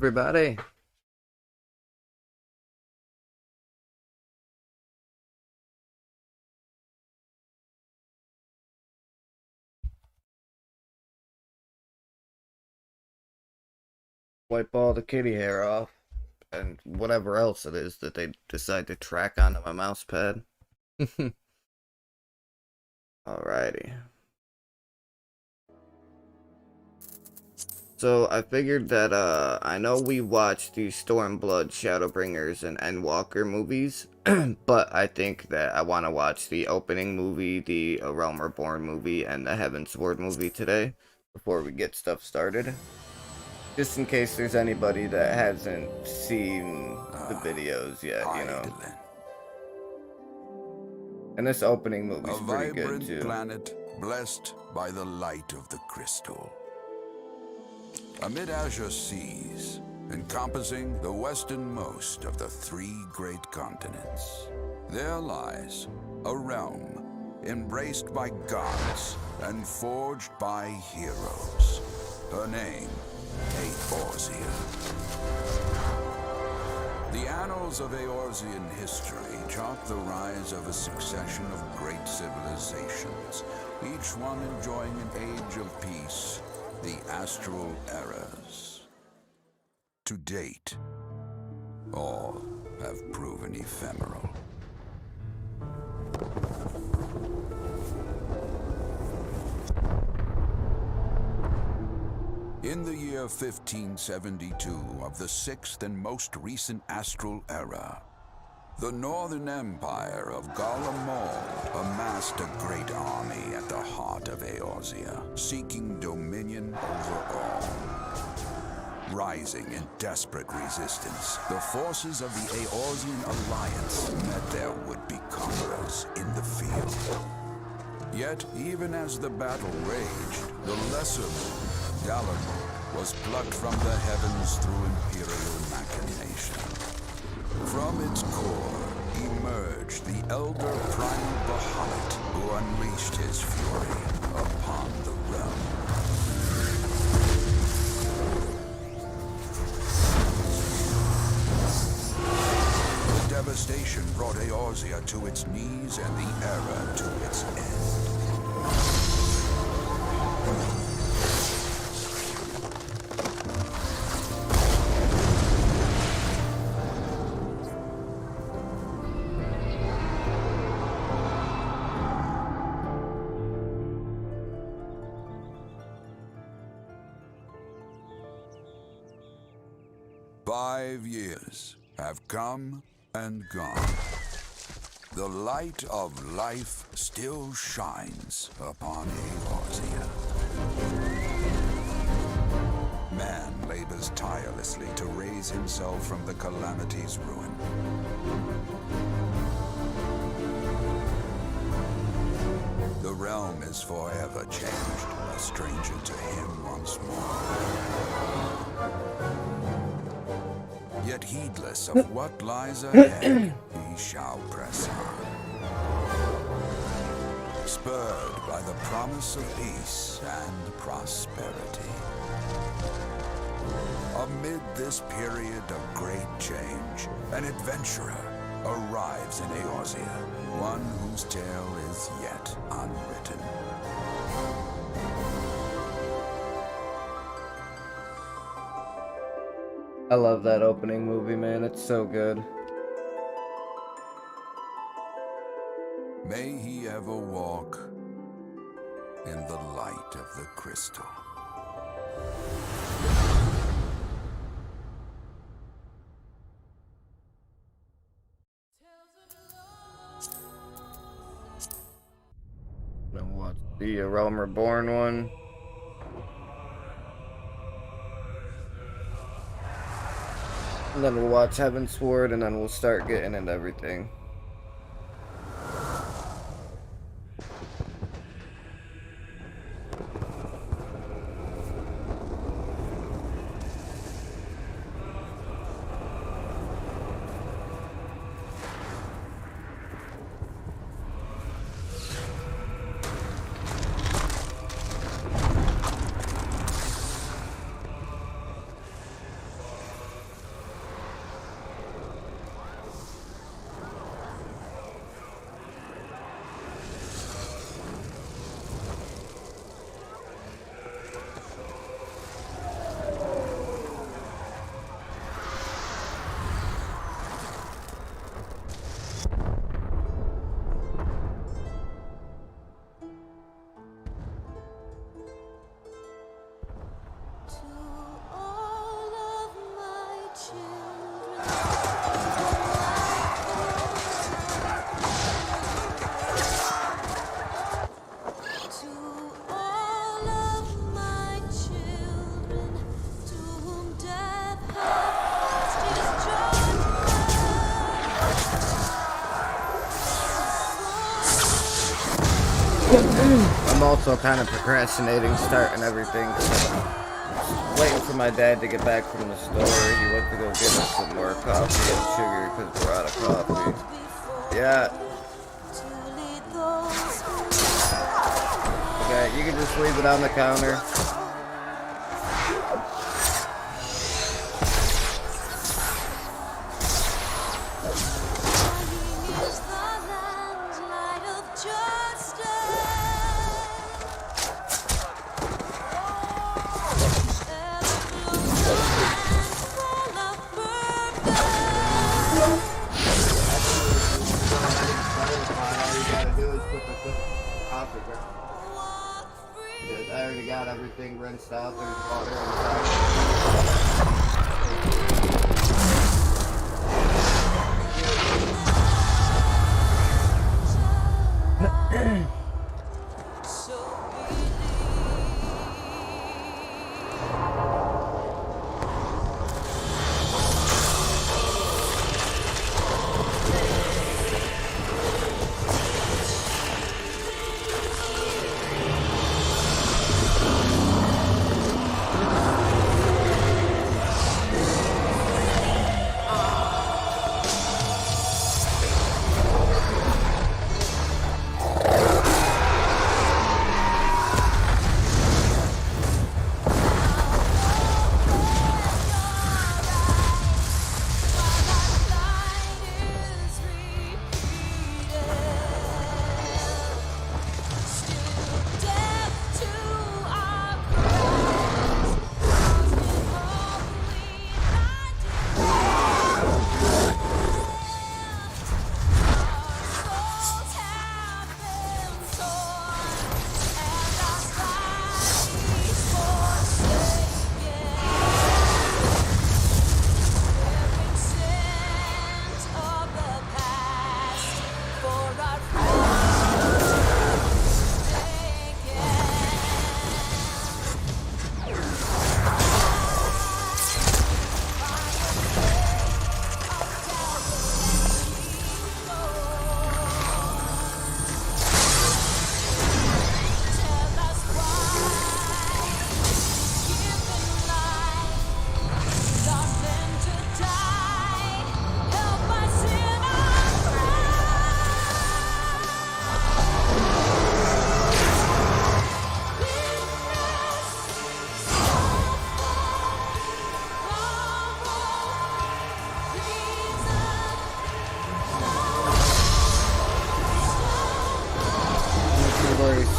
everybody. Wipe all the kitty hair off and whatever else it is that they decide to track onto my mouse pad. Alrighty. So I figured that I know we watched the Stormblood, Shadowbringers, and Endwalker movies, but I think that I want to watch the opening movie, the Realm Reborn movie, and the Heavensward movie today before we get stuff started. Just in case there's anybody that hasn't seen the videos yet, you know. And this opening movie's pretty good too. A vibrant planet blessed by the light of the crystal. Amid azure seas, encompassing the westernmost of the three great continents, there lies a realm embraced by gods and forged by heroes. Her name, Eorzea. The annals of Eorzean history chart the rise of a succession of great civilizations, each one enjoying an age of peace, the astral eras. To date, all have proven ephemeral. In the year 1572 of the sixth and most recent astral era, the Northern Empire of Garlemald amassed a great army at the heart of Eorzea, seeking dominion over all. Rising in desperate resistance, the forces of the Eorzean Alliance met their would-be conquerors in the field. Yet, even as the battle raged, the lesser moon, Garlemald, was plucked from the heavens through imperial machination. From its core emerged the elder primal Bahamut, who unleashed his fury upon the realm. The devastation brought Eorzea to its knees and the era to its end. 5 years have come and gone. The light of life still shines upon Eorzea. Man labors tirelessly to raise himself from the calamity's ruin. The realm is forever changed, a stranger to him once more. Yet heedless of what lies ahead, he shall press on. Spurred by the promise of peace and prosperity. Amid this period of great change, an adventurer arrives in Eorzea, one whose tale is yet unwritten. I love that opening movie, man. It's so good. May he ever walk in the light of the crystal. Now watch the Realm Reborn one. And then we'll watch Heavensward, and then we'll start getting into everything. I'm also kind of procrastinating starting everything. Waiting for my dad to get back from the store. He went to go get us some more coffee and sugar because we're out of coffee. Yeah. Okay, you can just leave it on the counter. I already got everything rinsed out. There's water inside.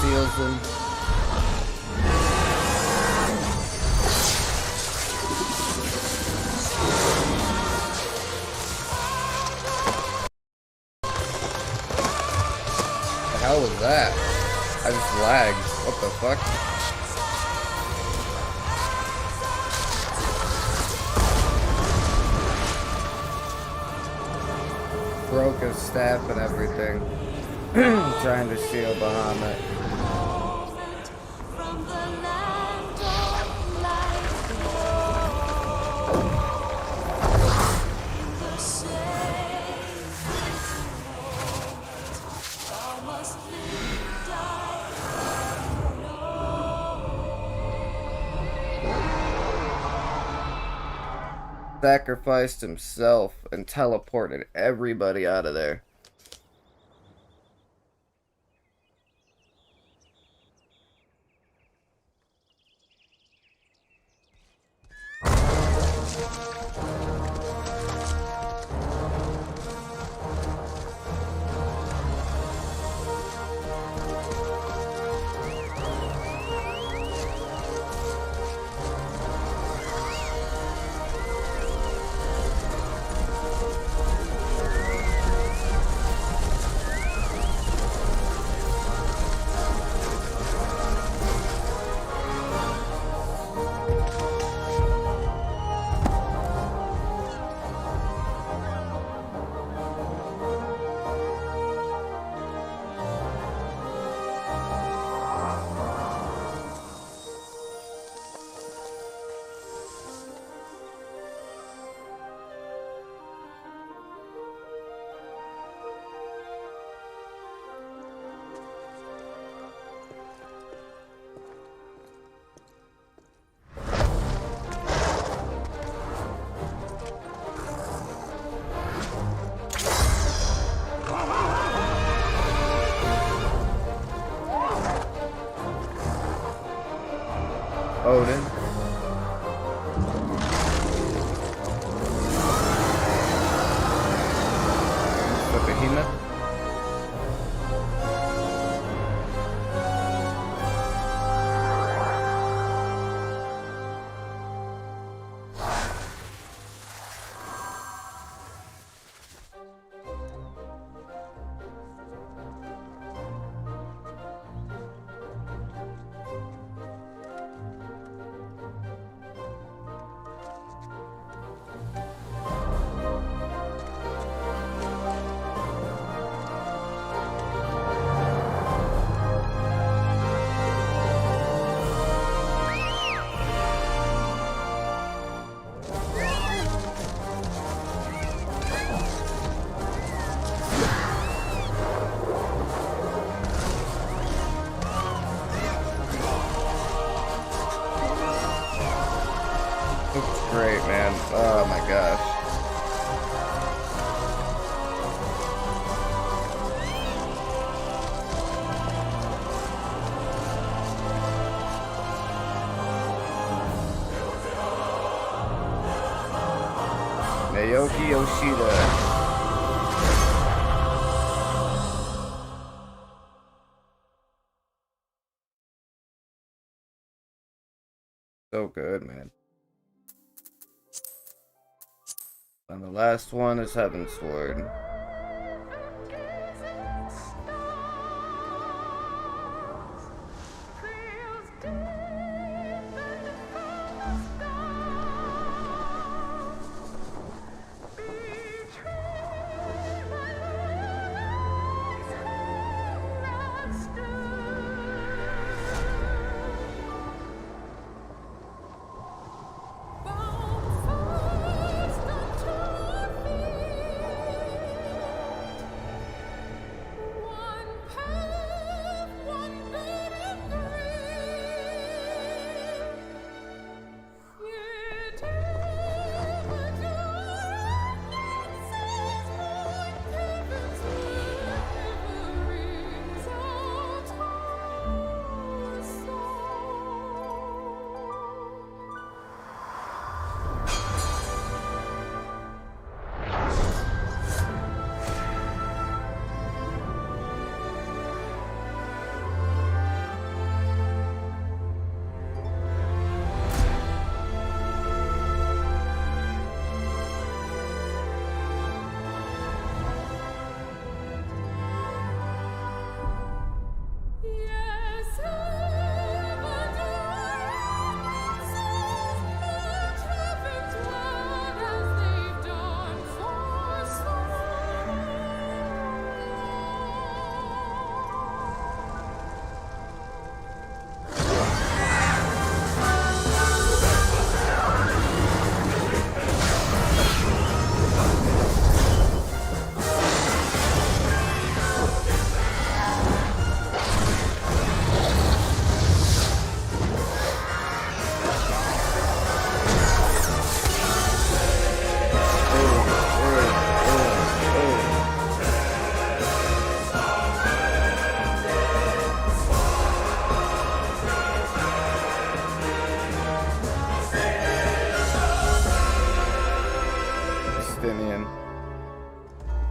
Seals them. The hell was that? I just lagged. What the fuck? Broke his staff and everything. Trying to seal Bahamut. Sacrificed himself and teleported everybody out of there. Odin. The Behemoth. Great, man. Oh my gosh. Naoki Yoshida. So good, man. And the last one is Heaven's Sword.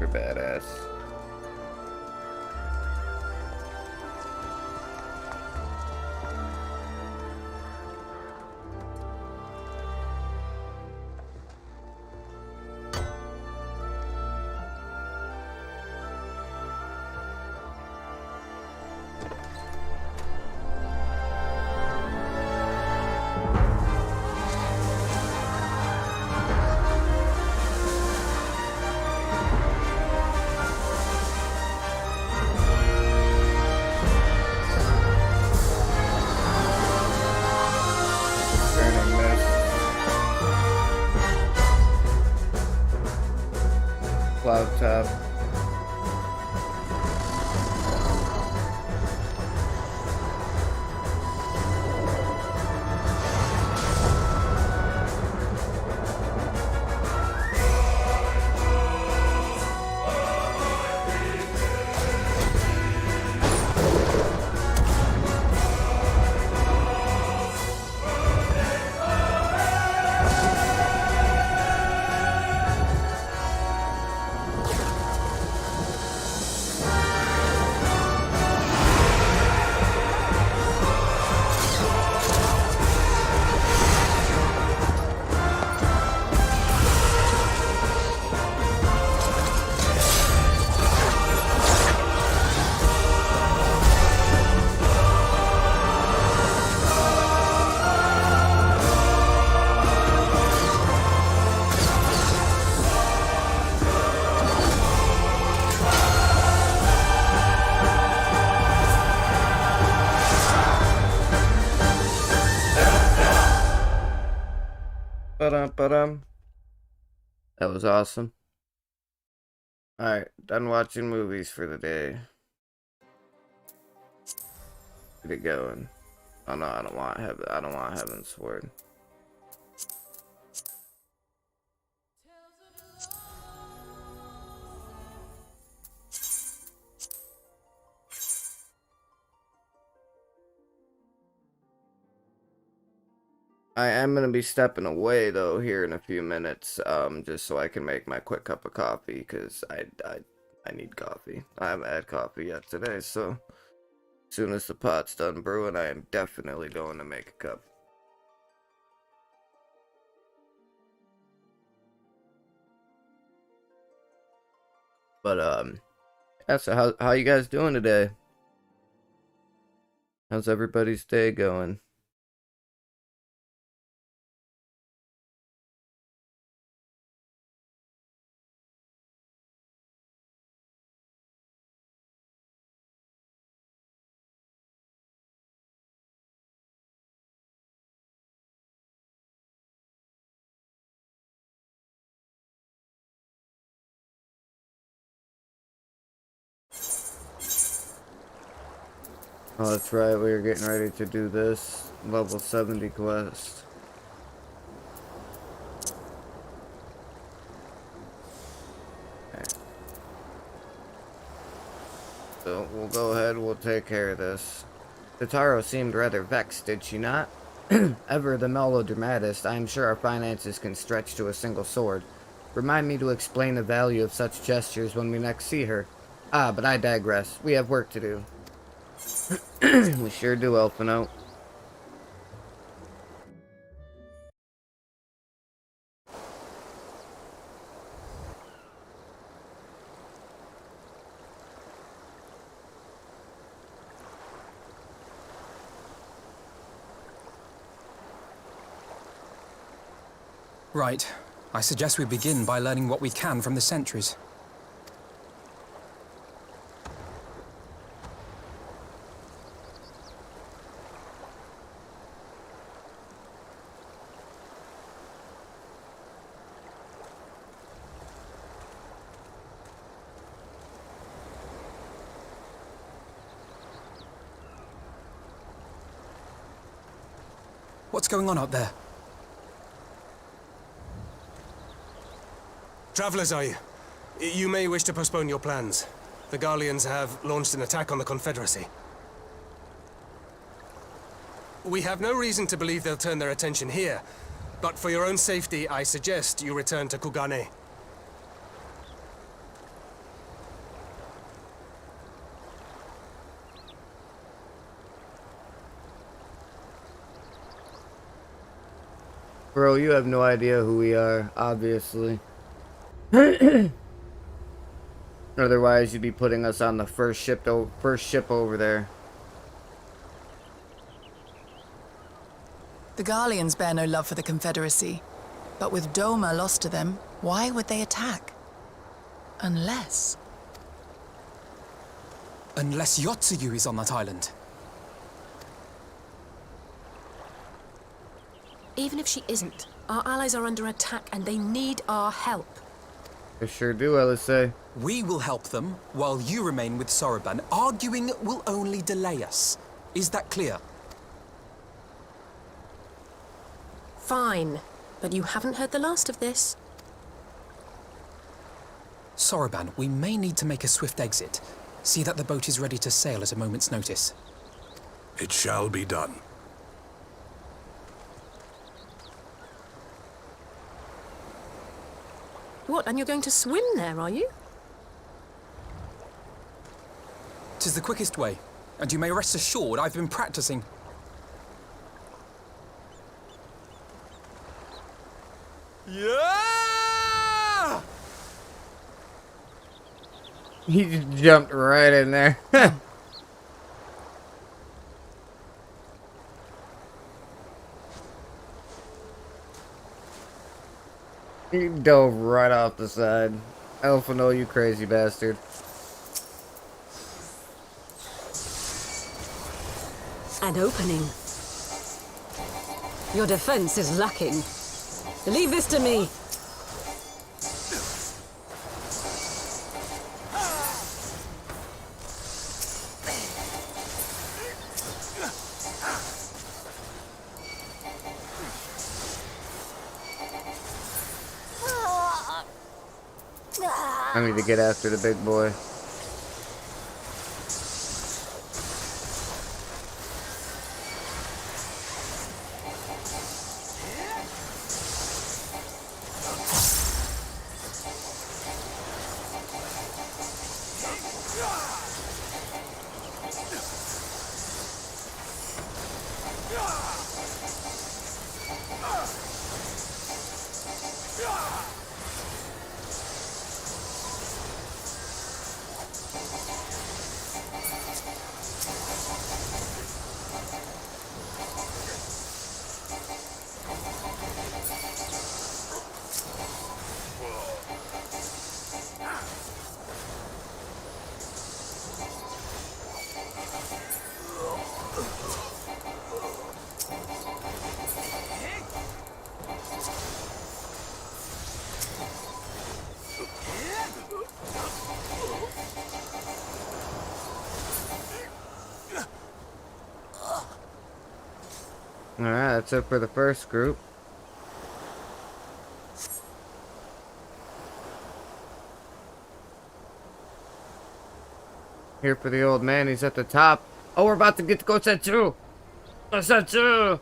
You're badass. Cloud top. Ba-dum. That was awesome. Alright, done watching movies for the day. Get it going. Oh no, I don't want Heaven's Sword. I am gonna be stepping away though here in a few minutes, just so I can make my quick cup of coffee, because I need coffee. I haven't had coffee yet today, so as soon as the pot's done brewing, I am definitely going to make a cup. But yeah, so how you guys doing today? How's everybody's day going? Oh, that's right, we were getting ready to do this level 70 quest. Okay. So, we'll go ahead, we'll take care of this. Totaro seemed rather vexed, did she not? Ever the melodramatist, I am sure our finances can stretch to a single sword. Remind me to explain the value of such gestures when we next see her. Ah, but I digress. We have work to do. We sure do, Elfino. Right. I suggest we begin by learning what we can from the sentries. What's going on out there? Travelers, are you? You may wish to postpone your plans. The Garleans have launched an attack on the Confederacy. We have no reason to believe they'll turn their attention here, but for your own safety, I suggest you return to Kugane. Bro, you have no idea who we are, obviously. Otherwise, you'd be putting us on the first ship over there. The Garleans bear no love for the Confederacy, but with Doma lost to them, why would they attack? Unless Yotsuyu is on that island. Even if she isn't, our allies are under attack and they need our help. I sure do, LSA. We will help them, while you remain with Soroban. Arguing will only delay us. Is that clear? Fine, but you haven't heard the last of this. Soroban, we may need to make a swift exit. See that the boat is ready to sail at a moment's notice. It shall be done. What, and you're going to swim there, are you? 'Tis the quickest way, and you may rest assured I've been practicing. Yeah! He just jumped right in there. He dove right off the side. Elfino, you crazy bastard. An opening. Your defense is lacking. Leave this to me. I need to get after the big boy. Alright, that's it for the first group. Here for the old man, he's at the top. Oh, we're about to get to go Setsu! Go Setsu!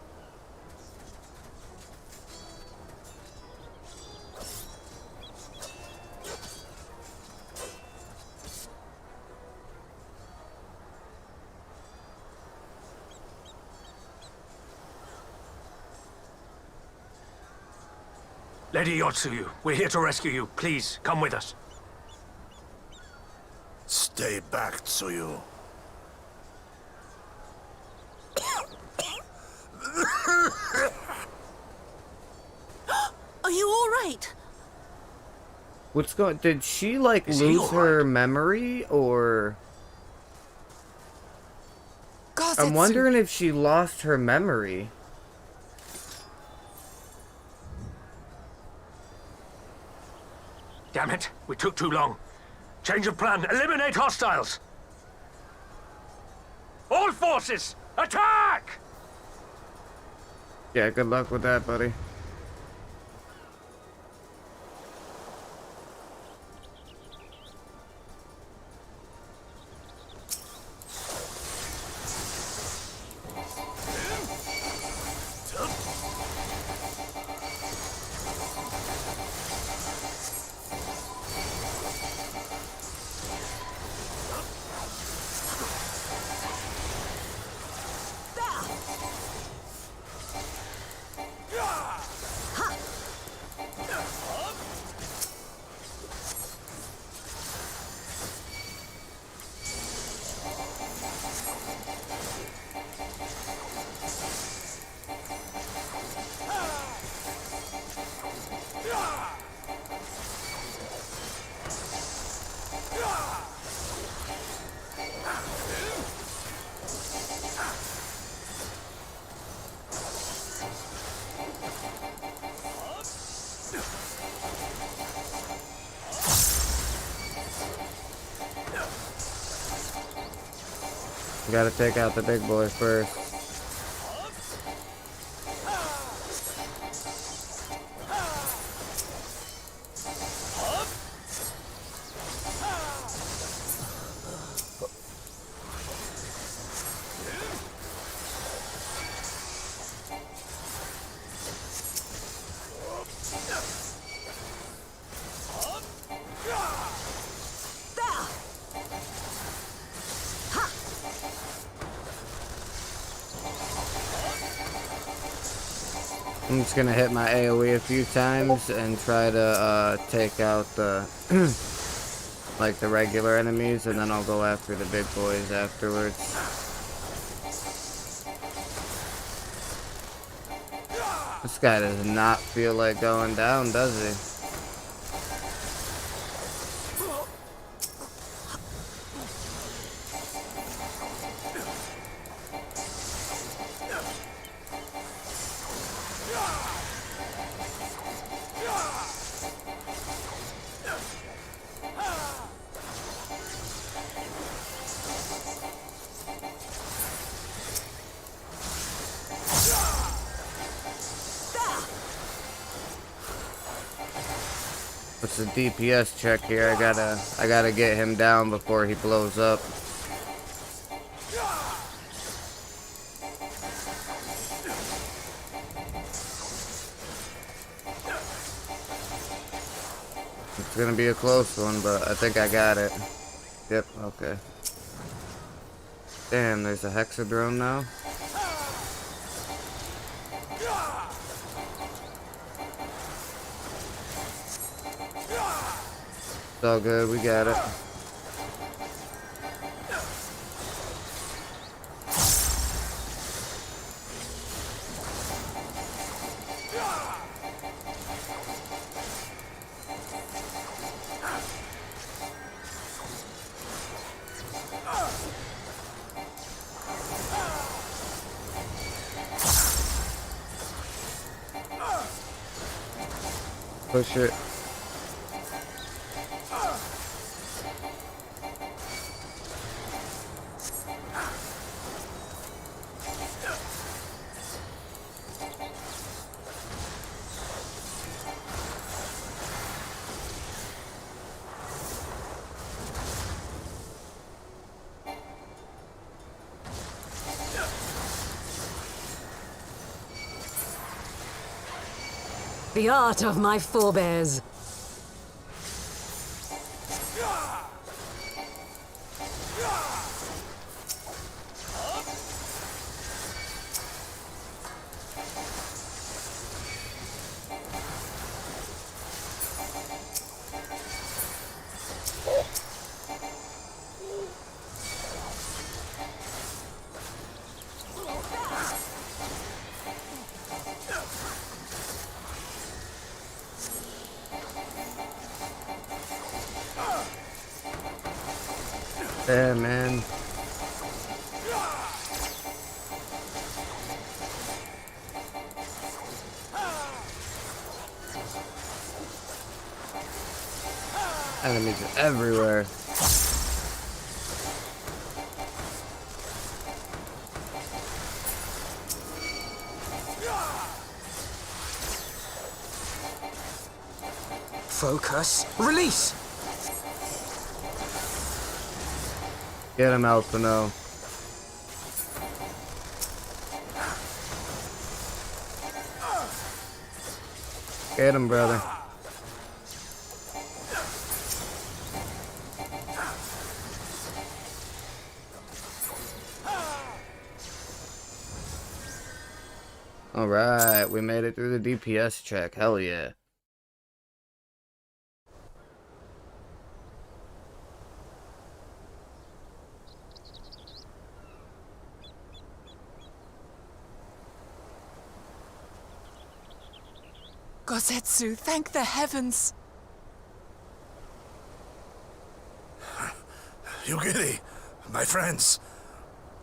Lady Yotsuyu, we're here to rescue you. Please, come with us. Stay back, Tsuyu. Are you all right? What's going... Did she, like, Is he lose her memory, or... I'm wondering if she lost her memory. Damn it, we took too long. Change of plan. Eliminate hostiles. All forces, attack! Yeah, good luck with that, buddy. Gotta take out the big boy first. I'm just gonna hit my AoE a few times and try to take out the like the regular enemies, and then I'll go after the big boys afterwards. This guy does not feel like going down, does he? What's the DPS check here? I gotta get him down before he blows up. It's gonna be a close one, but I think I got it. Yep, okay. Damn, there's a hexadrone now. It's all good, we got it. Push it. The art of my forebears. Yeah, man. Enemies are everywhere. Focus. Release! Get him, Alpino. Get him, brother. Alright, we made it through the DPS check. Hell yeah. Gosetsu, thank the heavens. Yugiri, my friends,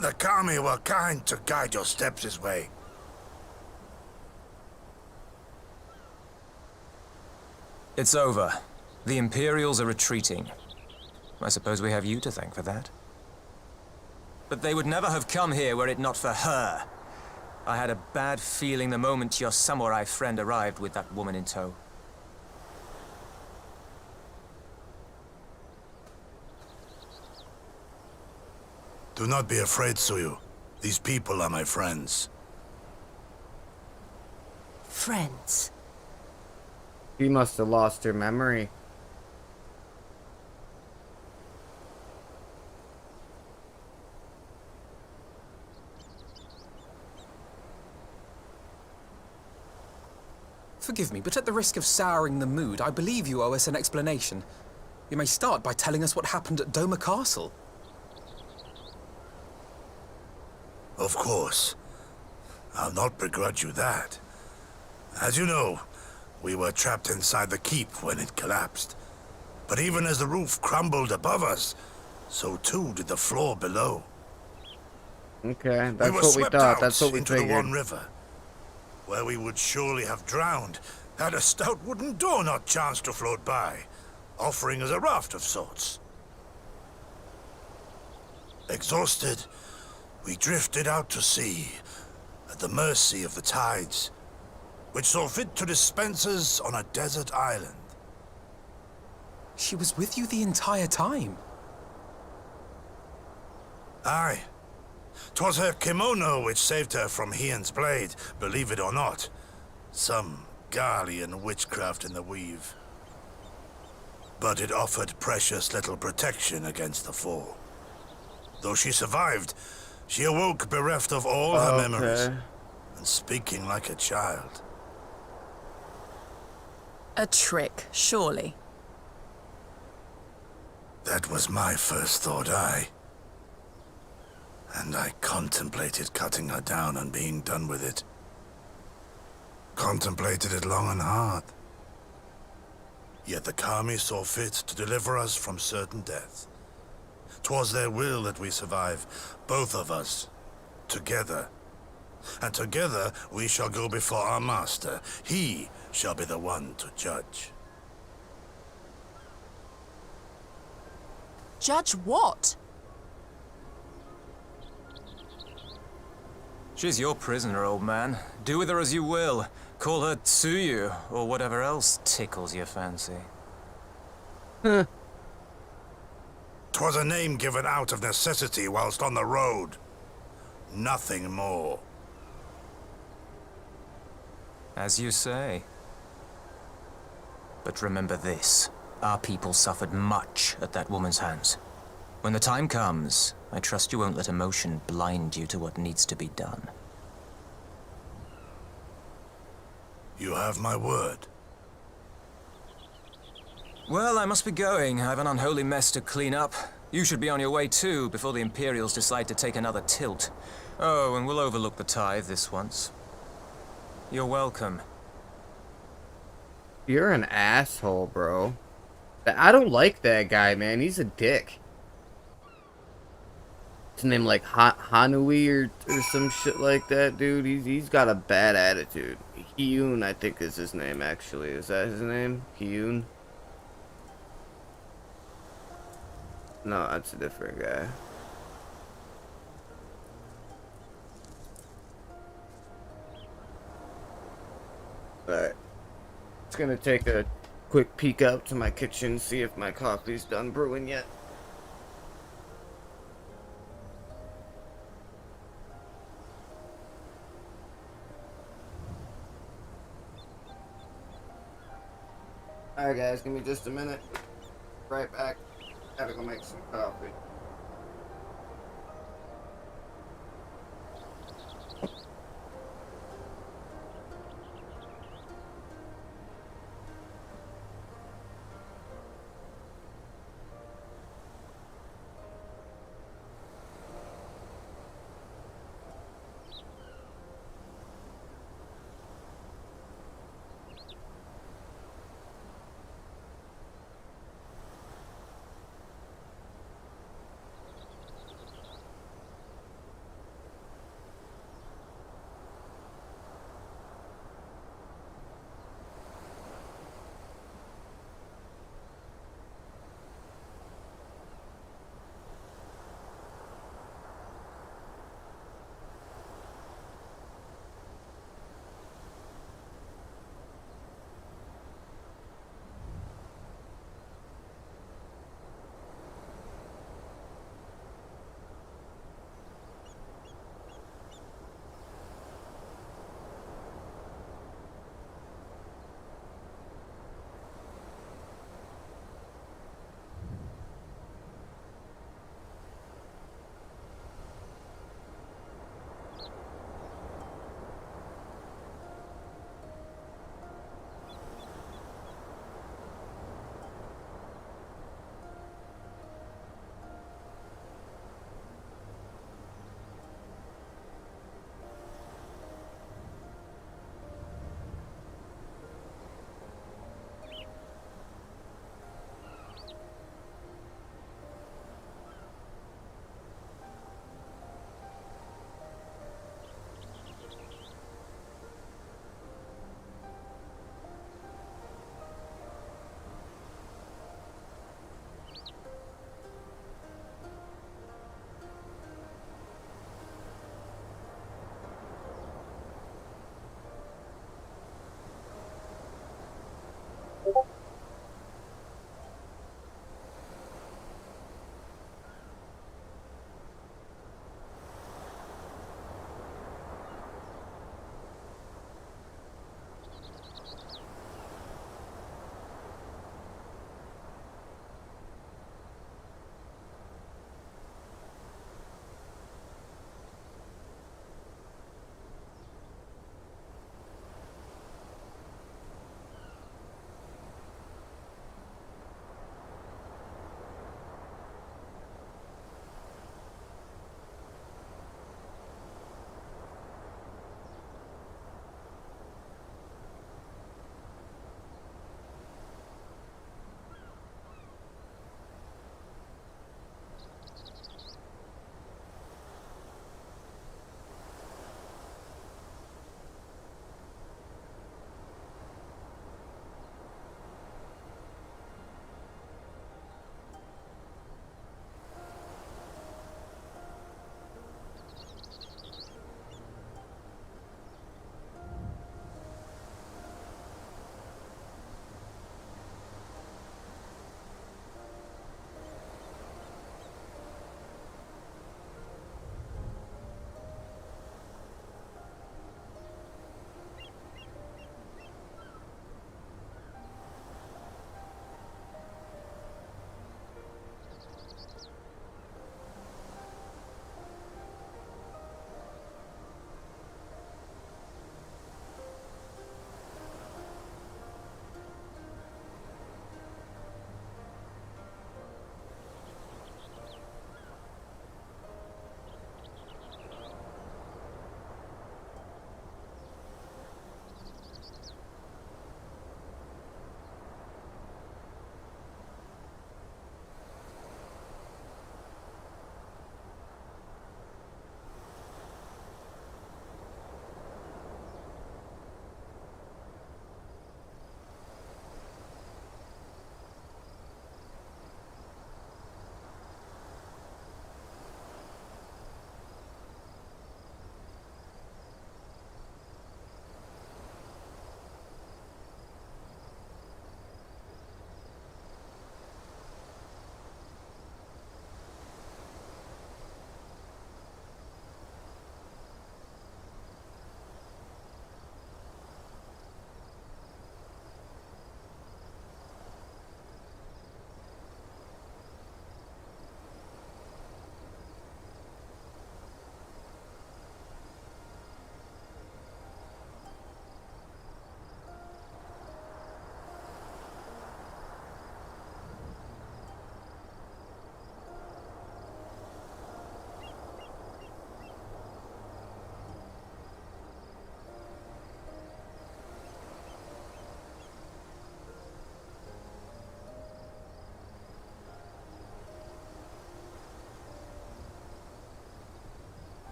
the Kami were kind to guide your steps this way. It's over. The Imperials are retreating. I suppose we have you to thank for that. But they would never have come here were it not for her. I had a bad feeling the moment your samurai friend arrived with that woman in tow. Do not be afraid, Suyu. These people are my friends. Friends. She must have lost her memory. Forgive me, but at the risk of souring the mood, I believe you owe us an explanation. You may start by telling us what happened at Doma Castle. Of course. I'll not begrudge you that. As you know, we were trapped inside the keep when it collapsed. But even as the roof crumbled above us, so too did the floor below. Okay, that's we were what we swept thought. out That's what we into figured. the one river, where we would surely have drowned had a stout wooden doorknot chance to float by, offering us a raft of sorts. Exhausted, we drifted out to sea, at the mercy of the tides, which saw fit to dispense us on a desert island. She was with you the entire time? Aye. 'Twas her kimono which saved her from Hien's blade, believe it or not. Some Garlean witchcraft in the weave. But it offered precious little protection against the fall. Though she survived, she awoke bereft of all her memories, and speaking like a child. A trick, surely. That was my first thought, aye. And I contemplated cutting her down and being done with it. Contemplated it long and hard. Yet the Kami saw fit to deliver us from certain death. 'Twas their will that we survive, both of us, together. And together we shall go before our master. He shall be the one to judge. Judge what? She's your prisoner, old man. Do with her as you will. Call her Tsuyu, or whatever else tickles your fancy. 'Twas a name given out of necessity whilst on the road. Nothing more. As you say. But remember this. Our people suffered much at that woman's hands. When the time comes, I trust you won't let emotion blind you to what needs to be done. You have my word. Well, I must be going. I have an unholy mess to clean up. You should be on your way too, before the Imperials decide to take another tilt. Oh, and we'll overlook the tithe this once. You're welcome. You're an asshole, bro. I don't like that guy, man. He's a dick. His name like Hanui or some shit like that, dude. He's got a bad attitude. Hyun, I think, is his name, actually. Is that his name? Hyun? No, that's a different guy. Alright. It's gonna take a quick peek out to my kitchen, see if my coffee's done brewing yet. Alright guys, give me just a minute. Right back. Gotta go make some coffee.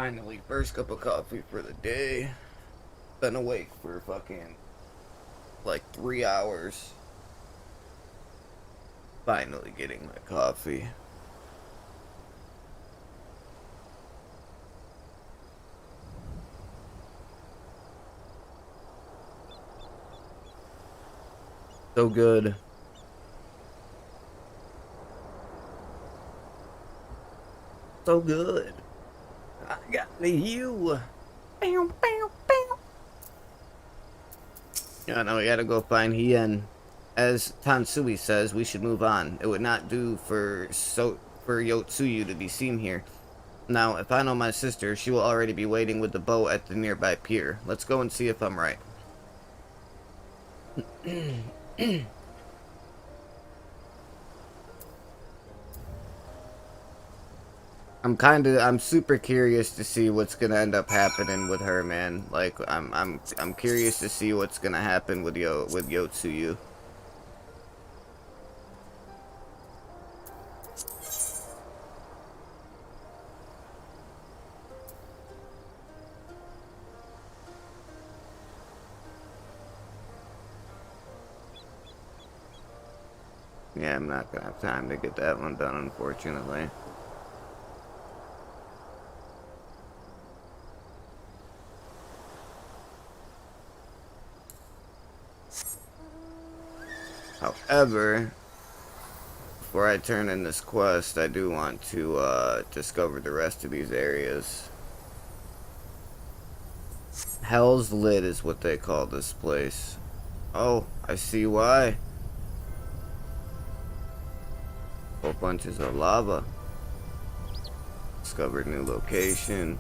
Finally, first cup of coffee for the day. Been awake for fucking like 3 hours. Finally getting my coffee. So good. So good. I got the you. Bow, bow, bow. Yeah, now we gotta go find Hien. As Tansui says, we should move on. It would not do for Yotsuyu to be seen here. Now, if I know my sister, she will already be waiting with the boat at the nearby pier. Let's go and see if I'm right. I'm super curious to see what's gonna end up happening with her, man. Like, I'm curious to see what's gonna happen with Yotsuyu. Yeah, I'm not gonna have time to get that one done, unfortunately. However, before I turn in this quest, I do want to discover the rest of these areas. Hell's Lid is what they call this place. Oh, I see why. Whole bunches of lava. Discovered new location.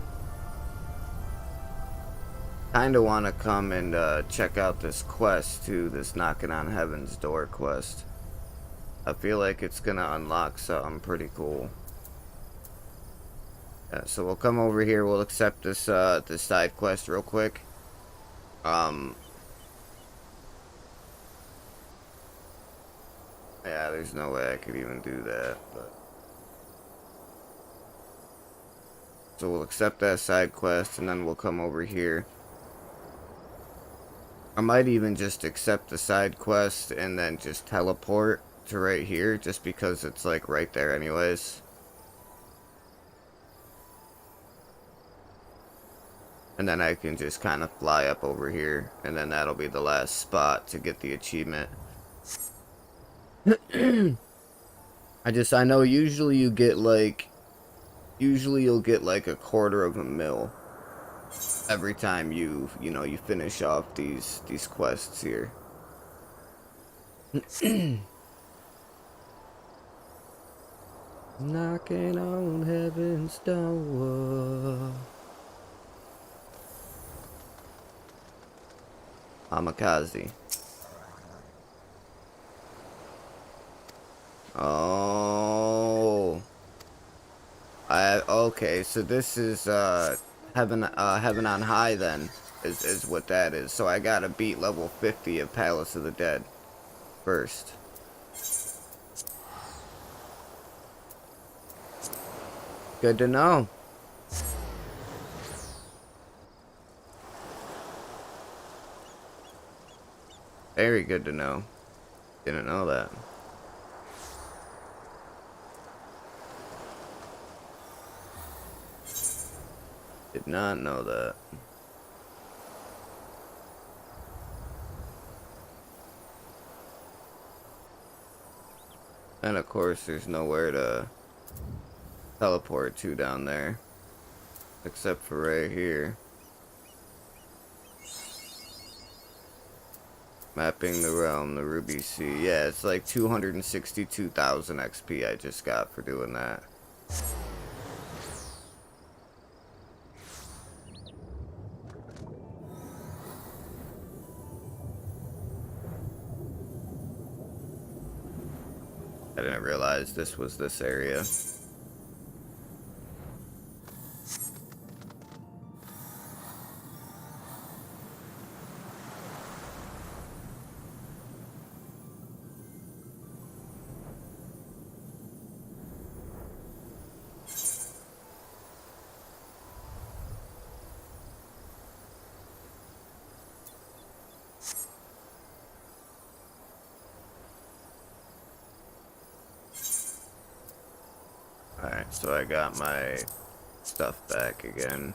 Kinda wanna come and check out this quest too, this Knocking on Heaven's Door quest. I feel like it's gonna unlock something pretty cool. Yeah, so we'll come over here, we'll accept this this side quest real quick. Yeah, there's no way I could even do that, but so we'll accept that side quest and then we'll come over here. I might even just accept the side quest and then just teleport to right here just because it's like right there anyways. And then I can just kind of fly up over here and then that'll be the last spot to get the achievement. I know usually you'll get like a quarter of a mil every time you finish off these quests here. Knocking on heaven's door. Amakazi. Oh. Okay, so this is heaven on high then is what that is. So I gotta beat level 50 of Palace of the Dead first. Good to know. Very good to know. Didn't know that. Did not know that. And of course there's nowhere to teleport to down there. Except for right here. Mapping the realm, the Ruby Sea. Yeah, it's like 262,000 XP I just got for doing that. I didn't realize this was this area. Alright, so I got my stuff back again.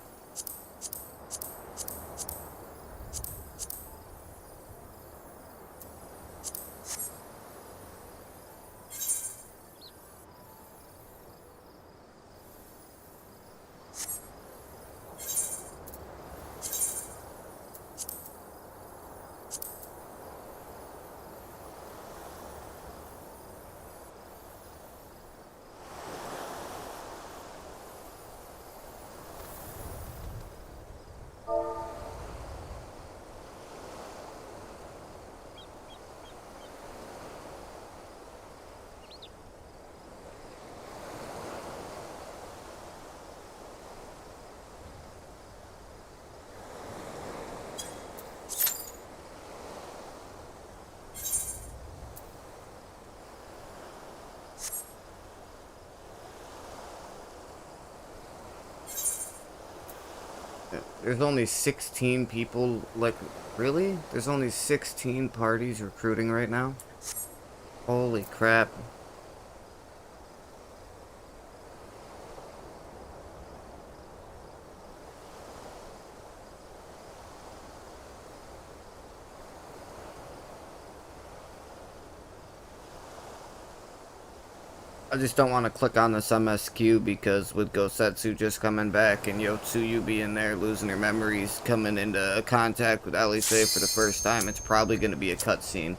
There's only 16 people, like, really? There's only 16 parties recruiting right now? Holy crap. I just don't want to click on this MSQ because with Gosetsu just coming back and Yotsuyu being there, losing her memories, coming into contact with Elise for the first time, it's probably going to be a cutscene.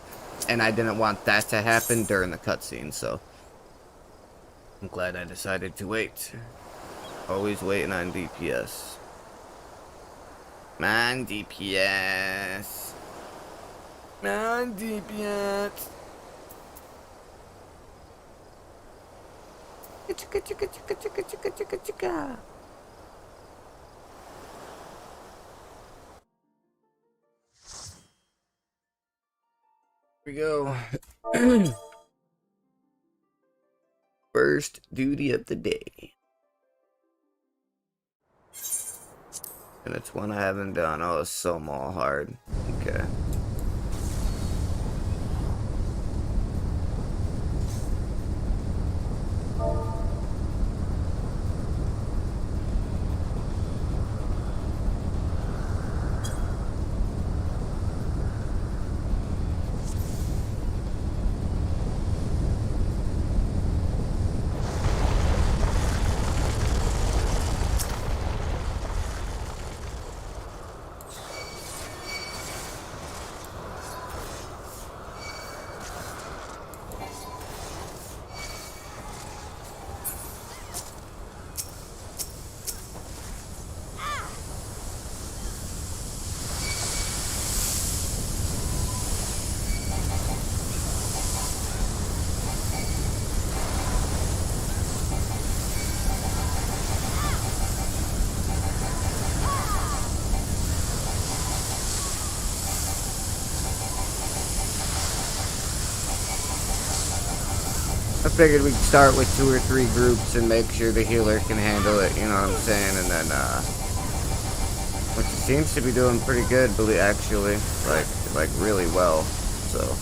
And I didn't want that to happen during the cutscene, so I'm glad I decided to wait. Always waiting on DPS. Man, DPS. Man, DPS. Chicka, chicka, chicka, chicka, chicka, chicka, chicka. Here we go. First duty of the day. And it's one I haven't done. Oh, it's so mall hard. Okay. I figured we'd start with 2 or 3 groups and make sure the healer can handle it, you know what I'm saying? And then, which seems to be doing pretty good, but actually, like really well, so.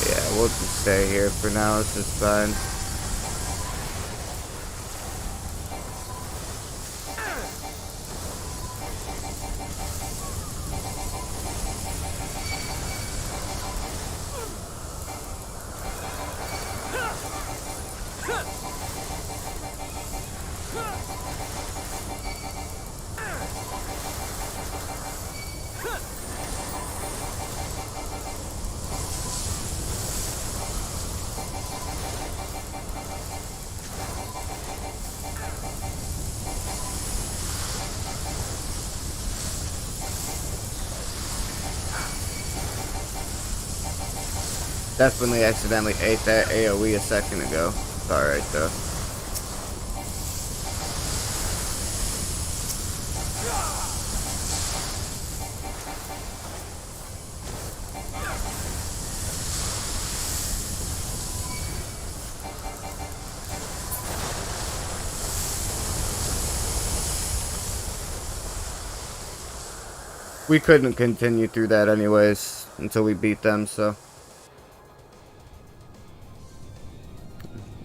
Yeah, we'll just stay here for now, this is fine. Definitely accidentally ate that AoE a second ago. It's alright though. We couldn't continue through that anyways until we beat them, so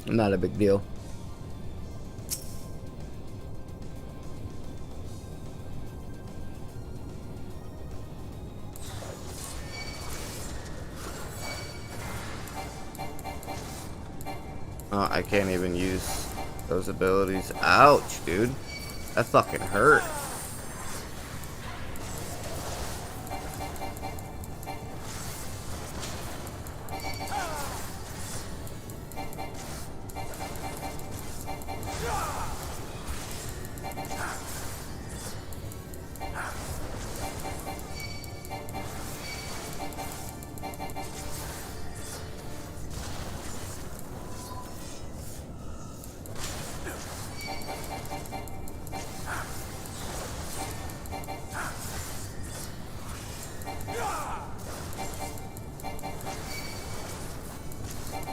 not a big deal. Oh, I can't even use those abilities. Ouch, dude. That fucking hurt.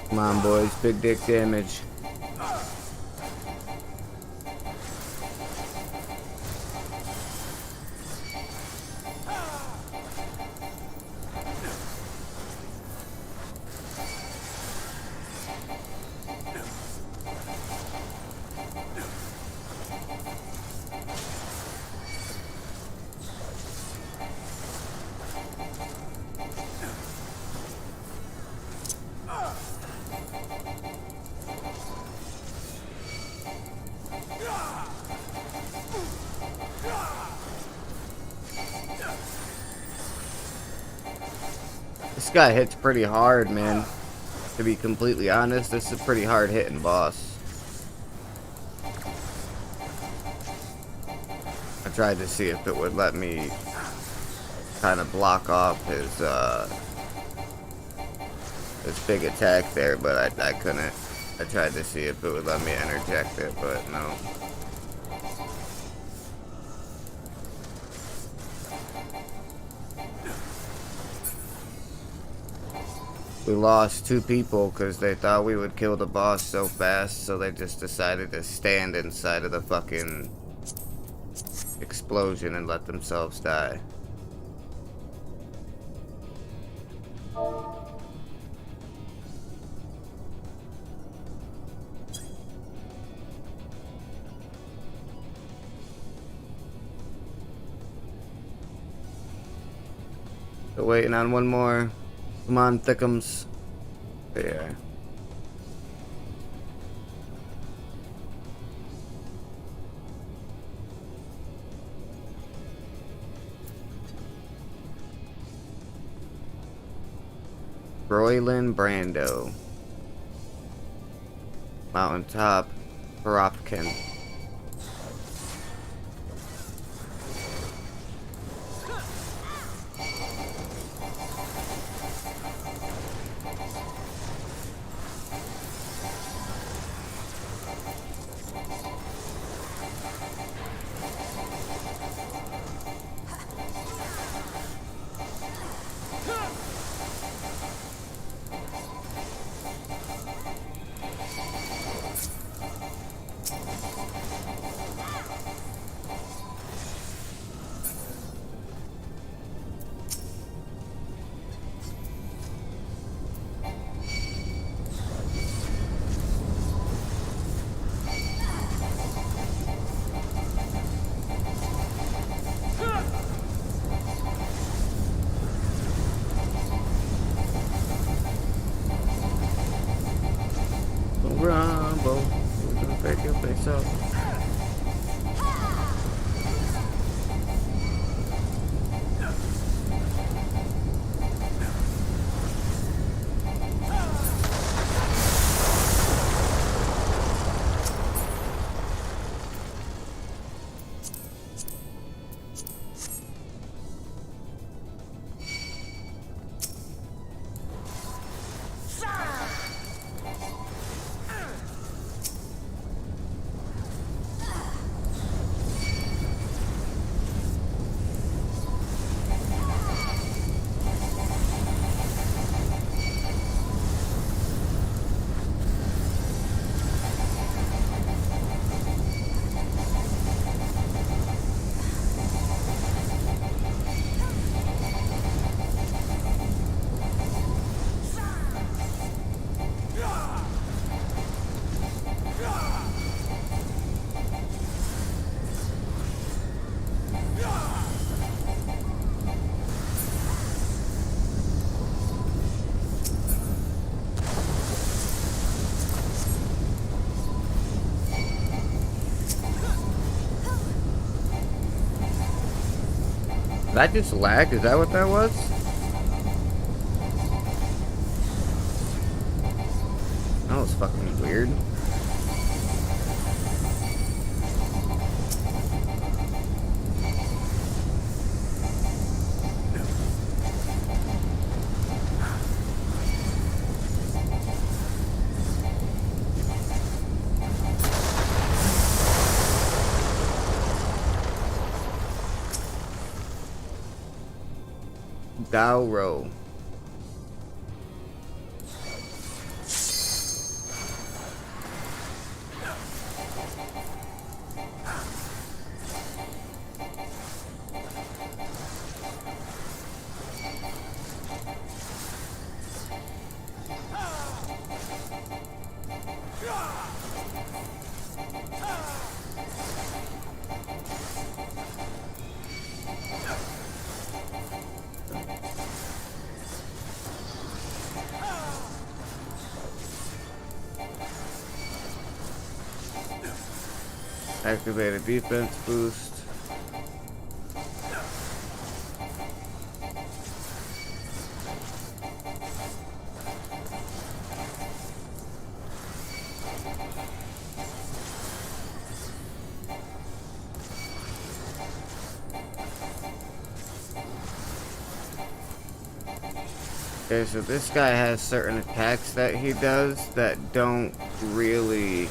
Come on, boys. Big dick damage. This guy hits pretty hard, man. To be completely honest, this is a pretty hard hitting boss. I tried to see if it would let me kind of block off his big attack there, but I couldn't. I tried to see if it would let me interject it, but no. We lost 2 people because they thought we would kill the boss so fast, so they just decided to stand inside of the fucking explosion and let themselves die. Still waiting on one more. Come on, Thickums. There. Broylan Brando. Mountaintop Paropkin. That just lag? Is that what that was? That was fucking weird. Dauro. Activate a defense boost. Okay, so this guy has certain attacks that he does that don't really...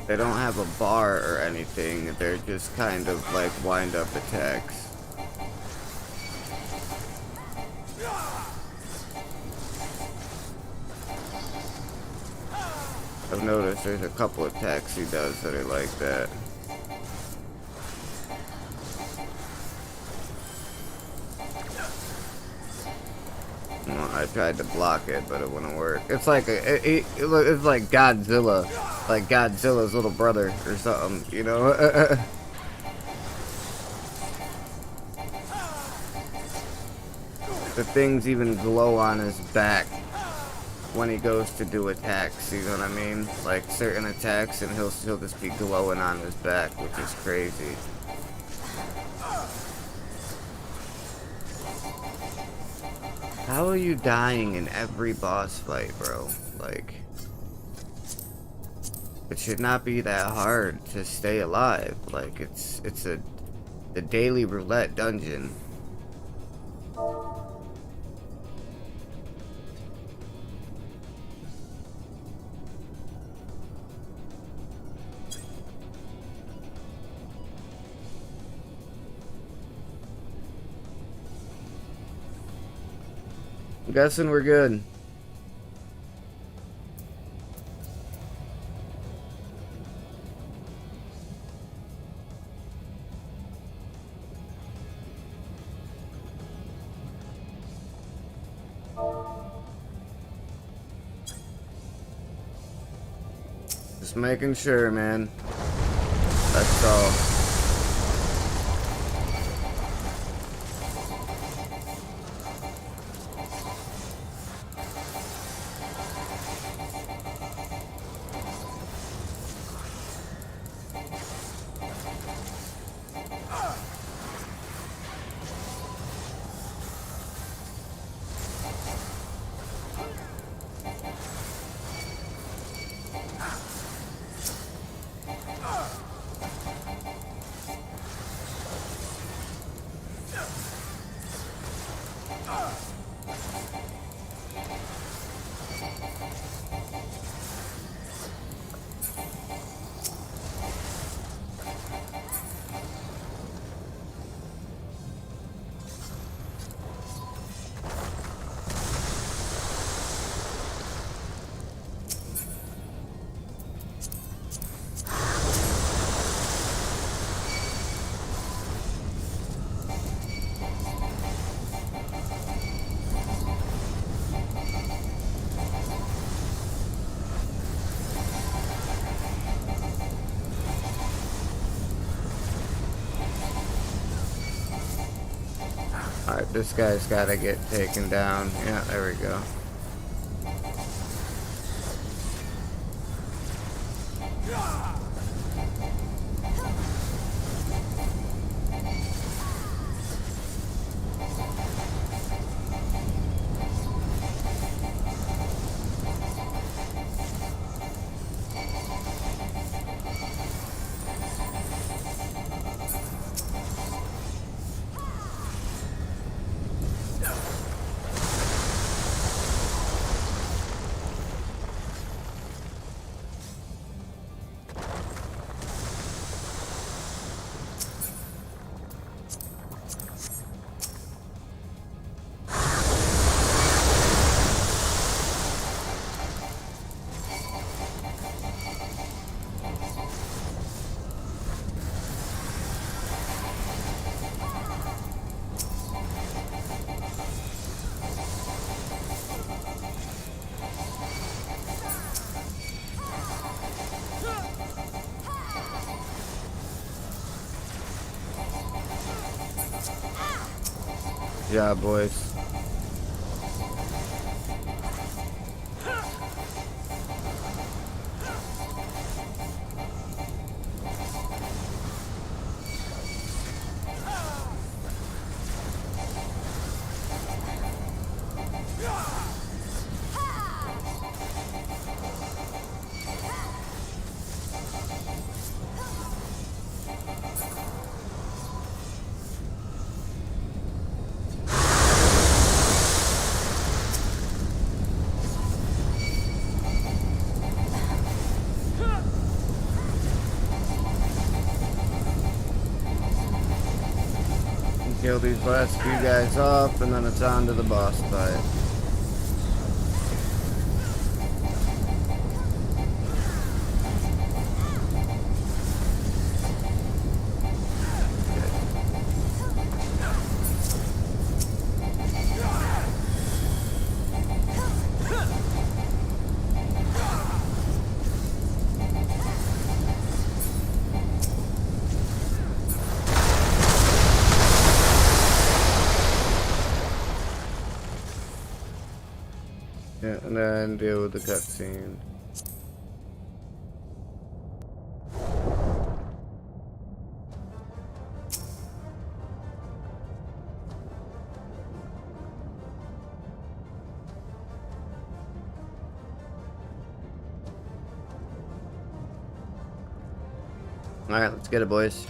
They don't have a bar or anything, they're just kind of like wind-up attacks. I've noticed there's a couple attacks he does that are like that. Well, I tried to block it, but it wouldn't work. It's like it's like Godzilla. Like Godzilla's little brother or something, you know? The things even glow on his back when he goes to do attacks, you know what I mean? Like certain attacks and he'll just be glowing on his back, which is crazy. How are you dying in every boss fight, bro? Like... It should not be that hard to stay alive. Like it's the daily roulette dungeon. I'm guessing we're good. Just making sure, man. That's all. Alright, this guy's gotta get taken down. Yeah, there we go. job, boys. Kill these last few guys off, and then it's on to the boss fight. Yeah, and then deal with the cutscene. Alright, let's get it, boys.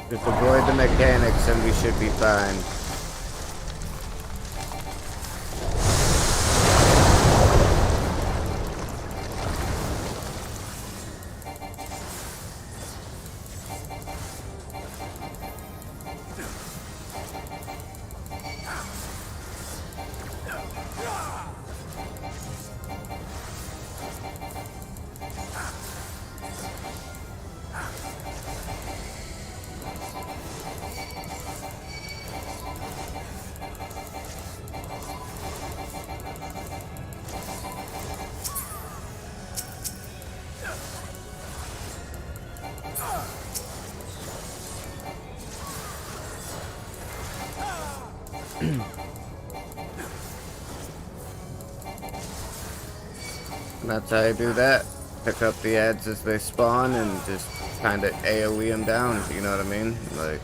Just avoid the mechanics and we should be fine. And that's how you do that. Pick up the ads as they spawn and just kind of AoE them down, you know what I mean? Like...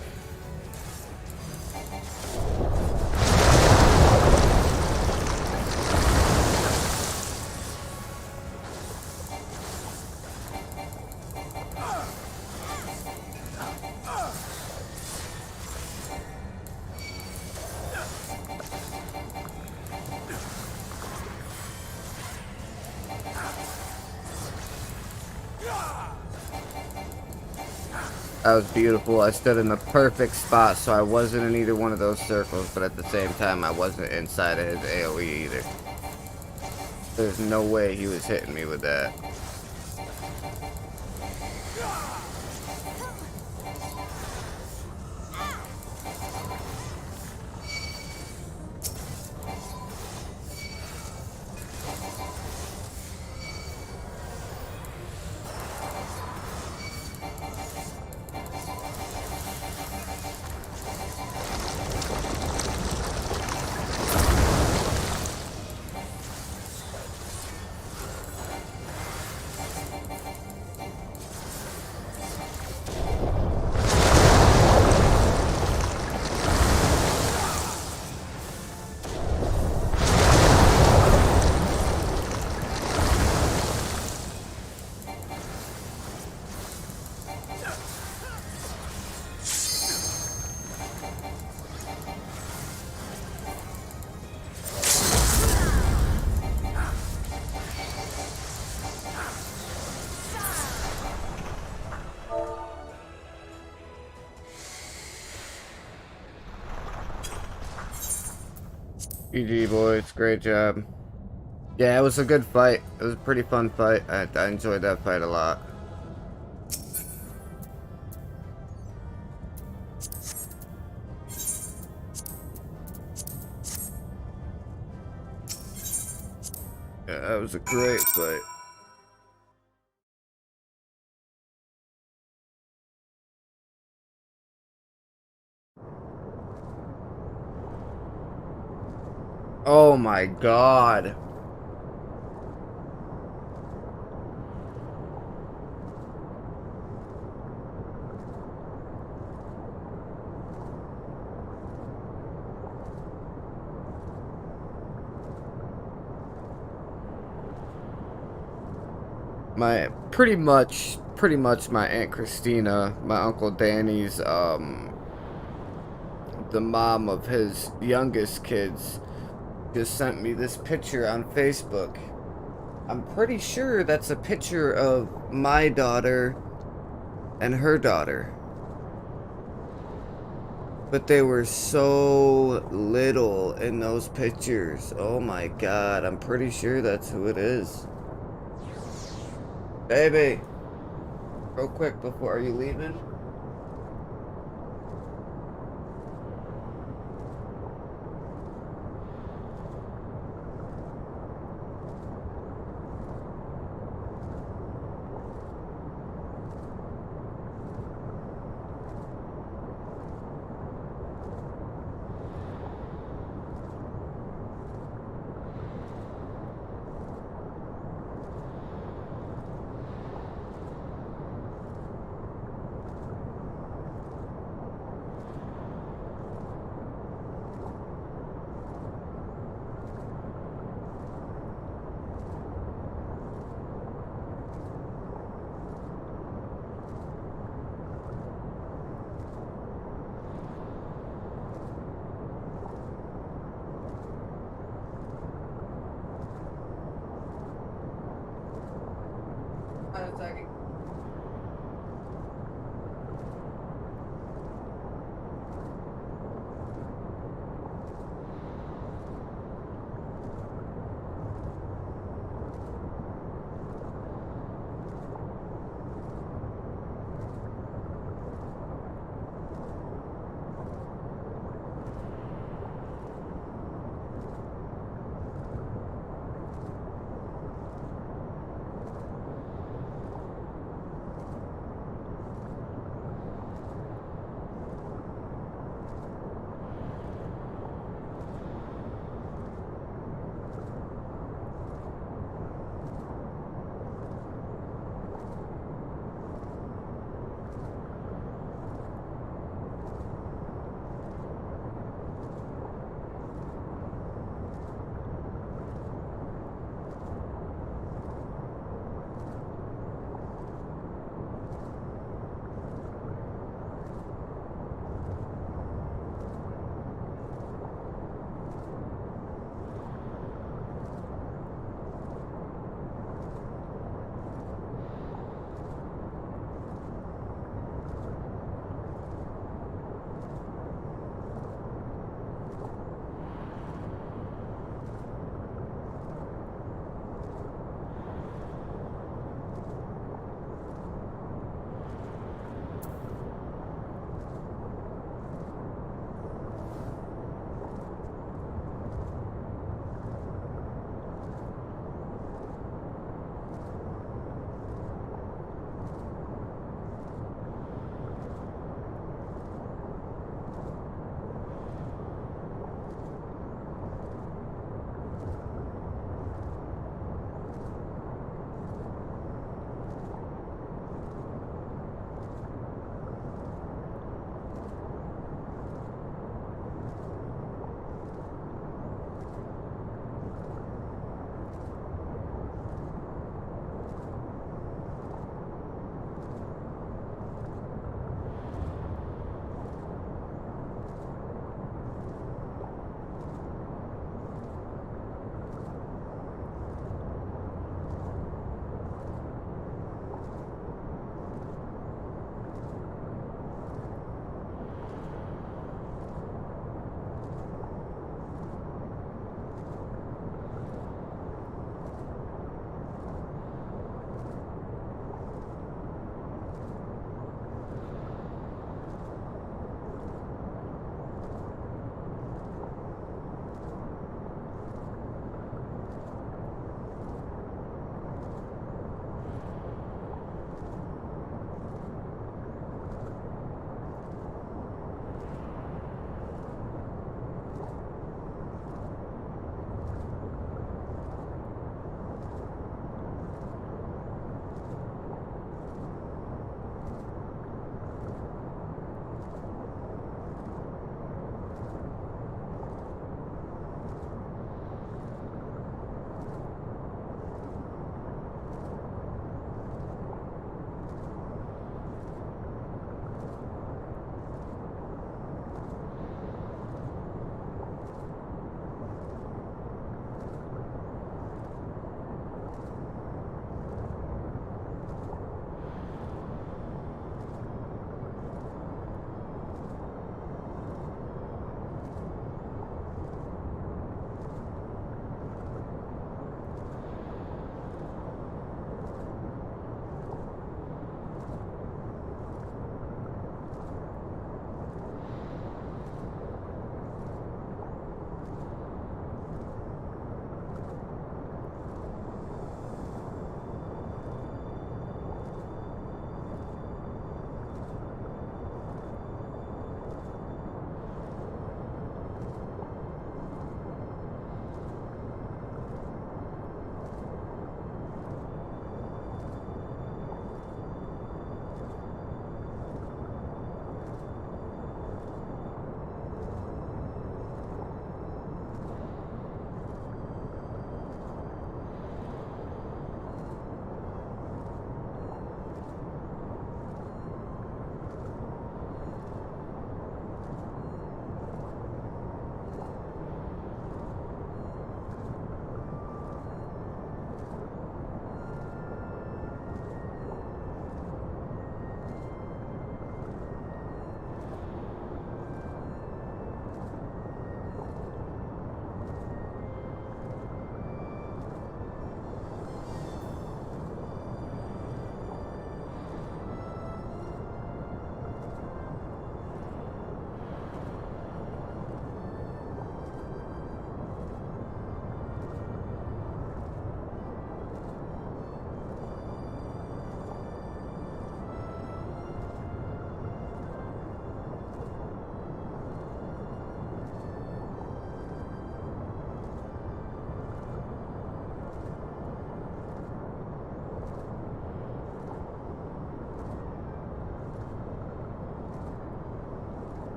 That was beautiful. I stood in the perfect spot, so I wasn't in either one of those circles, but at the same time, I wasn't inside of his AoE either. There's no way he was hitting me with that. GG, boys. Great job. Yeah, it was a good fight. It was a pretty fun fight. I enjoyed that fight a lot. Yeah, that was a great fight. Oh my god. My pretty much my Aunt Christina, my Uncle Danny's the mom of his youngest kids, just sent me this picture on Facebook. I'm pretty sure that's a picture of my daughter and her daughter. But they were so little in those pictures. Oh my god, I'm pretty sure that's who it is. Baby, real quick before, are you leaving?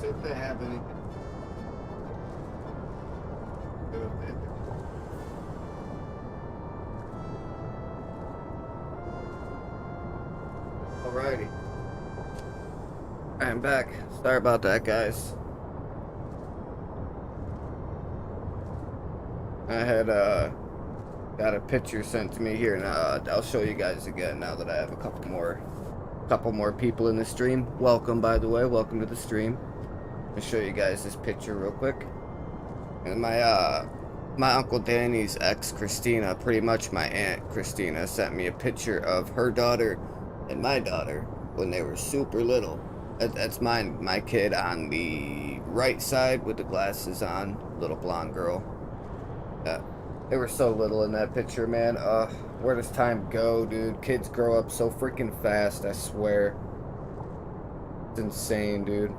see if they have anything. Alrighty. I'm back. Sorry about that, guys. I had got a picture sent to me here, and I'll show you guys again now that I have a couple more people in the stream. Welcome, by the way. Welcome to the stream. I'll show you guys this picture real quick. And my Uncle Danny's ex, Christina, pretty much my Aunt Christina, sent me a picture of her daughter and my daughter when they were super little. That's my kid on the right side with the glasses on, little blonde girl. Yeah, they were so little in that picture, man. Where does time go, dude? Kids grow up so freaking fast, I swear. It's insane, dude.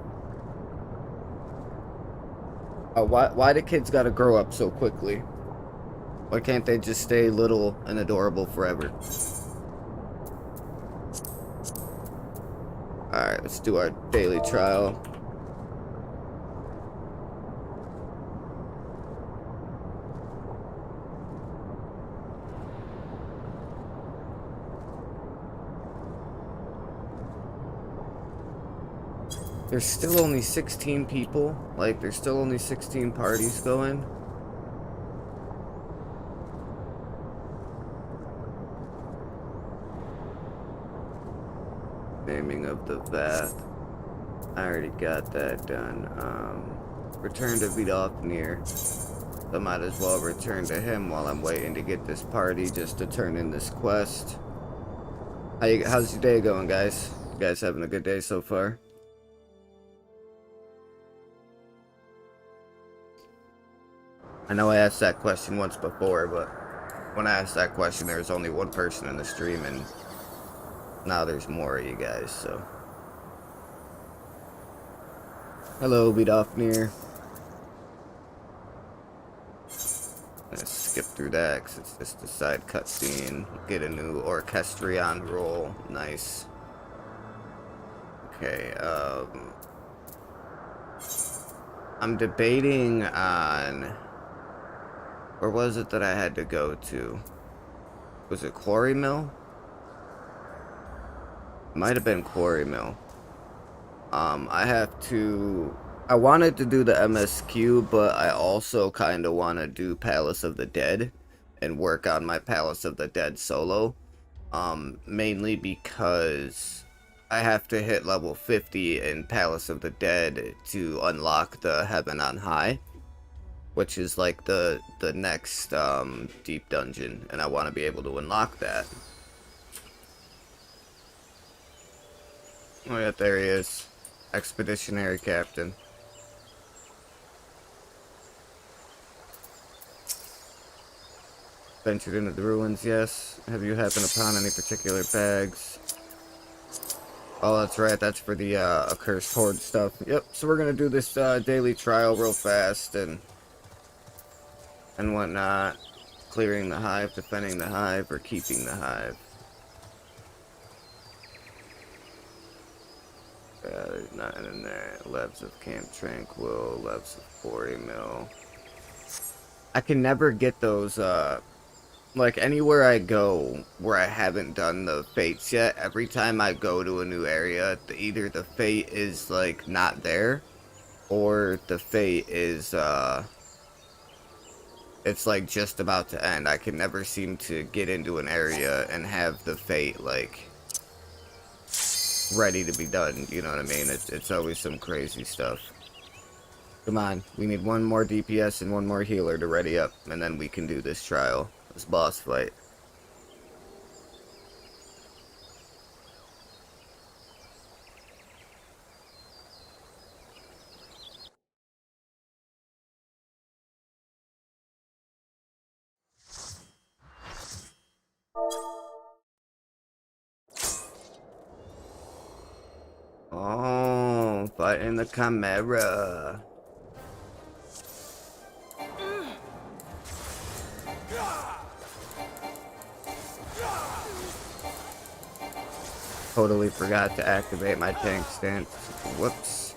Why do kids gotta grow up so quickly? Why can't they just stay little and adorable forever? Alright, let's do our daily trial. There's still only 16 people. Like, there's still only 16 parties going. Naming of the vat. I already got that done. Return to Vidofnir. I might as well return to him while I'm waiting to get this party just to turn in this quest. How's your day going, guys? You guys having a good day so far? I know I asked that question once before, but when I asked that question, there was only one person in the stream, and now there's more of you guys, so. Hello, Vidofnir. Let's skip through that, because it's just a side cutscene. Get a new Orchestrion role. Nice. Okay, I'm debating on... Where was it that I had to go to? Was it Quarry Mill? Might have been Quarry Mill. I wanted to do the MSQ, but I also kind of want to do Palace of the Dead and work on my Palace of the Dead solo. Mainly because I have to hit level 50 in Palace of the Dead to unlock the Heaven on High, which is like the next deep dungeon, and I want to be able to unlock that. Oh yeah, there he is. Expeditionary Captain. Ventured into the ruins, yes. Have you happened upon any particular bags? Oh, that's right, that's for the Accursed Horde stuff. Yep, so we're gonna do this daily trial real fast and whatnot. Clearing the hive, defending the hive, or keeping the hive. There's nothing in there. Labs of Camp Tranquil, Labs of Quarry Mill. I can never get those, like, anywhere I go where I haven't done the fates yet, every time I go to a new area, either the fate is, like, not there, or the fate is, it's, like, just about to end. I can never seem to get into an area and have the fate, like, ready to be done, you know what I mean? It's always some crazy stuff. Come on, we need one more DPS and one more healer to ready up, and then we can do this trial, this boss fight. Oh, fighting the Chimera. Totally forgot to activate my tank stance. Whoops.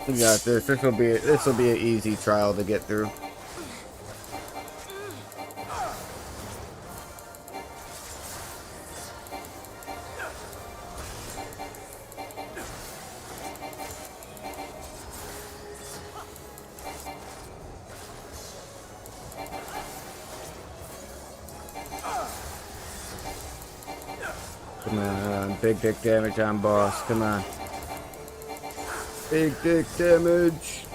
We got this. This will be an easy trial to get through. Come on, big dick damage on boss. Come on. Big dick damage.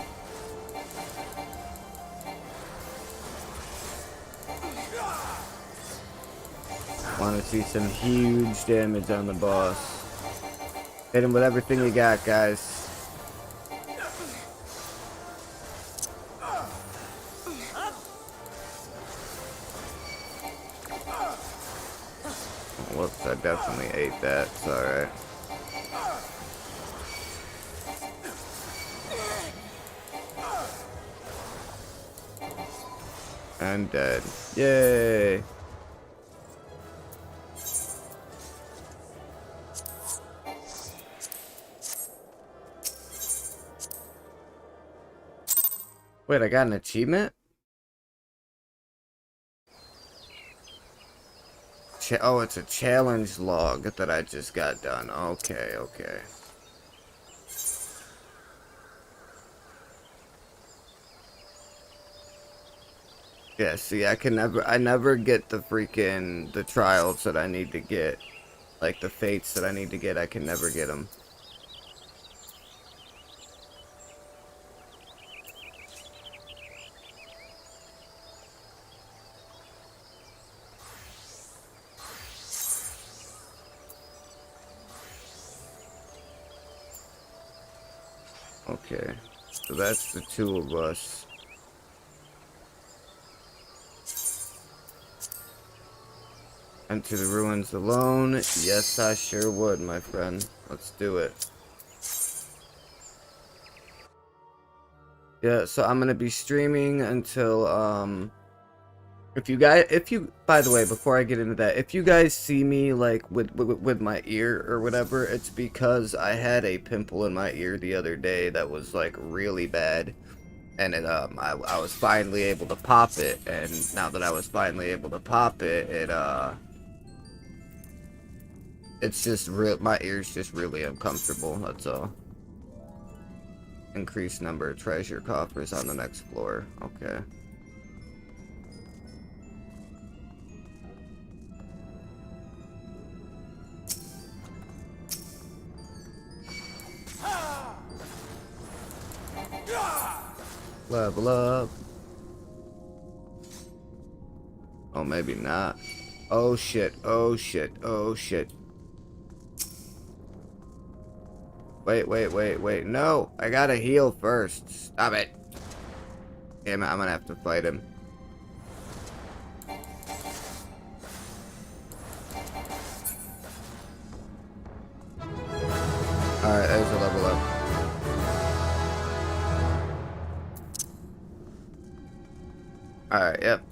Want to see some huge damage on the boss. Hit him with everything you got, guys. Whoops, I definitely ate that. It's alright. I'm dead. Yay! Wait, I got an achievement? Oh, it's a challenge log that I just got done. Okay, okay. Yeah, see, I never get the trials that I need to get. Like, the fates that I need to get, I can never get them. Okay, so that's the two of us. Enter the ruins alone? Yes, I sure would, my friend. Let's do it. Yeah, so I'm gonna be streaming until, by the way, before I get into that, if you guys see me, like, with my ear or whatever, it's because I had a pimple in my ear the other day that was, like, really bad. And it, I was finally able to pop it, and now that I was finally able to pop it, it's just my ear's just really uncomfortable, that's all. Increased number of treasure coffers on the next floor, okay. Level up. Oh, maybe not. Oh shit, oh shit, oh shit. Wait. No, I gotta heal first. Stop it. Damn it, I'm gonna have to fight him. Alright, there's a level up. Alright, yep.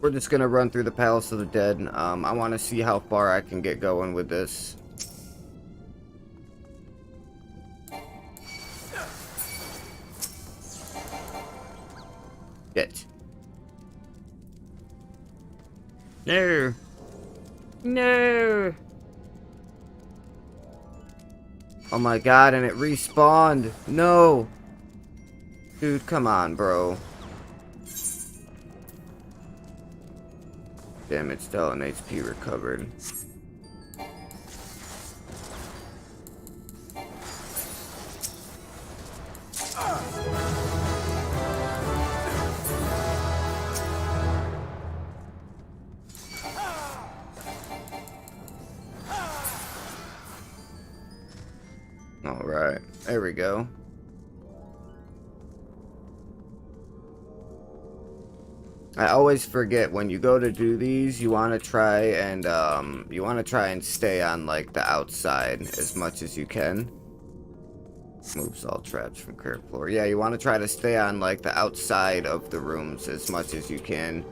We're just gonna run through the Palace of the Dead. I want to see how far I can get going with this. Get. No. No. Oh my god, and it respawned. No. Dude, come on, bro. Damage dealt and HP recovered. Alright, there we go. I always forget when you go to do these, you want to try and stay on like the outside as much as you can. Moves all traps from current floor. Yeah, you want to try to stay on like the outside of the rooms as much as you can,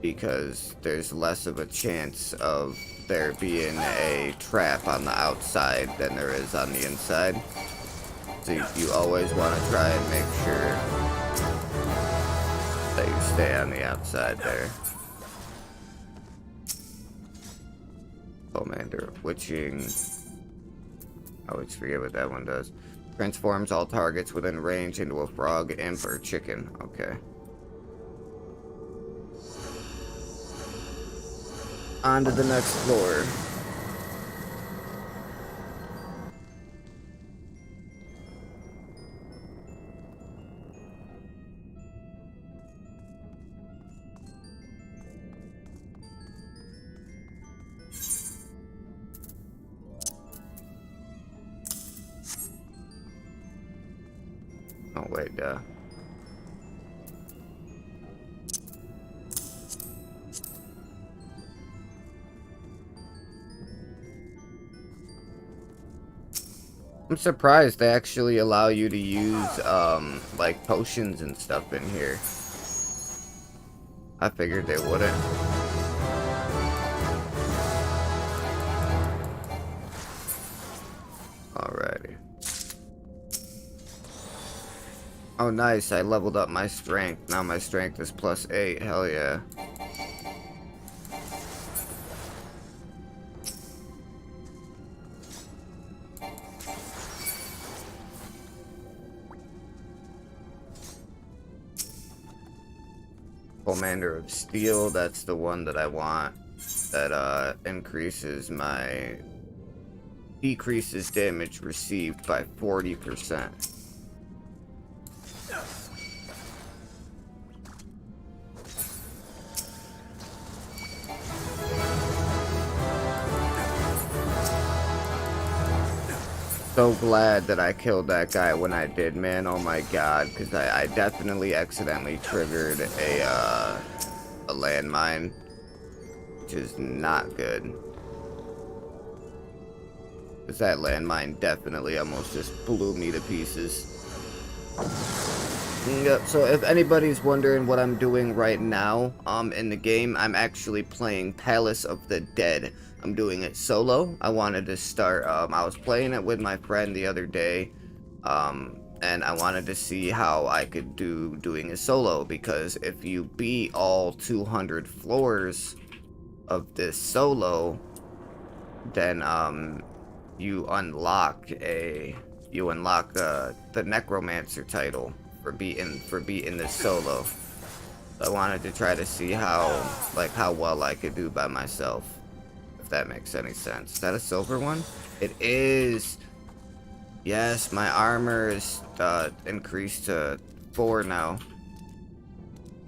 because there's less of a chance of there being a trap on the outside than there is on the inside. So you always want to try and make sure that you stay on the outside there. Commander Witching. I always forget what that one does. Transforms all targets within range into a frog, imp, or chicken. Okay. On to the next floor. Oh, wait, I'm surprised they actually allow you to use, like, potions and stuff in here. I figured they wouldn't. Alrighty. Oh, nice. I leveled up my strength. Now my strength is +8. Hell yeah. Commander of Steel, that's the one that I want. That decreases damage received by 40%. So glad that I killed that guy when I did, man. Oh my god, because I definitely accidentally triggered a landmine, which is not good. Because that landmine definitely almost just blew me to pieces. Yep, so if anybody's wondering what I'm doing right now in the game, I'm actually playing Palace of the Dead. I'm doing it solo. I wanted to start, I was playing it with my friend the other day, and I wanted to see how I could do doing it solo, because if you beat all 200 floors of this solo, then you unlock the Necromancer title for beating this solo. So I wanted to try to see how well I could do by myself, if that makes any sense. Is that a silver one? It is. Yes, my armor is increased to 4 now.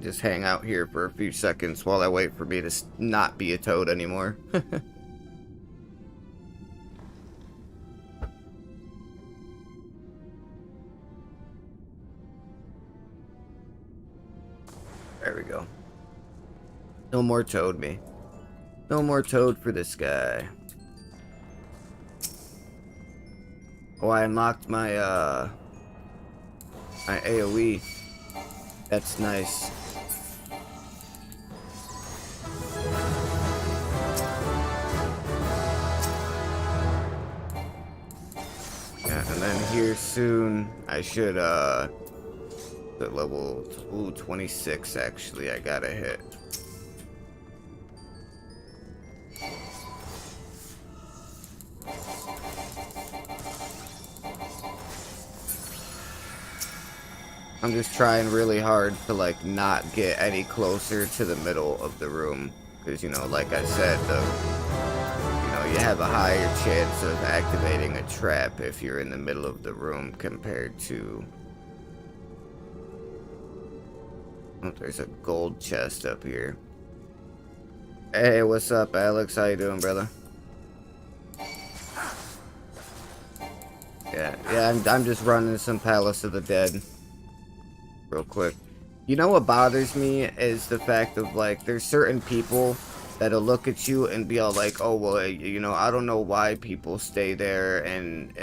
Just hang out here for a few seconds while I wait for me to not be a toad anymore. There we go. No more toad me. No more toad for this guy. Oh, I unlocked my my AoE. That's nice. Yeah, and then here soon I should at level 26 actually I gotta hit. I'm just trying really hard to like not get any closer to the middle of the room, because you know, like I said, you have a higher chance of activating a trap if you're in the middle of the room compared to. Oh, there's a gold chest up here. Hey, what's up, Alex? How you doing, brother? Yeah, I'm just running some Palace of the Dead real quick. You know what bothers me is the fact of like there's certain people that'll look at you and be all like, oh well, you know, I don't know why people stay there, and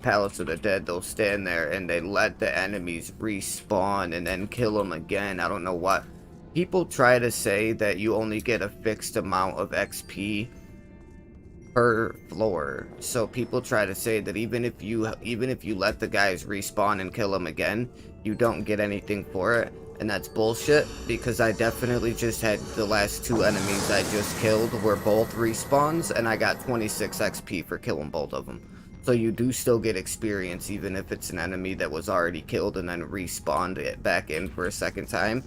Palace of the Dead they'll stand there and they let the enemies respawn and then kill them again. I don't know why. People try to say that you only get a fixed amount of XP per floor. So people try to say that even if you let the guys respawn and kill them again, you don't get anything for it. And that's bullshit, because I definitely just had the last 2 enemies I just killed were both respawns, and I got 26 XP for killing both of them. So you do still get experience even if it's an enemy that was already killed and then respawned it back in for a second time.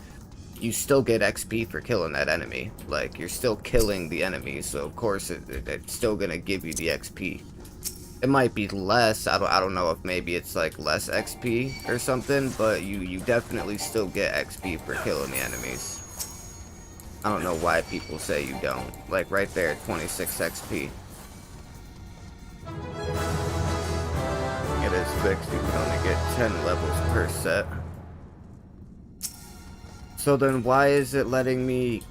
You still get XP for killing that enemy. Like, you're still killing the enemy, so of course it's still gonna give you the XP. It might be less, I don't know if maybe it's like less XP or something, but you definitely still get XP for killing the enemies. I don't know why people say you don't. Like right there, 26 XP. It is fixed, you can only get 10 levels per set. So then why is it letting me...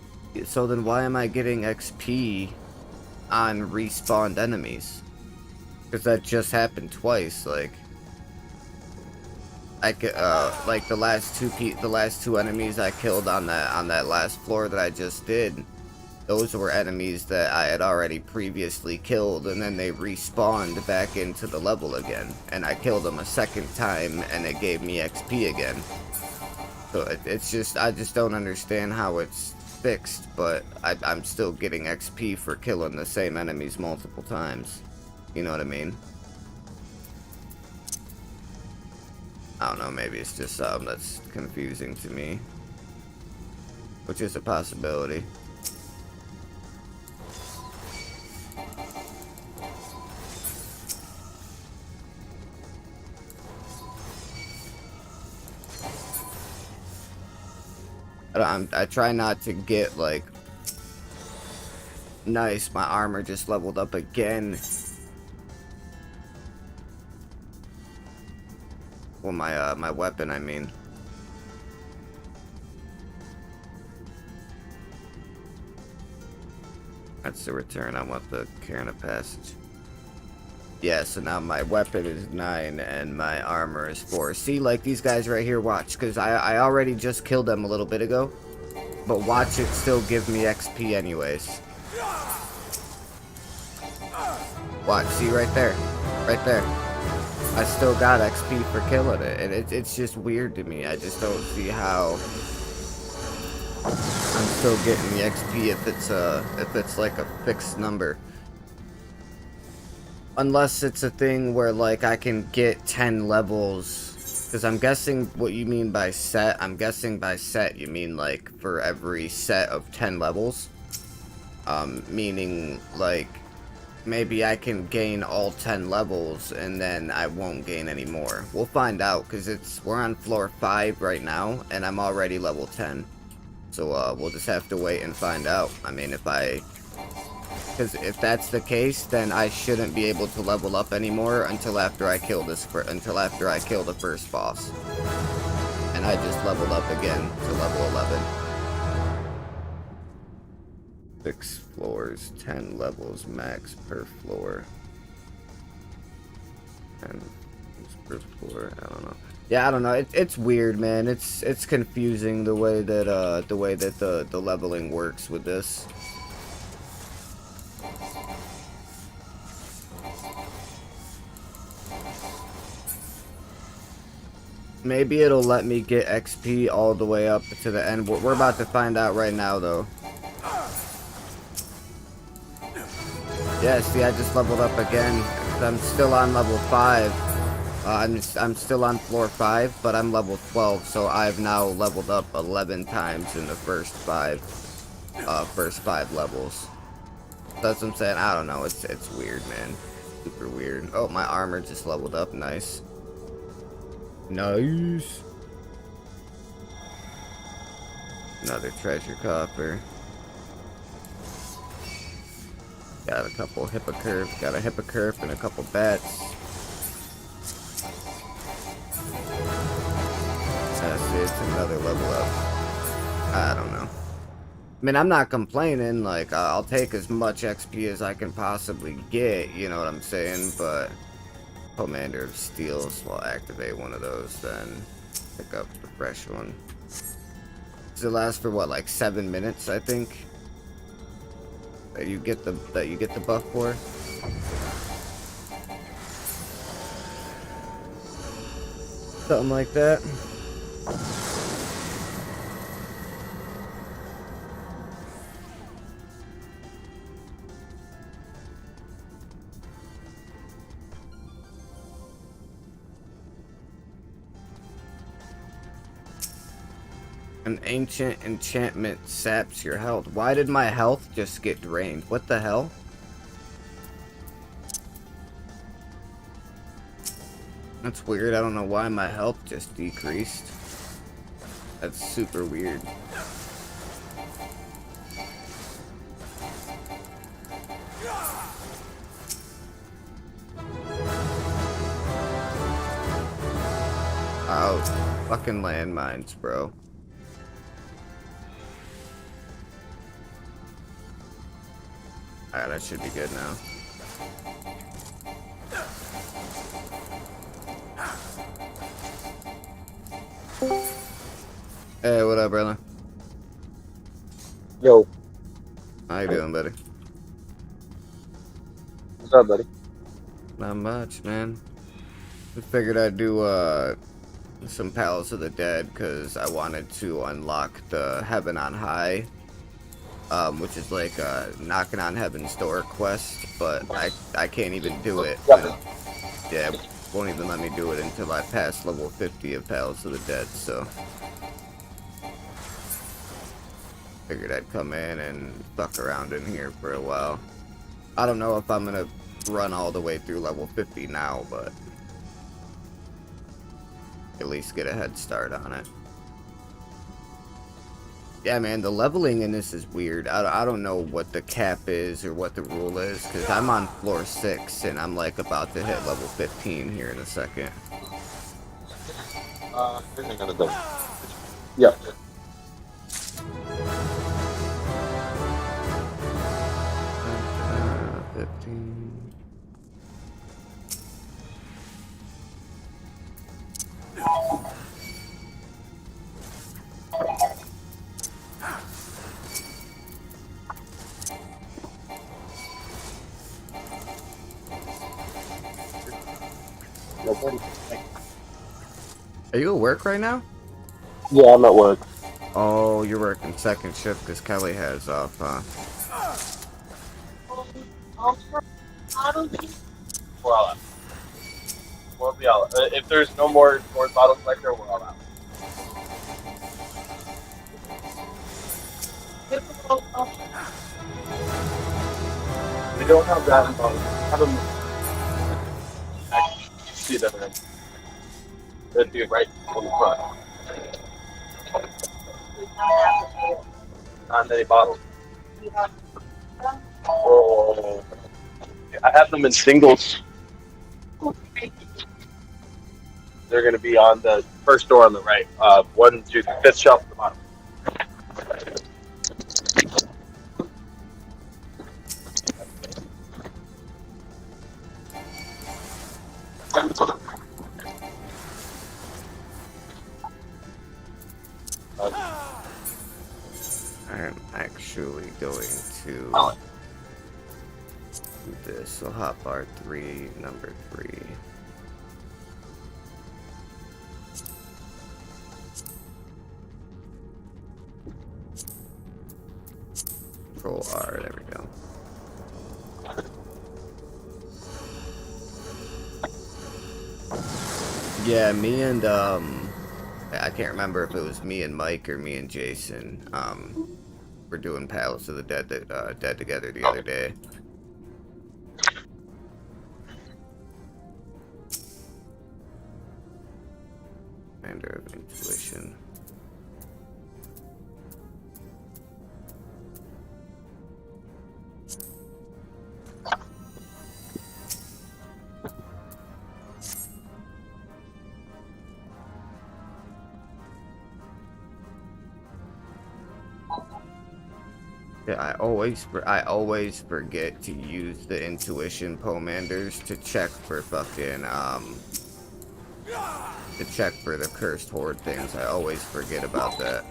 So then why am I getting XP on respawned enemies? Because that just happened twice, like... I could, like the last two enemies I killed on that last floor that I just did, those were enemies that I had already previously killed, and then they respawned back into the level again, and I killed them a second time, and it gave me XP again. So it's just, I just don't understand how it's fixed, but I'm still getting XP for killing the same enemies multiple times. You know what I mean? I don't know, maybe it's just something that's confusing to me. Which is a possibility. I try not to get, like... Nice, my armor just leveled up again. Well, my weapon, I mean. That's the return. I want the Cairn of Passage. Yeah, so now my weapon is 9 and my armor is 4. See, like these guys right here, watch. Because I already just killed them a little bit ago. But watch it still give me XP anyways. Watch, see right there. Right there. I still got XP for killing it. And it's just weird to me. I just don't see how I'm still getting the XP if it's like a fixed number. Unless it's a thing where, like, I can get 10 levels. Because I'm guessing what you mean by set. I'm guessing by set you mean, like, for every set of 10 levels. Meaning, like, maybe I can gain all 10 levels and then I won't gain any more. We'll find out, because we're on floor 5 right now, and I'm already level 10. So, we'll just have to wait and find out. I mean, because if that's the case, then I shouldn't be able to level up anymore until after I kill the first boss. And I just leveled up again to level 11. 6 floors, 10 levels max per floor. 10 per floor, I don't know. Yeah, I don't know. It's weird, man. It's confusing the way that the leveling works with this. Maybe it'll let me get XP all the way up to the end. We're about to find out right now, though. Yeah, see, I just leveled up again. I'm still on level 5. I'm still on floor 5, but I'm level 12, so I've now leveled up 11 times in the first 5 levels. That's what I'm saying. I don't know. It's weird, man. Super weird. Oh, my armor just leveled up. Nice. Nice. Another treasure coffer. Got a couple hippocurve. Got a hippocurve and a couple bats. That's it. It's another level up. I don't know. I mean, I'm not complaining. Like, I'll take as much XP as I can possibly get. You know what I'm saying? But Commander of Steel, so I'll activate one of those, then pick up the fresh one. Does it last for what, like 7 minutes, I think? That you get the buff for? Something like that. An ancient enchantment saps your health. Why did my health just get drained? What the hell? That's weird. I don't know why my health just decreased. That's super weird. Oh, fucking landmines, bro. Alright, that should be good now. Hey, what up, brother? Yo. How you doing, buddy? What's up, buddy? Not much, man. Just figured I'd do, some Palace of the Dead, because I wanted to unlock the Heaven on High, which is like a knocking on heaven's door quest, but I can't even do it. Yeah, it won't even let me do it until I pass level 50 of Palace of the Dead, so figured I'd come in and fuck around in here for a while. I don't know if I'm gonna run all the way through level 50 now, but at least get a head start on it. Yeah, man, the leveling in this is weird. I don't know what the cap is or what the rule is, because I'm on floor 6 and I'm like about to hit level 15 here in a second. Yep. Are you at work right now? Yeah, I'm at work. Oh, you're working second shift because Kelly has off, huh? We're all out. We'll be all out. If there's no more bottles back there, we're all out. We don't have that in bottles. Have them. See them in. That'd be right on the front. Not many bottles. Oh, I have them in singles. They're going to be on the first door on the right. 1, 2, 3, fifth shelf at the bottom. I'm actually going to do this. So hotbar 3, number 3. Control R, there we go. Yeah, me and I can't remember if it was me and Mike or me and Jason. We're doing Palace of the Dead together the other day. Commander of Intuition. Yeah, I always forget to use the intuition pomanders to check for fucking to check for the cursed horde things. I always forget about that.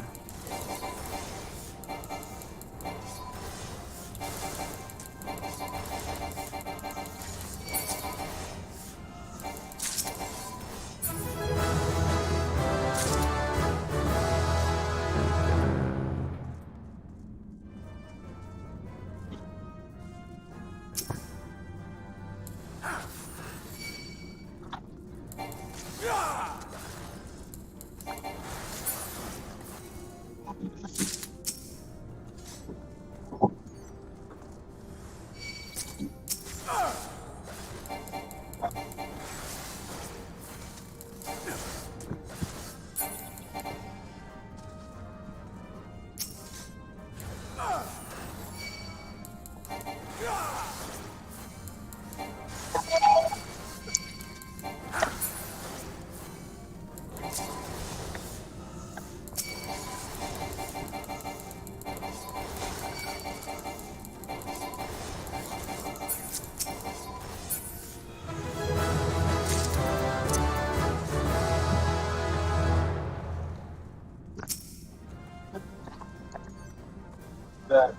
That,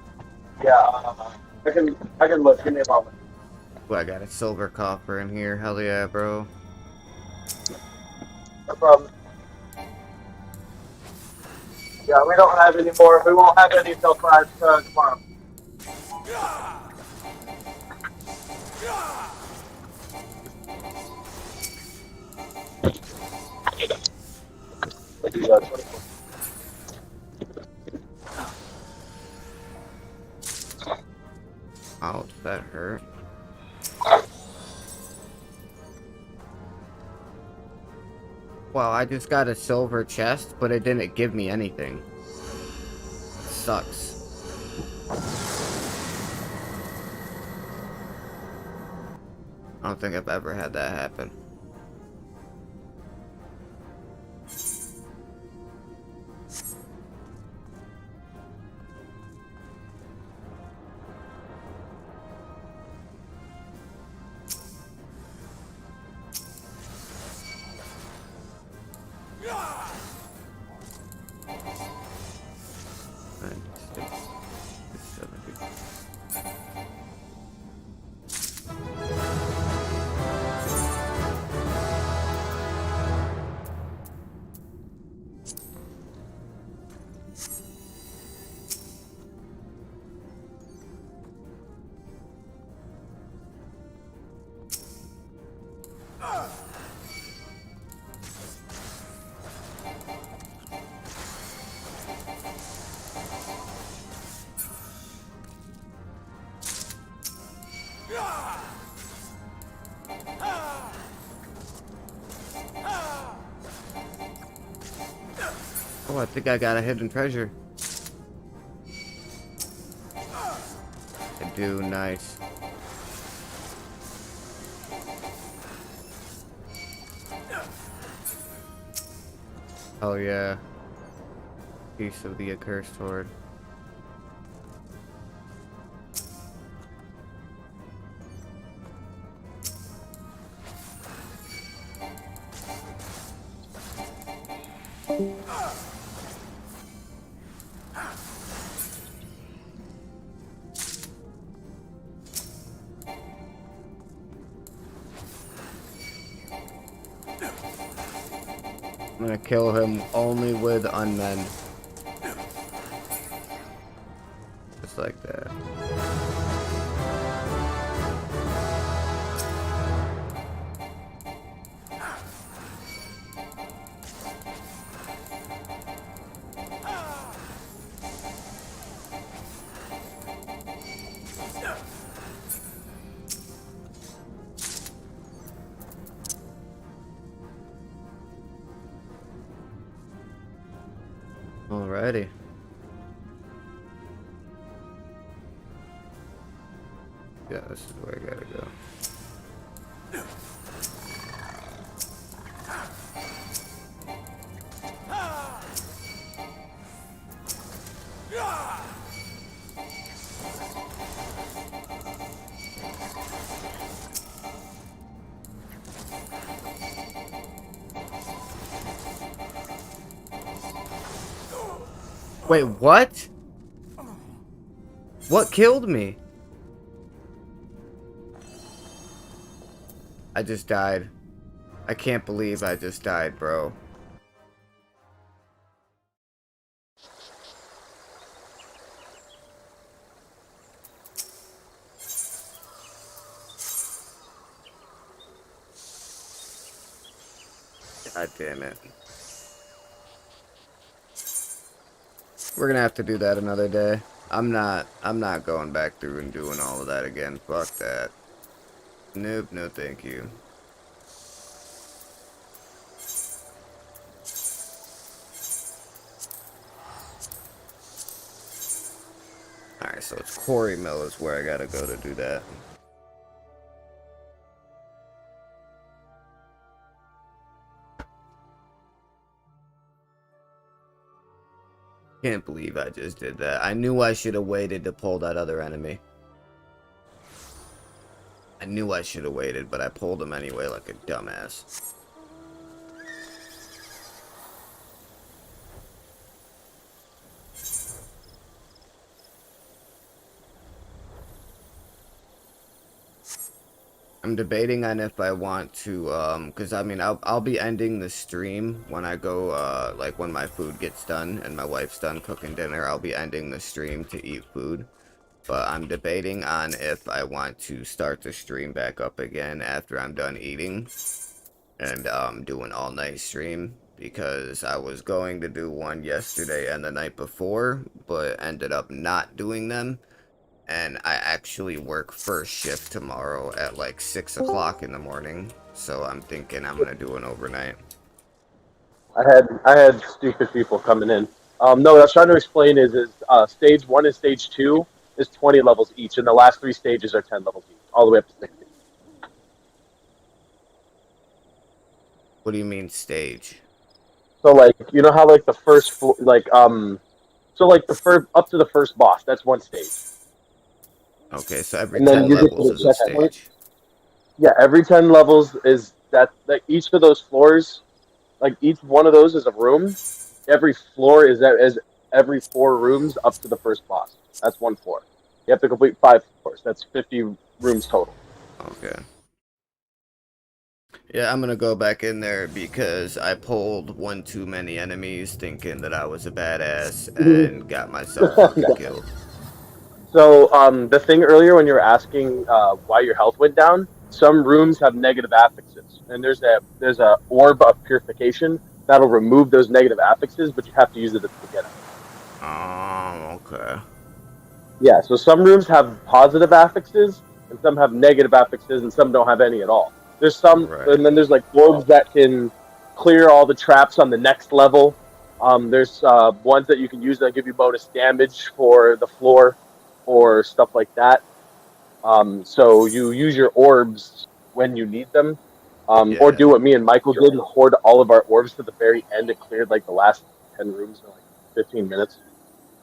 yeah, I can look. Give me a moment. Ooh, I got a silver copper in here. Hell yeah, bro. No problem. Yeah, we don't have any more. We won't have any until tomorrow. Ouch, that hurt. Well, I just got a silver chest, but it didn't give me anything. Sucks. I don't think I've ever had that happen. Oh, I think I got a hidden treasure. I do, nice. Oh yeah. Piece of the accursed horde. I'm gonna kill him only with unmen. Just like that. Alrighty. Yeah, this is where I gotta go. Wait, what? What killed me? I just died. I can't believe I just died, bro. God damn it. We're gonna have to do that another day. I'm not going back through and doing all of that again. Fuck that. Nope, no thank you. Alright, so it's Quarry Mill is where I gotta go to do that. Can't believe I just did that. I knew I should have waited to pull that other enemy. I knew I should have waited, but I pulled him anyway like a dumbass. I'm debating on if I want to, because I mean, I'll be ending the stream when I go, like when my food gets done and my wife's done cooking dinner, I'll be ending the stream to eat food. But I'm debating on if I want to start the stream back up again after I'm done eating and do an all-night stream, because I was going to do one yesterday and the night before, but ended up not doing them. And I actually work first shift tomorrow at like 6 o'clock in the morning, so I'm thinking I'm gonna do an overnight. I had stupid people coming in. No, what I was trying to explain is stage 1 and stage 2 is 20 levels each, and the last 3 stages are 10 levels each, all the way up to 60. What do you mean stage? So like, you know how like the first so like the first up to the first boss, that's one stage. Okay, so every And then 10 you get to levels the is a checkpoint. stage. Yeah, every 10 levels is that like each of those floors, like each one of those is a room. Every floor is every 4 rooms up to the first boss. That's one floor. You have to complete 5 floors. That's 50 rooms total. Okay. Yeah, I'm gonna go back in there because I pulled one too many enemies thinking that I was a badass and got myself fucking killed. So, the thing earlier when you were asking why your health went down, some rooms have negative affixes, and there's a orb of purification that'll remove those negative affixes, but you have to use it at the beginning. Oh, okay. Yeah, so some rooms have positive affixes, and some have negative affixes, and some don't have any at all. There's some, Right. and then there's like orbs that can clear all the traps on the next level. There's ones that you can use that give you bonus damage for the floor, or stuff like that. So you use your orbs when you need them, or do what me and Michael did and hoard all of our orbs to the very end and cleared like the last 10 rooms in like 15 minutes.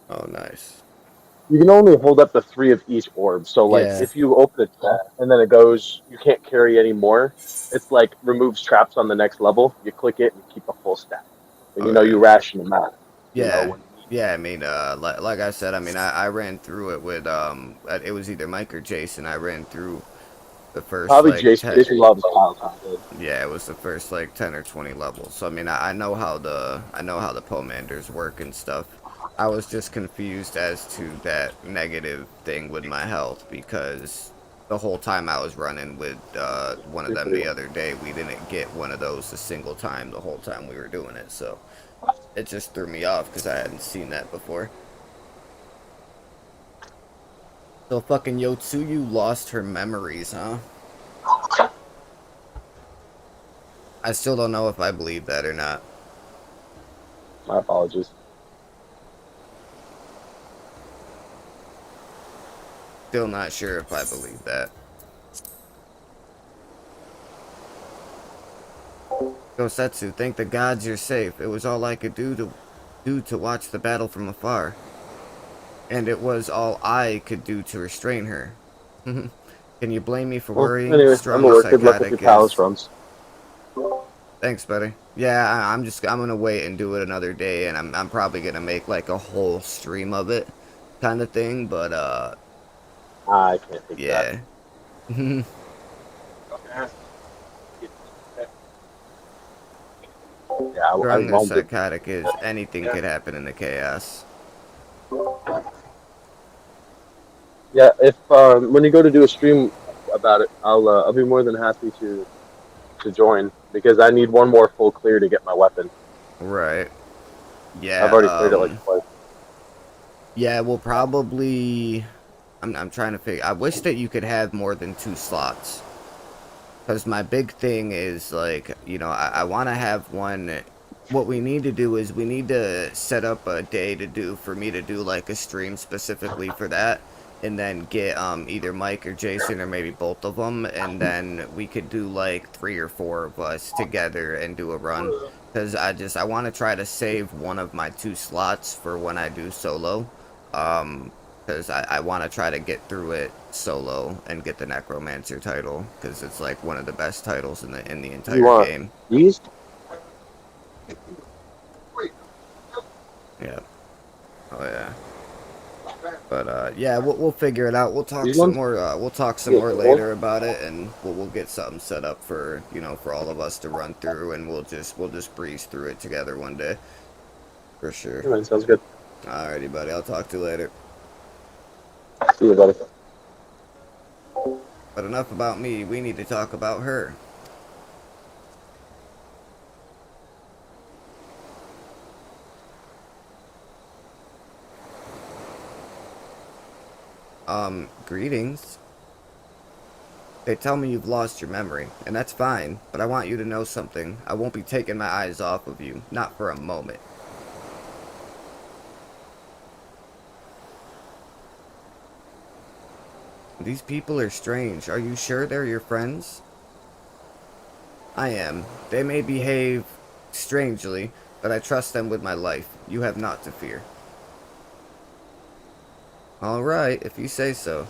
Oh, nice. You can only hold up to 3 of each orb. So like if you open it and then it goes, you can't carry any more. It's like removes traps on the next level. You click it and you keep a full stack. And you know you ration them out. Yeah. You know, Yeah, I mean, like I said, I mean, I ran through it with, it was either Mike or Jason. I ran through the first, probably like, Jason. 10, Jason loves Kyle. yeah, it was the first, like, 10 or 20 levels. So, I mean, I know how the Pomanders work and stuff. I was just confused as to that negative thing with my health, because the whole time I was running with, one of them the other day, we didn't get one of those a single time the whole time we were doing it, so it just threw me off because I hadn't seen that before. So fucking Yotsuyu lost her memories, huh? I still don't know if I believe that or not. My apologies. Still not sure if I believe that. Gosetsu, thank the gods you're safe. It was all I could do to watch the battle from afar. And it was all I could do to restrain her. Can you blame me for worrying? Anyway, Strong I'm gonna work. Good luck with psychotic your palace runs. Thanks, buddy. Yeah, I'm gonna wait and do it another day, and I'm probably gonna make like a whole stream of it, kind of thing. But I can't think yeah. that. Yeah, Strong psychotic is anything could happen in the chaos. Yeah, if when you go to do a stream about it, I'll be more than happy to join, because I need one more full clear to get my weapon. Right. Yeah. I've already cleared it like twice. Yeah, we'll probably. I'm trying to figure. I wish that you could have more than 2 slots. Because my big thing is, like, you know, I want to have one what we need to do is we need to set up a day for me to do like a stream specifically for that, and then get either Mike or Jason or maybe both of them, and then we could do like 3 or 4 of us together and do a run, because I want to try to save one of my 2 slots for when I do solo, because I want to try to get through it solo and get the Necromancer title, because it's like one of the best titles in the entire game. These? Yeah. Oh yeah. But yeah, we'll figure it out. We'll talk These some ones? more. We'll talk some more later about it, and we'll get something set up for for all of us to run through, and we'll just breeze through it together one day, for sure. Alright, sounds good. Alrighty, buddy. I'll talk to you later. See you, buddy. But enough about me. We need to talk about her. Greetings. They tell me you've lost your memory, and that's fine, but I want you to know something. I won't be taking my eyes off of you, not for a moment. These people are strange. Are you sure they're your friends? I am. They may behave strangely, but I trust them with my life. You have naught to fear. Alright, if you say so.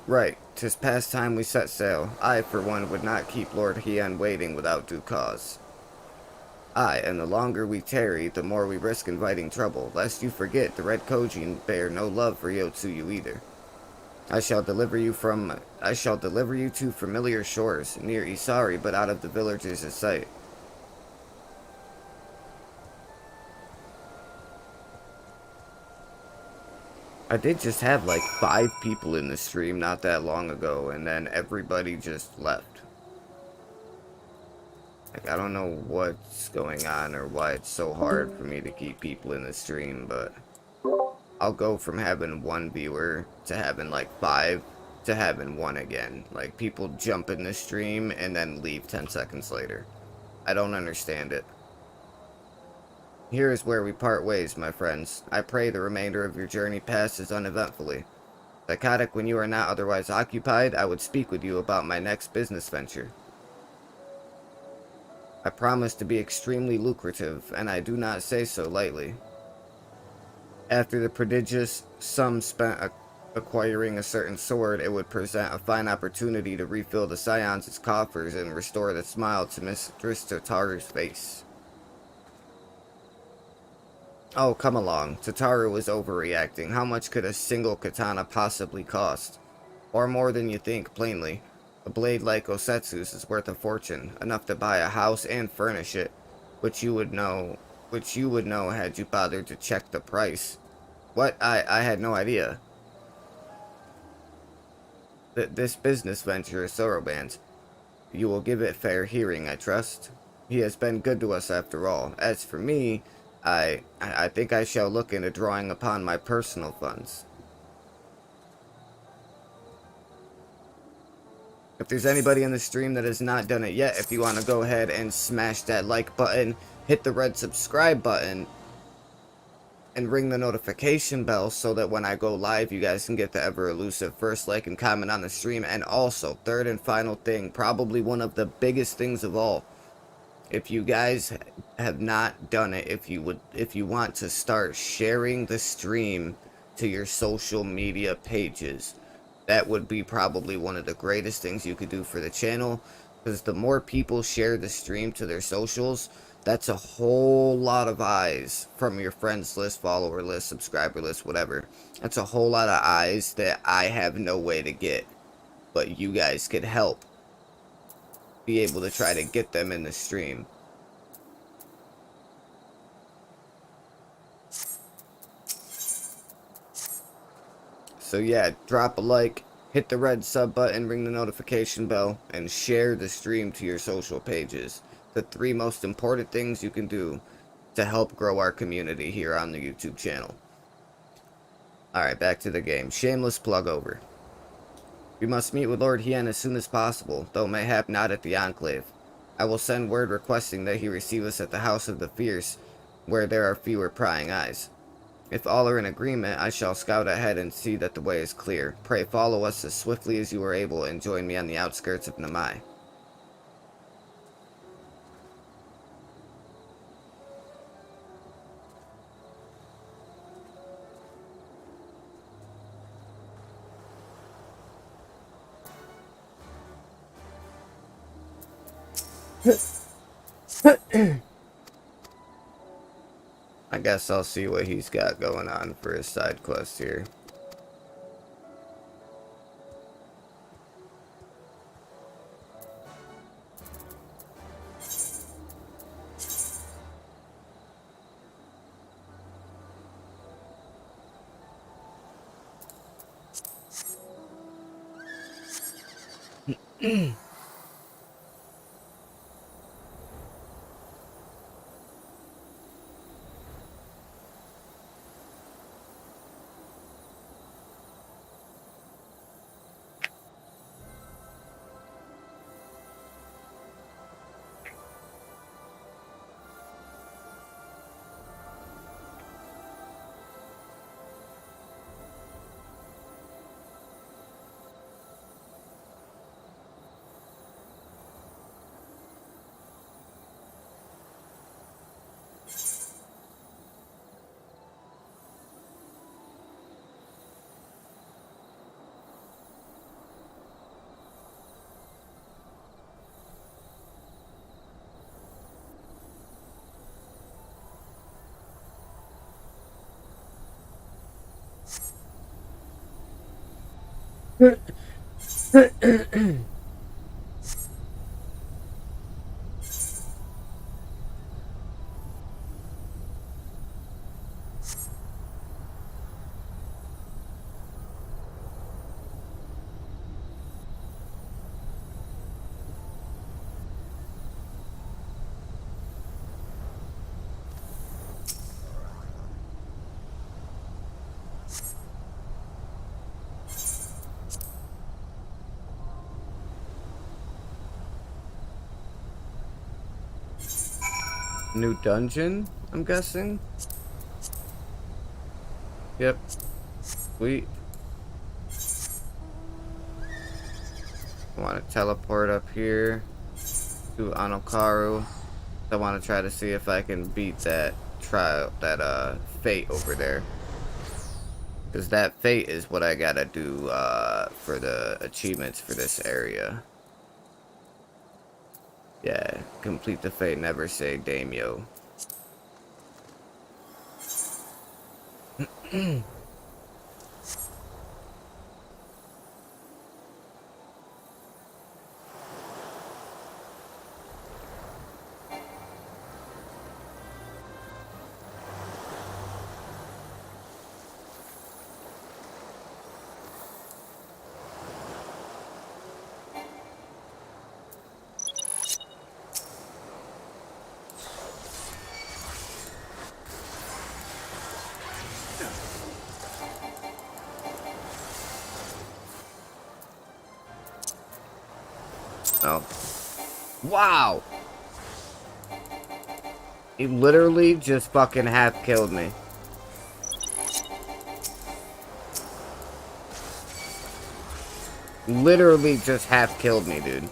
Right, 'tis past time we set sail. I, for one, would not keep Lord Hien waiting without due cause. Aye, and the longer we tarry, the more we risk inviting trouble, lest you forget the Red Kojin bear no love for Yotsuyu either. I shall deliver you to familiar shores, near Isari, but out of the villagers' sight. I did just have like 5 people in the stream not that long ago, and then everybody just left. Like, I don't know what's going on or why it's so hard for me to keep people in the stream, but I'll go from having 1 viewer to having like 5 to having 1 again. Like, people jump in the stream and then leave 10 seconds later. I don't understand it. Here is where we part ways, my friends. I pray the remainder of your journey passes uneventfully. Psychotic, when you are not otherwise occupied, I would speak with you about my next business venture. I promise to be extremely lucrative, and I do not say so lightly. After the prodigious sum spent acquiring a certain sword, it would present a fine opportunity to refill the Scions' coffers and restore the smile to Mistress Tataru's face. Oh, come along. Tataru was overreacting. How much could a single katana possibly cost? Or more than you think, plainly. A blade like Osetsu's is worth a fortune, enough to buy a house and furnish it, which you would know had you bothered to check the price. What? I had no idea. This business venture is Soroban's. You will give it fair hearing, I trust. He has been good to us after all. As for me, I think I shall look into drawing upon my personal funds. If there's anybody in the stream that has not done it yet, if you want to go ahead and smash that like button, hit the red subscribe button, and ring the notification bell so that when I go live, you guys can get the ever elusive first like and comment on the stream. And also, third and final thing, probably one of the biggest things of all, if you guys have not done it, if you want to start sharing the stream to your social media pages, that would be probably one of the greatest things you could do for the channel, because the more people share the stream to their socials, that's a whole lot of eyes from your friends list, follower list, subscriber list, whatever. That's a whole lot of eyes that I have no way to get, but you guys could help be able to try to get them in the stream. So yeah, drop a like, hit the red sub button, ring the notification bell, and share the stream to your social pages. The 3 most important things you can do to help grow our community here on the YouTube channel. Alright, back to the game. Shameless plug over. We must meet with Lord Hien as soon as possible, though mayhap not at the Enclave. I will send word requesting that he receive us at the House of the Fierce, where there are fewer prying eyes. If all are in agreement, I shall scout ahead and see that the way is clear. Pray follow us as swiftly as you are able and join me on the outskirts of Namai. I guess I'll see what he's got going on for his side quest here. New dungeon, I'm guessing? Yep. Sweet. I want to teleport up here to Anokaru. I want to try to see if I can beat that fate over there. Because that fate is what I gotta do for the achievements for this area. Yeah, complete the fate, never say daimyo. Oh. Wow! He literally just fucking half killed me. Literally just half killed me, dude.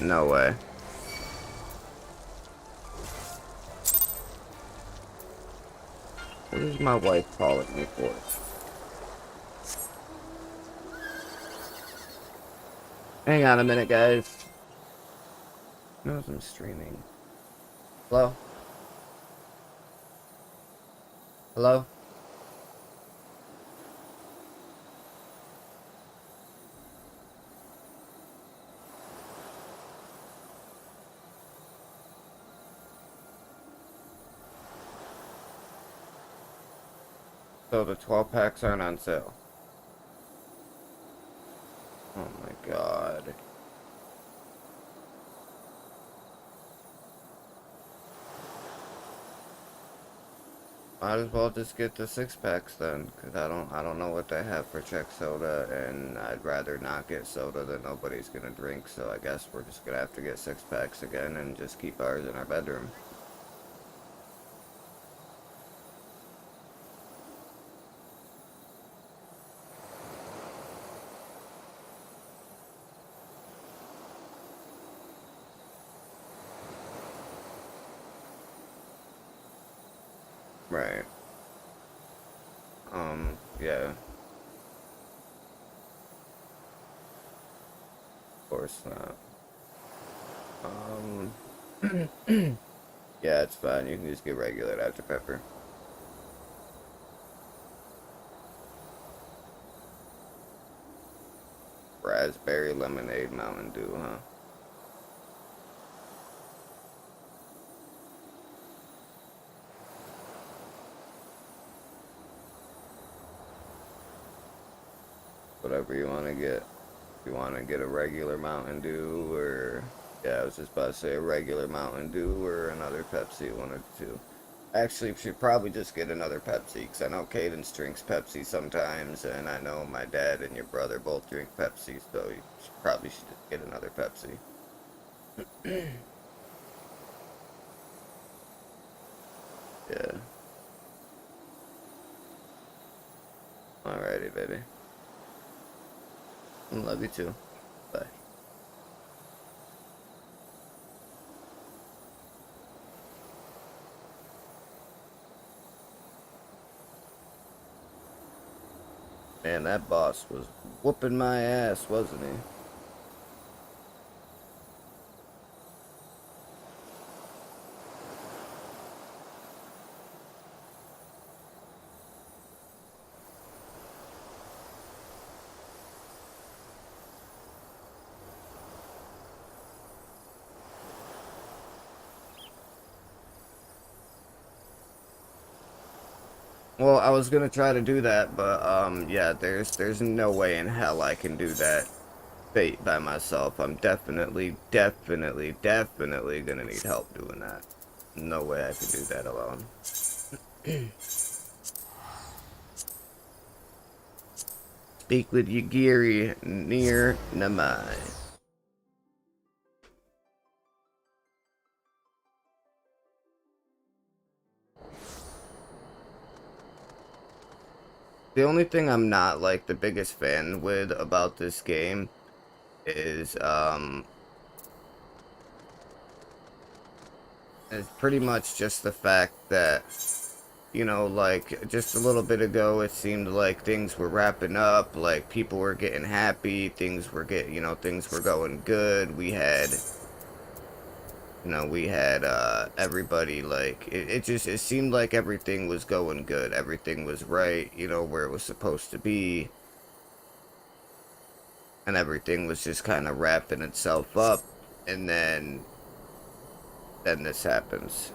No way. What is my wife calling me for? Hang on a minute, guys. Who knows I'm streaming? Hello? Hello? So the 12 packs aren't on sale. Oh my god. Might as well just get the 6-packs then, cause I don't know what they have for Czech soda, and I'd rather not get soda that nobody's gonna drink. So I guess we're just gonna have to get 6-packs again and just keep ours in our bedroom. Right. Yeah. Of course not. Yeah, it's fine. You can just get regular Dr. Pepper. Raspberry lemonade Mountain Dew, huh? Whatever you want to get. If you want to get a regular Mountain Dew, or yeah, I was just about to say a regular Mountain Dew or another Pepsi, one or two. Actually, we should probably just get another Pepsi, because I know Cadence drinks Pepsi sometimes, and I know my dad and your brother both drink Pepsi, so you probably should just get another Pepsi. Yeah. Alrighty, baby. Love you too. Bye. Man, that boss was whooping my ass, wasn't he? Well, I was gonna try to do that, but yeah, there's no way in hell I can do that fate by myself. I'm definitely gonna need help doing that. No way I could do that alone. Speak with Yagiri near Namai. The only thing I'm not like the biggest fan with about this game is pretty much just the fact that, you know, like just a little bit ago it seemed like things were wrapping up, like people were getting happy, things were going good. We had everybody, like it seemed like everything was going good, everything was right, you know, where it was supposed to be, and everything was just kind of wrapping itself up, and then this happens.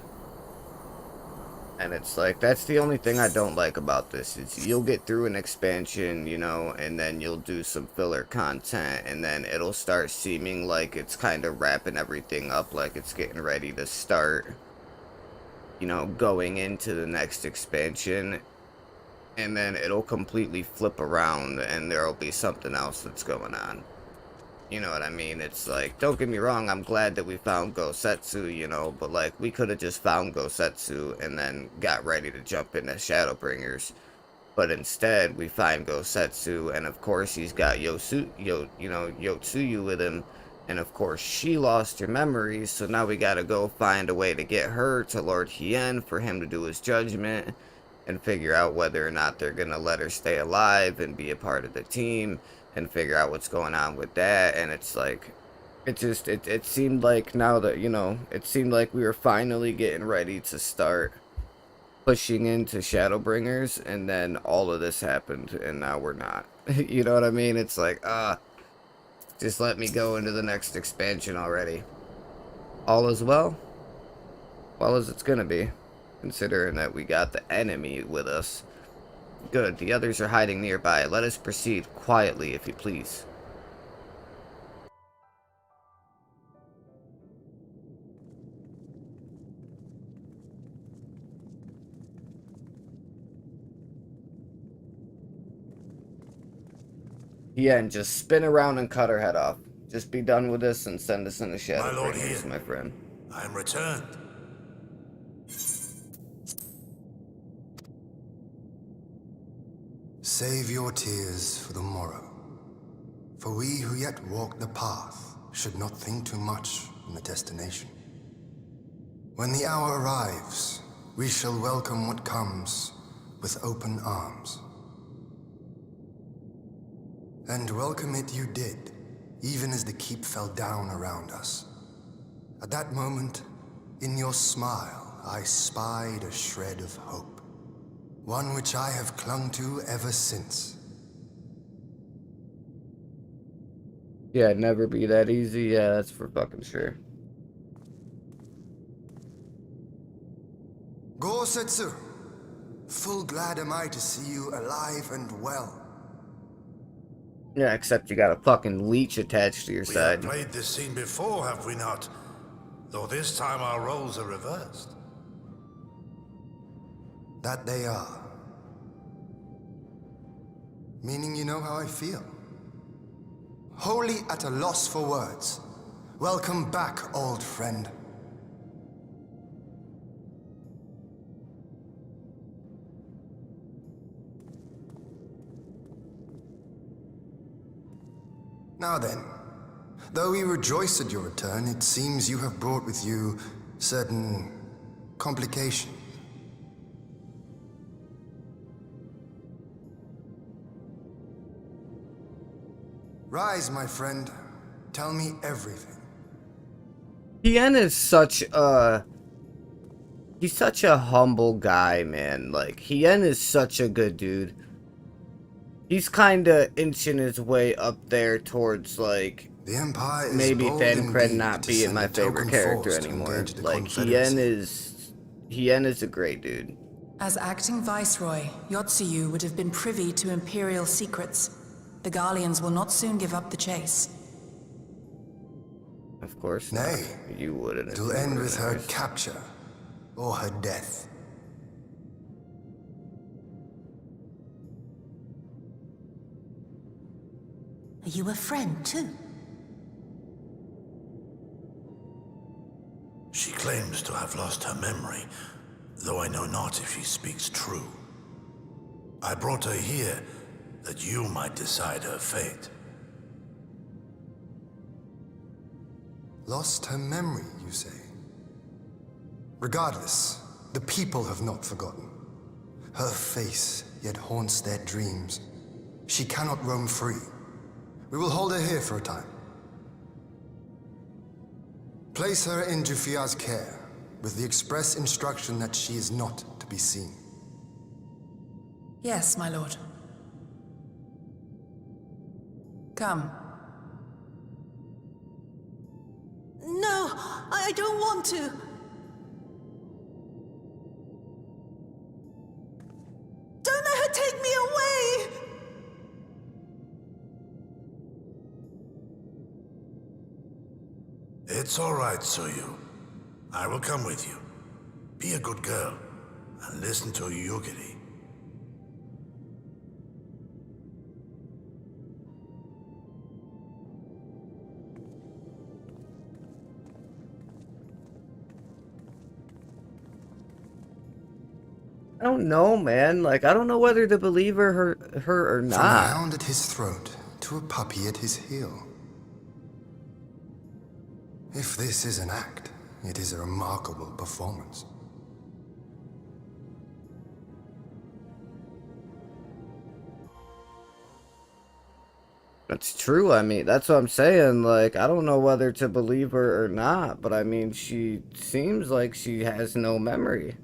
And it's like, that's the only thing I don't like about this, is you'll get through an expansion, you know, and then you'll do some filler content, and then it'll start seeming like it's kind of wrapping everything up, like it's getting ready to start, you know, going into the next expansion, and then it'll completely flip around, and there'll be something else that's going on. You know what I mean? It's like, don't get me wrong, I'm glad that we found Gosetsu, you know, but like, we could have just found Gosetsu and then got ready to jump into Shadowbringers. But instead, we find Gosetsu, and of course he's got Yotsuyu with him, and of course she lost her memories, so now we gotta go find a way to get her to Lord Hien for him to do his judgment, and figure out whether or not they're gonna let her stay alive and be a part of the team, and figure out what's going on with that. And it's like, it seemed like now that, you know, it seemed like we were finally getting ready to start pushing into Shadowbringers, and then all of this happened, and now we're not. You know what I mean? It's like, just let me go into the next expansion already. All is well as it's gonna be, considering that we got the enemy with us. Good, the others are hiding nearby. Let us proceed quietly, if you please. Yeah, and just spin around and cut her head off. Just be done with this and send us in the shadow. My lord here, my friend. I am returned. Save your tears for the morrow. For we who yet walk the path should not think too much on the destination. When the hour arrives, we shall welcome what comes with open arms. And welcome it you did, even as the keep fell down around us. At that moment, in your smile, I spied a shred of hope. One which I have clung to ever since. Yeah, it'd never be that easy. Yeah, that's for fucking sure. Gorsetsu, full glad am I to see you alive and well. Yeah, except you got a fucking leech attached to your We side. have played this scene before, have we not? Though this time our roles are reversed. That they are. Meaning you know how I feel. Wholly at a loss for words. Welcome back, old friend. Now then, though we rejoice at your return, it seems you have brought with you certain complications. Rise, my friend. Tell me everything. Tien is such a... He's such a humble guy, man. Like, Hien is such a good dude. He's kinda inching his way up there towards, like... The Empire is maybe bold Thancred indeed not to being send my a favorite token character force to anymore. engage the Like, Confederacy. Hien is a great dude. As acting viceroy, Yotsuyu would have been privy to Imperial secrets. The Garleans will not soon give up the chase. Of course Nay, not. You wouldn't. it'll end with her capture or her death. Are you a friend, too? She claims to have lost her memory, though I know not if she speaks true. I brought her here that you might decide her fate. Lost her memory, you say? Regardless, the people have not forgotten. Her face yet haunts their dreams. She cannot roam free. We will hold her here for a time. Place her in Jufia's care, with the express instruction that she is not to be seen. Yes, my lord. Come. No, I don't want to. Don't let her take me away! It's all right, Soyu. I will come with you. Be a good girl, and listen to Yugiri. I don't know, man. Like, I don't know whether to believe her or From a not. hound at his throat to a puppy at his heel. If this is an act, it is a remarkable performance. That's true. I mean, that's what I'm saying. Like, I don't know whether to believe her or not, but I mean, she seems like she has no memory.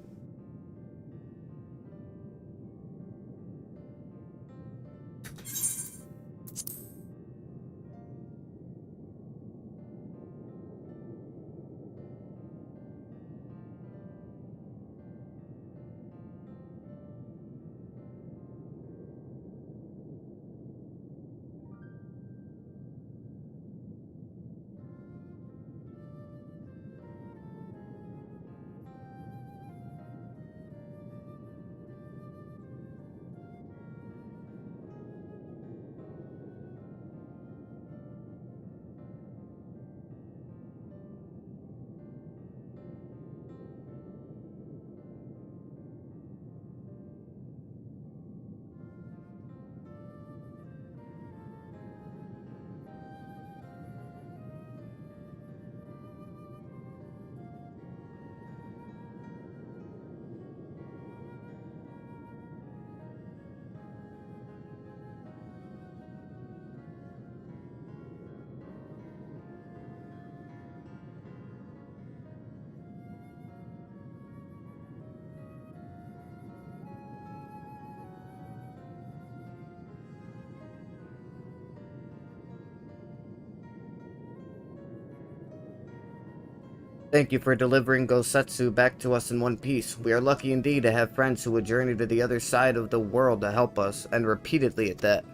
Thank you for delivering Gosetsu back to us in one piece. We are lucky indeed to have friends who would journey to the other side of the world to help us, and repeatedly at that.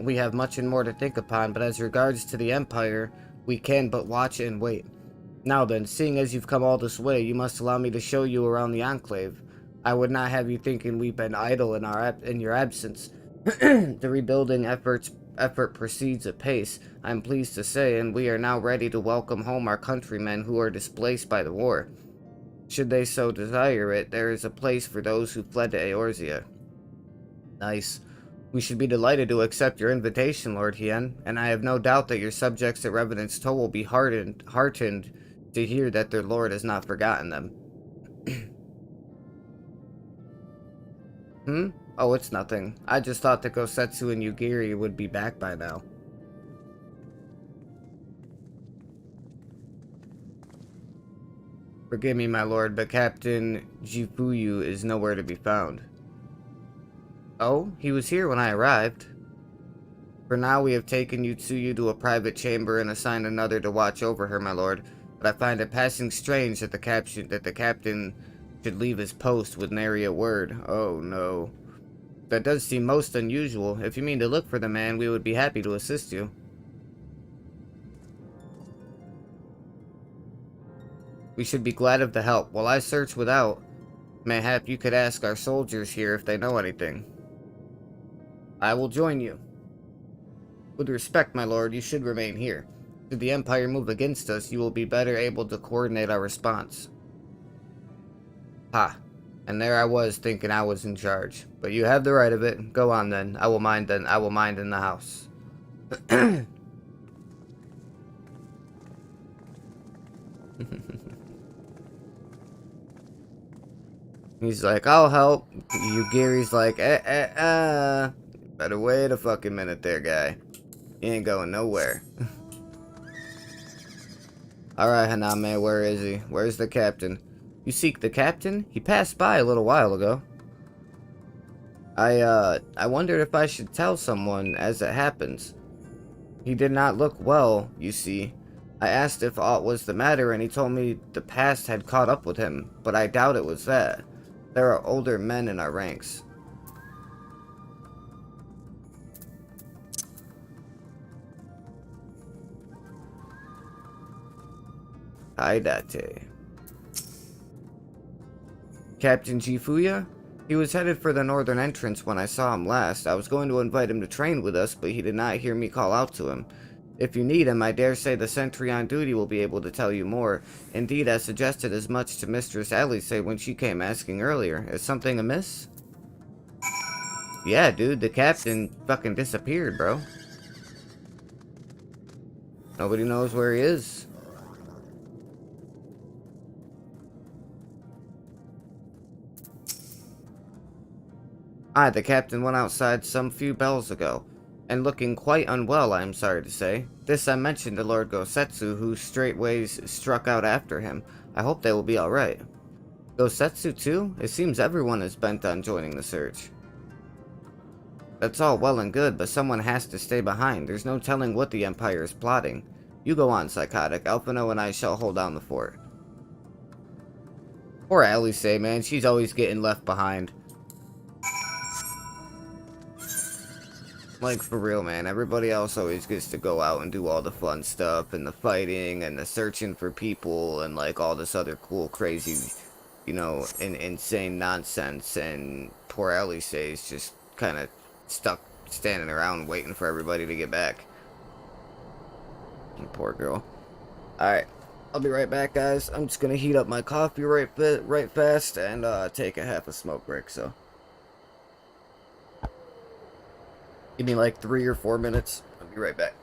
We have much and more to think upon, but as regards to the Empire, we can but watch and wait. Now then, seeing as you've come all this way, you must allow me to show you around the Enclave. I would not have you thinking we've been idle in your absence. The rebuilding effort proceeds apace, I'm pleased to say, and we are now ready to welcome home our countrymen who are displaced by the war. Should they so desire it, there is a place for those who fled to Eorzea. Nice. We should be delighted to accept your invitation, Lord Hien, and I have no doubt that your subjects at Revenant's Toe will be heartened to hear that their lord has not forgotten them. Oh, it's nothing. I just thought that Gosetsu and Yugiri would be back by now. Forgive me, my lord, but Captain Jifuyu is nowhere to be found. Oh, he was here when I arrived. For now, we have taken Yutsuyu to a private chamber and assigned another to watch over her, my lord. But I find it passing strange that the captain should leave his post with nary a word. Oh, no. That does seem most unusual. If you mean to look for the man, we would be happy to assist you. We should be glad of the help. While I search without, mayhap you could ask our soldiers here if they know anything. I will join you. With respect, my lord, you should remain here. Should the Empire move against us, you will be better able to coordinate our response. Ha. And there I was, thinking I was in charge. But you have the right of it. Go on then. I will mind in the house. He's like, I'll help. Yugiri's like, better wait a fucking minute there, guy. He ain't going nowhere. Alright, Haname, where is he? Where's the captain? You seek the captain? He passed by a little while ago. I wondered if I should tell someone as it happens. He did not look well, you see. I asked if aught was the matter, and he told me the past had caught up with him, but I doubt it was that. There are older men in our ranks. Haidate. Captain Jifuya? He was headed for the northern entrance when I saw him last. I was going to invite him to train with us, but he did not hear me call out to him. If you need him, I dare say the sentry on duty will be able to tell you more. Indeed, I suggested as much to Mistress Alice when she came asking earlier. Is something amiss? Yeah, dude, the captain fucking disappeared, bro. Nobody knows where he is. The captain went outside some few bells ago, and looking quite unwell, I am sorry to say. This I mentioned to Lord Gosetsu, who straightways struck out after him. I hope they will be alright. Gosetsu too? It seems everyone is bent on joining the search. That's all well and good, but someone has to stay behind. There's no telling what the Empire is plotting. You go on, Psychotic. Alphino and I shall hold down the fort. Poor Alice, man. She's always getting left behind. Like, for real, man, everybody else always gets to go out and do all the fun stuff, and the fighting, and the searching for people, and, like, all this other cool, crazy, you know, insane nonsense, and poor Alice is just kind of stuck standing around waiting for everybody to get back. Poor girl. Alright, I'll be right back, guys. I'm just gonna heat up my coffee right fast, and take a half a smoke break, so... Give me like 3 or 4 minutes. I'll be right back.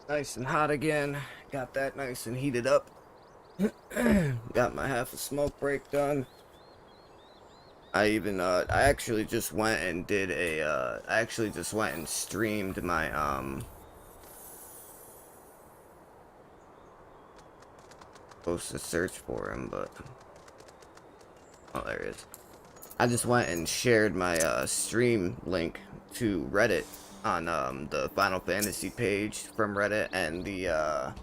Nice and hot again. Got that nice and heated up. Got my half a smoke break done. I even I actually just went and did a I actually just went and streamed my supposed to search for him, but oh, there he is. I just went and shared my stream link to Reddit on the Final Fantasy page from Reddit and the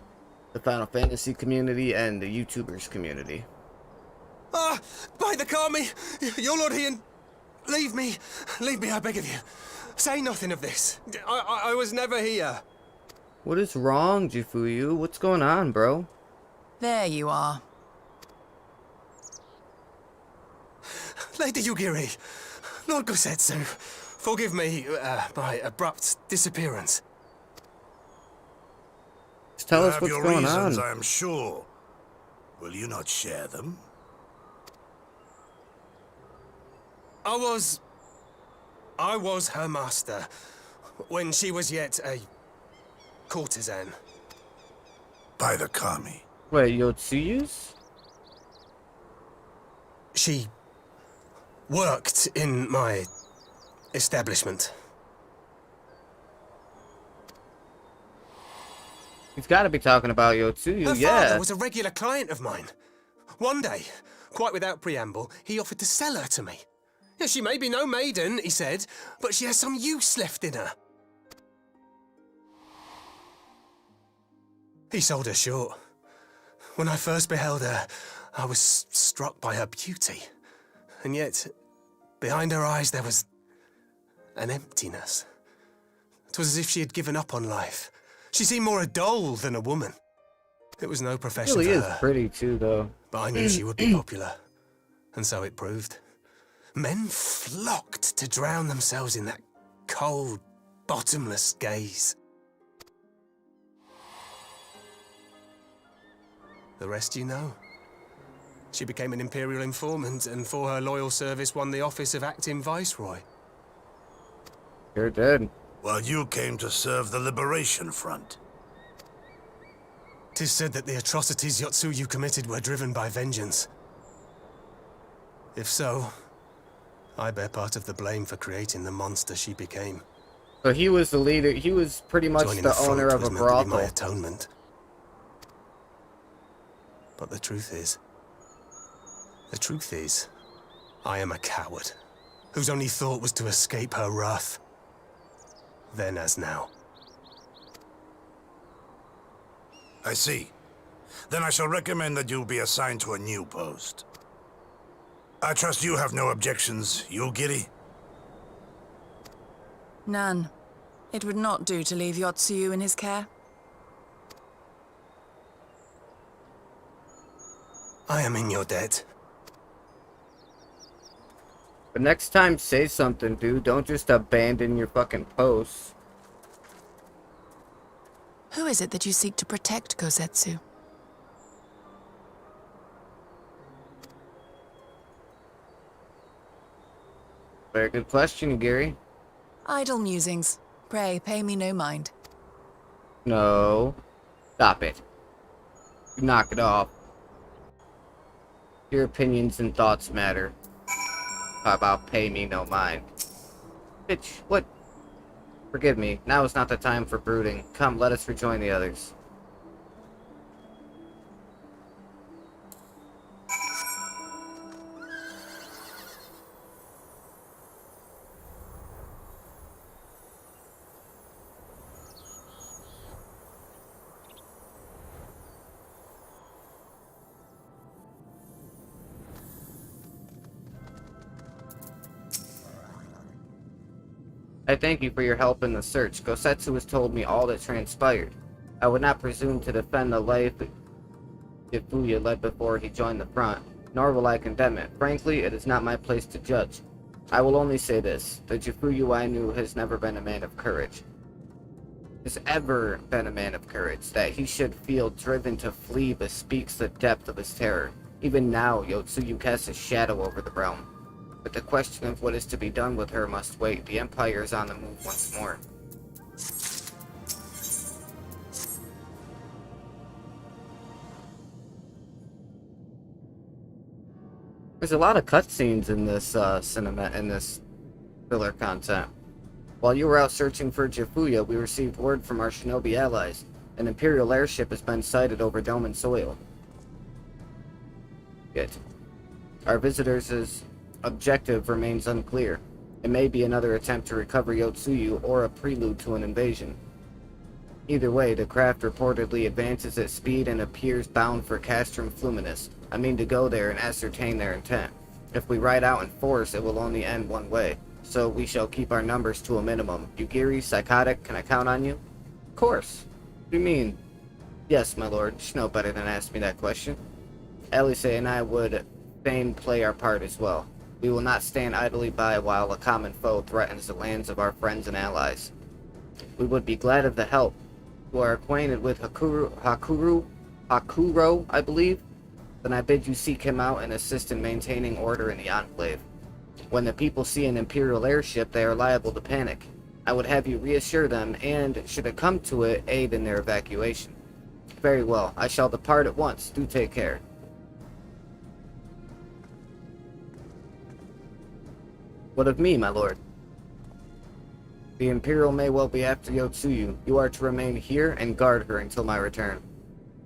Final Fantasy community and the YouTubers community. Ah! By the Kami! Your Lord Ian! Leave me! Leave me, I beg of you. Say nothing of this. I was never here. What is wrong, Jifuyu? What's going on, bro? There you are. Lady Yugiri, Lord Gosetsu, forgive me my abrupt disappearance. Just tell you us have what's your going reasons, on. I am sure. Will you not share them? I was her master when she was yet a courtesan. By the Kami. Wait, Yotsuyu's? She worked in my establishment. He's got to be talking about Yotsuyu, Her yeah. father was a regular client of mine. One day, quite without preamble, he offered to sell her to me. Yeah, she may be no maiden, he said, but she has some use left in her. He sold her short. When I first beheld her, I was struck by her beauty. And yet, behind her eyes there was an emptiness. It was as if she had given up on life. She seemed more a doll than a woman. It was no profession She for really is her. pretty too, though. But I knew she would be popular. And so it proved. Men flocked to drown themselves in that cold, bottomless gaze. The rest you know. She became an Imperial informant and for her loyal service won the office of acting Viceroy. You're dead. While you came to serve the Liberation Front. 'Tis said that the atrocities Yotsuyu committed were driven by vengeance. If so, I bear part of the blame for creating the monster she became. So he was the leader. He was pretty much Joining the front owner of was a meant to be my brothel. atonement. But the truth is, I am a coward, whose only thought was to escape her wrath. Then as now. I see. Then I shall recommend that you be assigned to a new post. I trust you have no objections, Yugiri? None. It would not do to leave Yotsuyu in his care. I am in your debt. But next time, say something, dude. Don't just abandon your fucking posts. Who is it that you seek to protect, Gosetsu? Very good question, Gary. Idle musings. Pray, pay me no mind. No. Stop it. Knock it off. Your opinions and thoughts matter. How about pay me no mind? Bitch, what? Forgive me. Now is not the time for brooding. Come, let us rejoin the others. I thank you for your help in the search. Gosetsu has told me all that transpired. I would not presume to defend the life Jifuyu led before he joined the front, nor will I condemn it. Frankly, it is not my place to judge. I will only say this. The Jifuyu I knew has never been a man of courage. Has ever been a man of courage. That he should feel driven to flee bespeaks the depth of his terror. Even now, Yotsuyu casts a shadow over the realm. But the question of what is to be done with her must wait. The Empire is on the move once more. There's a lot of cutscenes in this in this filler content. While you were out searching for Jafuya, we received word from our shinobi allies. An Imperial airship has been sighted over Doman soil. Good. Our visitors' objective remains unclear. It may be another attempt to recover Yotsuyu or a prelude to an invasion. Either way, the craft reportedly advances at speed and appears bound for Castrum Fluminus. I mean to go there and ascertain their intent. If we ride out in force, it will only end one way. So we shall keep our numbers to a minimum. Yugiri, Psychotic, can I count on you? Of course. What do you mean? Yes, my lord. You know better than ask me that question. Alice and I would fain play our part as well. We will not stand idly by while a common foe threatens the lands of our friends and allies. We would be glad of the help. You are acquainted with Hakuro, I believe? Then I bid you seek him out and assist in maintaining order in the Enclave. When the people see an Imperial airship, they are liable to panic. I would have you reassure them and, should it come to it, aid in their evacuation. Very well. I shall depart at once. Do take care. What of me, my lord? The Imperial may well be after Yotsuyu. You are to remain here and guard her until my return.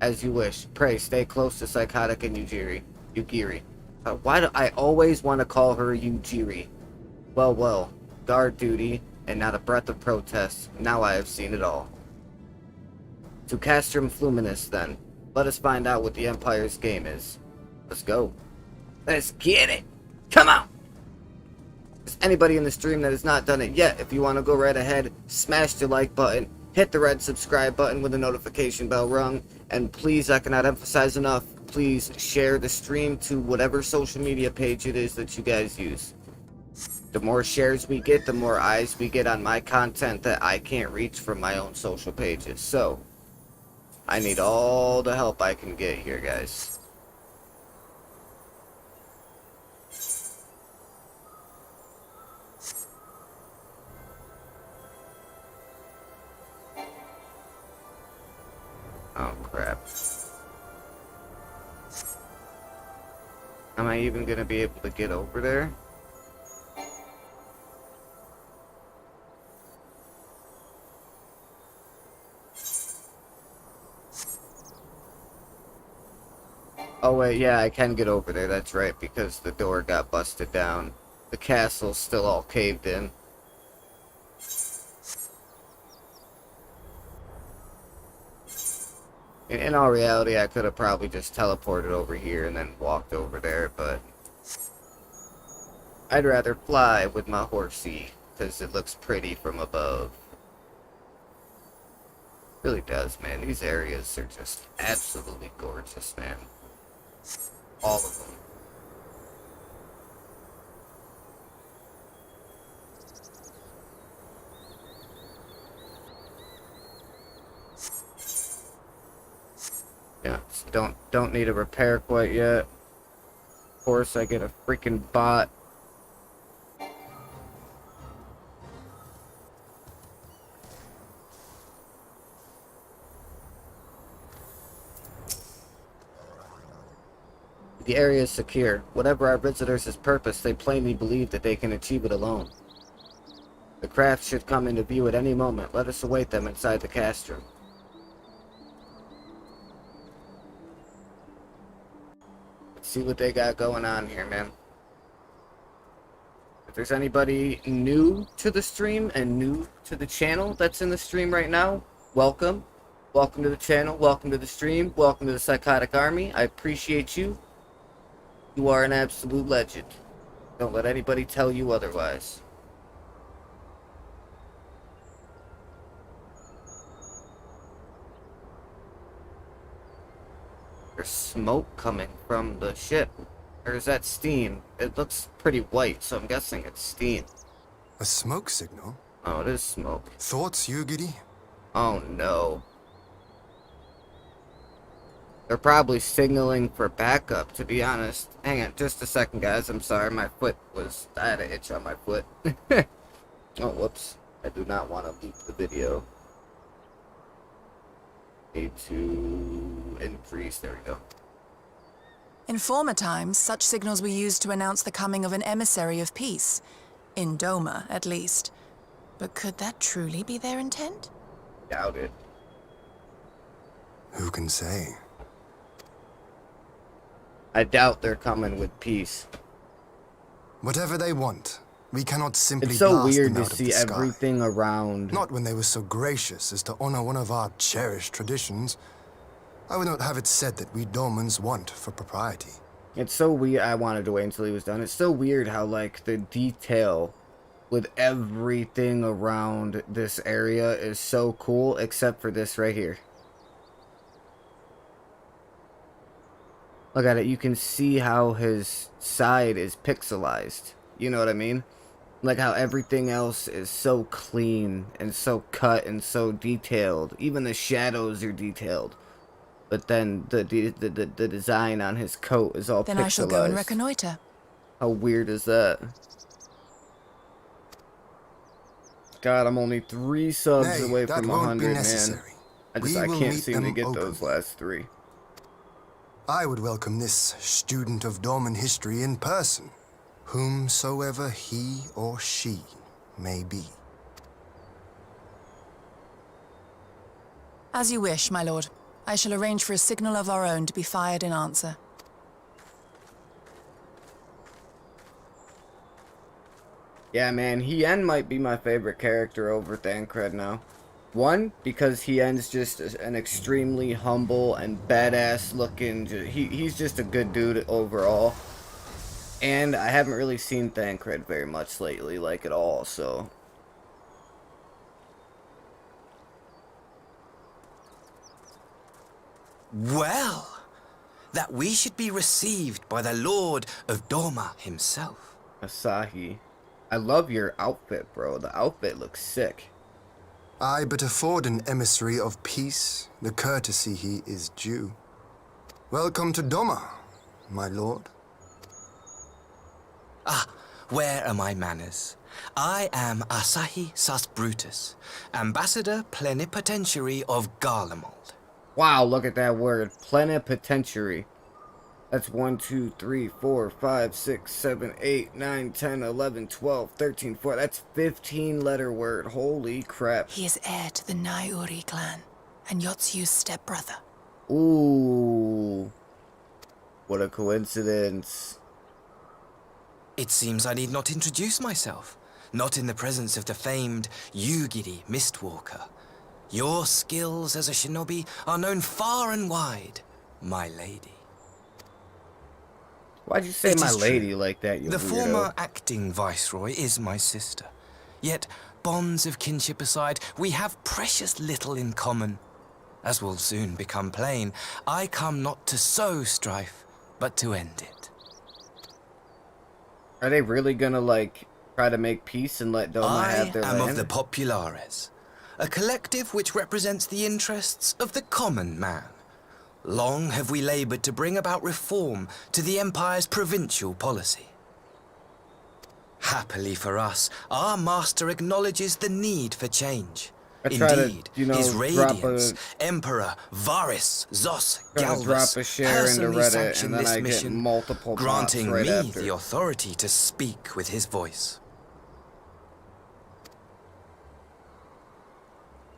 As you wish. Pray, stay close to Psychotic and Yugiri. Why do I always want to call her Yujiri? Well, well. Guard duty, and not a breath of protest. Now I have seen it all. To Castrum Fluminus, then. Let us find out what the Empire's game is. Let's go. Let's get it! Come on! There's anybody in the stream that has not done it yet, if you want to go right ahead, smash the like button, hit the red subscribe button with the notification bell rung, and please, I cannot emphasize enough, please share the stream to whatever social media page it is that you guys use. The more shares we get, the more eyes we get on my content that I can't reach from my own social pages. So, I need all the help I can get here, guys. Oh, crap. Am I even gonna be able to get over there? Oh wait, yeah, I can get over there, that's right, because the door got busted down. The castle's still all caved in. In all reality, I could have probably just teleported over here and then walked over there, but I'd rather fly with my horsey, because it looks pretty from above. It really does, man. These areas are just absolutely gorgeous, man. All of them. Yeah, don't need a repair quite yet. Of course, I get a freaking bot. The area is secure. Whatever our visitors' purpose, they plainly believe that they can achieve it alone. The craft should come into view at any moment. Let us await them inside the castrum. Let's see what they got going on here, man. If there's anybody new to the stream and new to the channel that's in the stream right now, welcome. Welcome to the channel. Welcome to the stream. Welcome to the Psychotic Army. I appreciate you. You are an absolute legend. Don't let anybody tell you otherwise. There's smoke coming from the ship. Or is that steam? It looks pretty white, so I'm guessing it's steam. A smoke signal? Oh, it is smoke. Thoughts, Yugiri? Oh no. They're probably signaling for backup, to be honest. Hang on just a second, guys. I'm sorry, I had an itch on my foot. Oh, whoops. I do not want to leak the video. Need to increase, there we go. In former times, such signals were used to announce the coming of an emissary of peace. In Doma, at least. But could that truly be their intent? Doubt it. Who can say? I doubt they're coming with peace. Whatever they want, we cannot simply It's so blast weird them to out of see the sky. everything around. Not when they were so gracious as to honor one of our cherished traditions. I would not have it said that we Domans want for propriety. It's so weird. I wanted to wait until he was done. It's so weird how, like, the detail with everything around this area is so cool, except for this right here. Look at it. You can see how his side is pixelized. You know what I mean? Like how everything else is so clean and so cut and so detailed. Even the shadows are detailed. But then the design on his coat is all pixelized. Then I shall go and reconnoiter. How weird is that? God, I'm only 3 subs away from 100, man. I can't seem to get those last 3. I would welcome this student of Dorman history in person, whomsoever he or she may be. As you wish, my lord. I shall arrange for a signal of our own to be fired in answer. Yeah, man, Hien might be my favorite character over Thancred now. 1, because Hien's just an extremely humble and badass looking... He's just a good dude overall. And I haven't really seen Thancred very much lately, like at all, so... Well, that we should be received by the Lord of Doma himself. Asahi. I love your outfit, bro. The outfit looks sick. I but afford an emissary of peace the courtesy he is due. Welcome to Doma, my lord. Ah, where are my manners? I am Asahi Sas Brutus, Ambassador Plenipotentiary of Garlemald. Wow, look at that word. Plenipotentiary. That's 1, 2, 3, 4, 5, 6, 7, 8, 9, 10, 11, 12, 13, 14. That's 15-letter word. Holy crap. He is heir to the Naiuri clan, and Yotsu's stepbrother. Ooh. What a coincidence. It seems I need not introduce myself, not in the presence of the famed Yugiri Mistwalker. Your skills as a shinobi are known far and wide, my lady. Why'd you say my lady like that, you The weirdo? former acting viceroy is my sister. Yet, bonds of kinship aside, we have precious little in common. As will soon become plain, I come not to sow strife, but to end it. Are they really gonna, like, try to make peace and let Doma have their land? I am of the Populares, a collective which represents the interests of the common man. Long have we labored to bring about reform to the Empire's provincial policy. Happily for us, our master acknowledges the need for change. Indeed, His Radiance, Emperor Varys Zos Galvus, personally sanctioned this mission, granting me the authority to speak with his voice.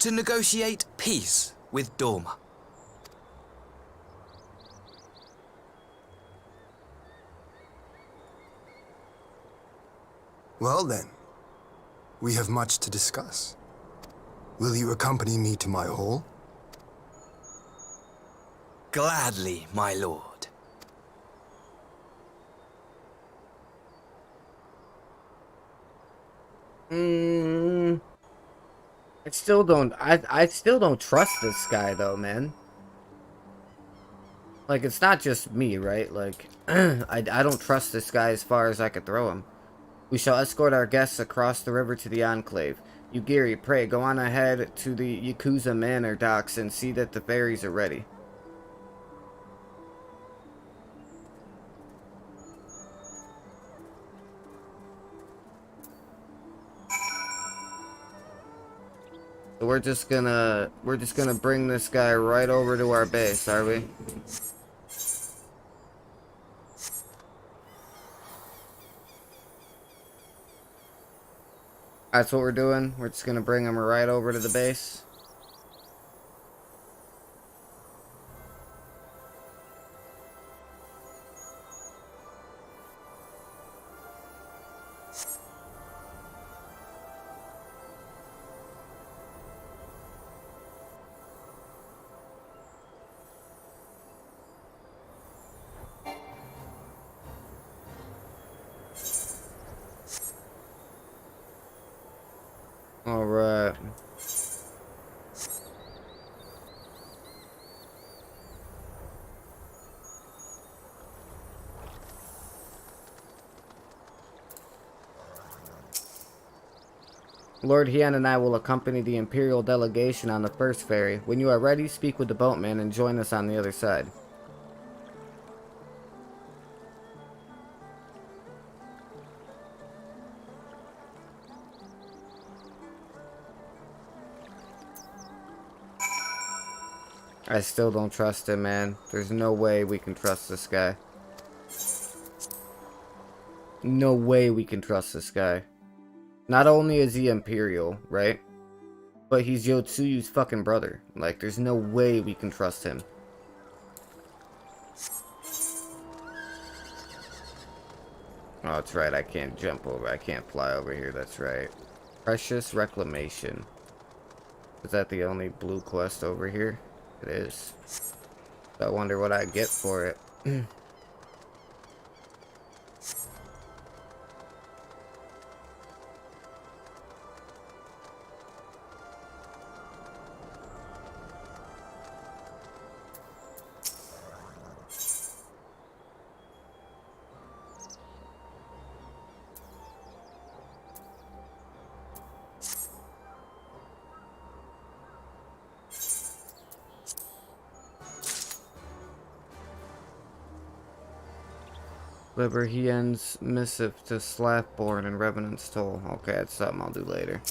To negotiate peace with Doma. Well then, we have much to discuss. Will you accompany me to my hall? Gladly, my lord. I still don't trust this guy though, man. Like, it's not just me, right? Like, I don't trust this guy as far as I could throw him. We shall escort our guests across the river to the Enclave. Yugiri, pray, go on ahead to the Yakuza Manor docks and see that the ferries are ready. So we're just gonna bring this guy right over to our base, are we? That's what we're doing. We're just gonna bring him right over to the base. All right. Lord Hien and I will accompany the Imperial delegation on the first ferry. When you are ready, speak with the boatman and join us on the other side. I still don't trust him, man. There's no way we can trust this guy. No way we can trust this guy. Not only is he Imperial, right? But he's Yotsuyu's fucking brother. Like, there's no way we can trust him. Oh, that's right. I can't jump over. I can't fly over here. That's right. Precious Reclamation. Is that the only blue quest over here? It is. I wonder what I get for it. Liber Hien's missive to Slathborn and Revenant's Toll. Okay, that's something I'll do later.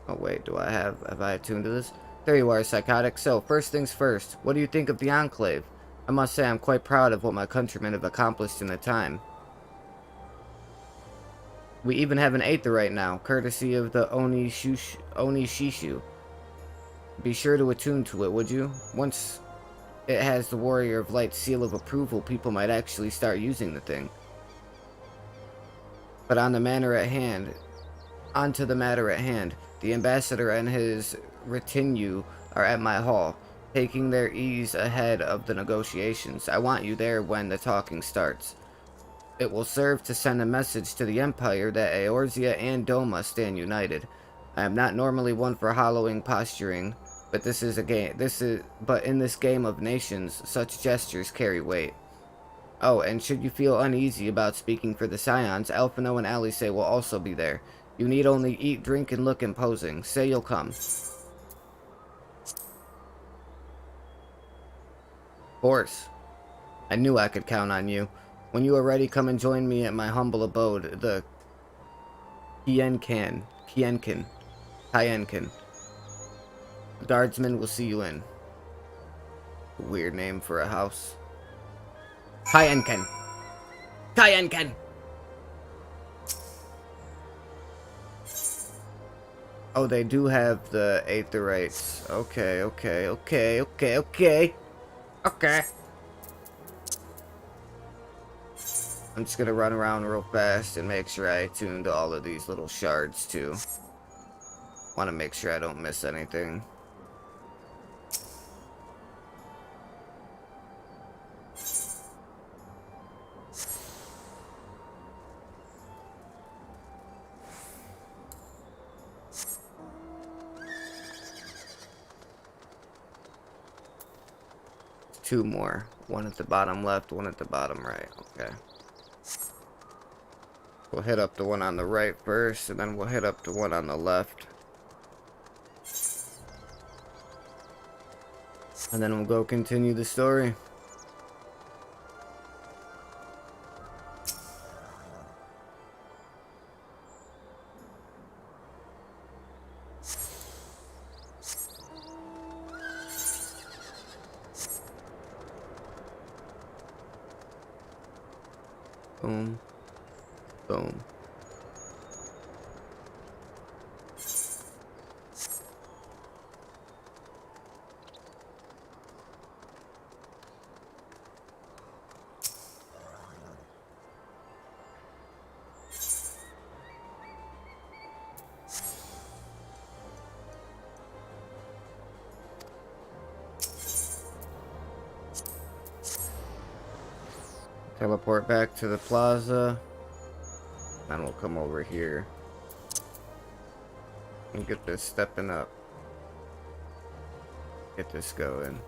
Oh wait, have I attuned to this? There you are, Psychotic. So, first things first, what do you think of the Enclave? I must say I'm quite proud of what my countrymen have accomplished in the time. We even have an Aetherite now, courtesy of the Oni Shishu. Be sure to attune to it, would you? Once it has the Warrior of Light seal of approval, people might actually start using the thing. But on to the matter at hand. The ambassador and his retinue are at my hall, taking their ease ahead of the negotiations. I want you there when the talking starts. It will serve to send a message to the Empire that Eorzea and Doma stand united. I am not normally one for hollowing posturing, but this is a game. But in this game of nations, such gestures carry weight. Oh, and should you feel uneasy about speaking for the Scions, Alphino and Alice will also be there. You need only eat, drink, and look imposing. Say you'll come. Of course. I knew I could count on you. When you are ready, come and join me at my humble abode, the Kienkin. The guardsmen will see you in. Weird name for a house. Kienkin. Oh, they do have the Aetherites. Okay. I'm just gonna run around real fast and make sure I tune to all of these little shards too. Want to make sure I don't miss anything. Two more. One at the bottom left, one at the bottom right. Okay. We'll hit up the one on the right first, and then we'll hit up the one on the left. And then we'll go continue the story. Boom. Boom. Teleport back to the plaza. And we'll come over here. And get this stepping up. Get this going.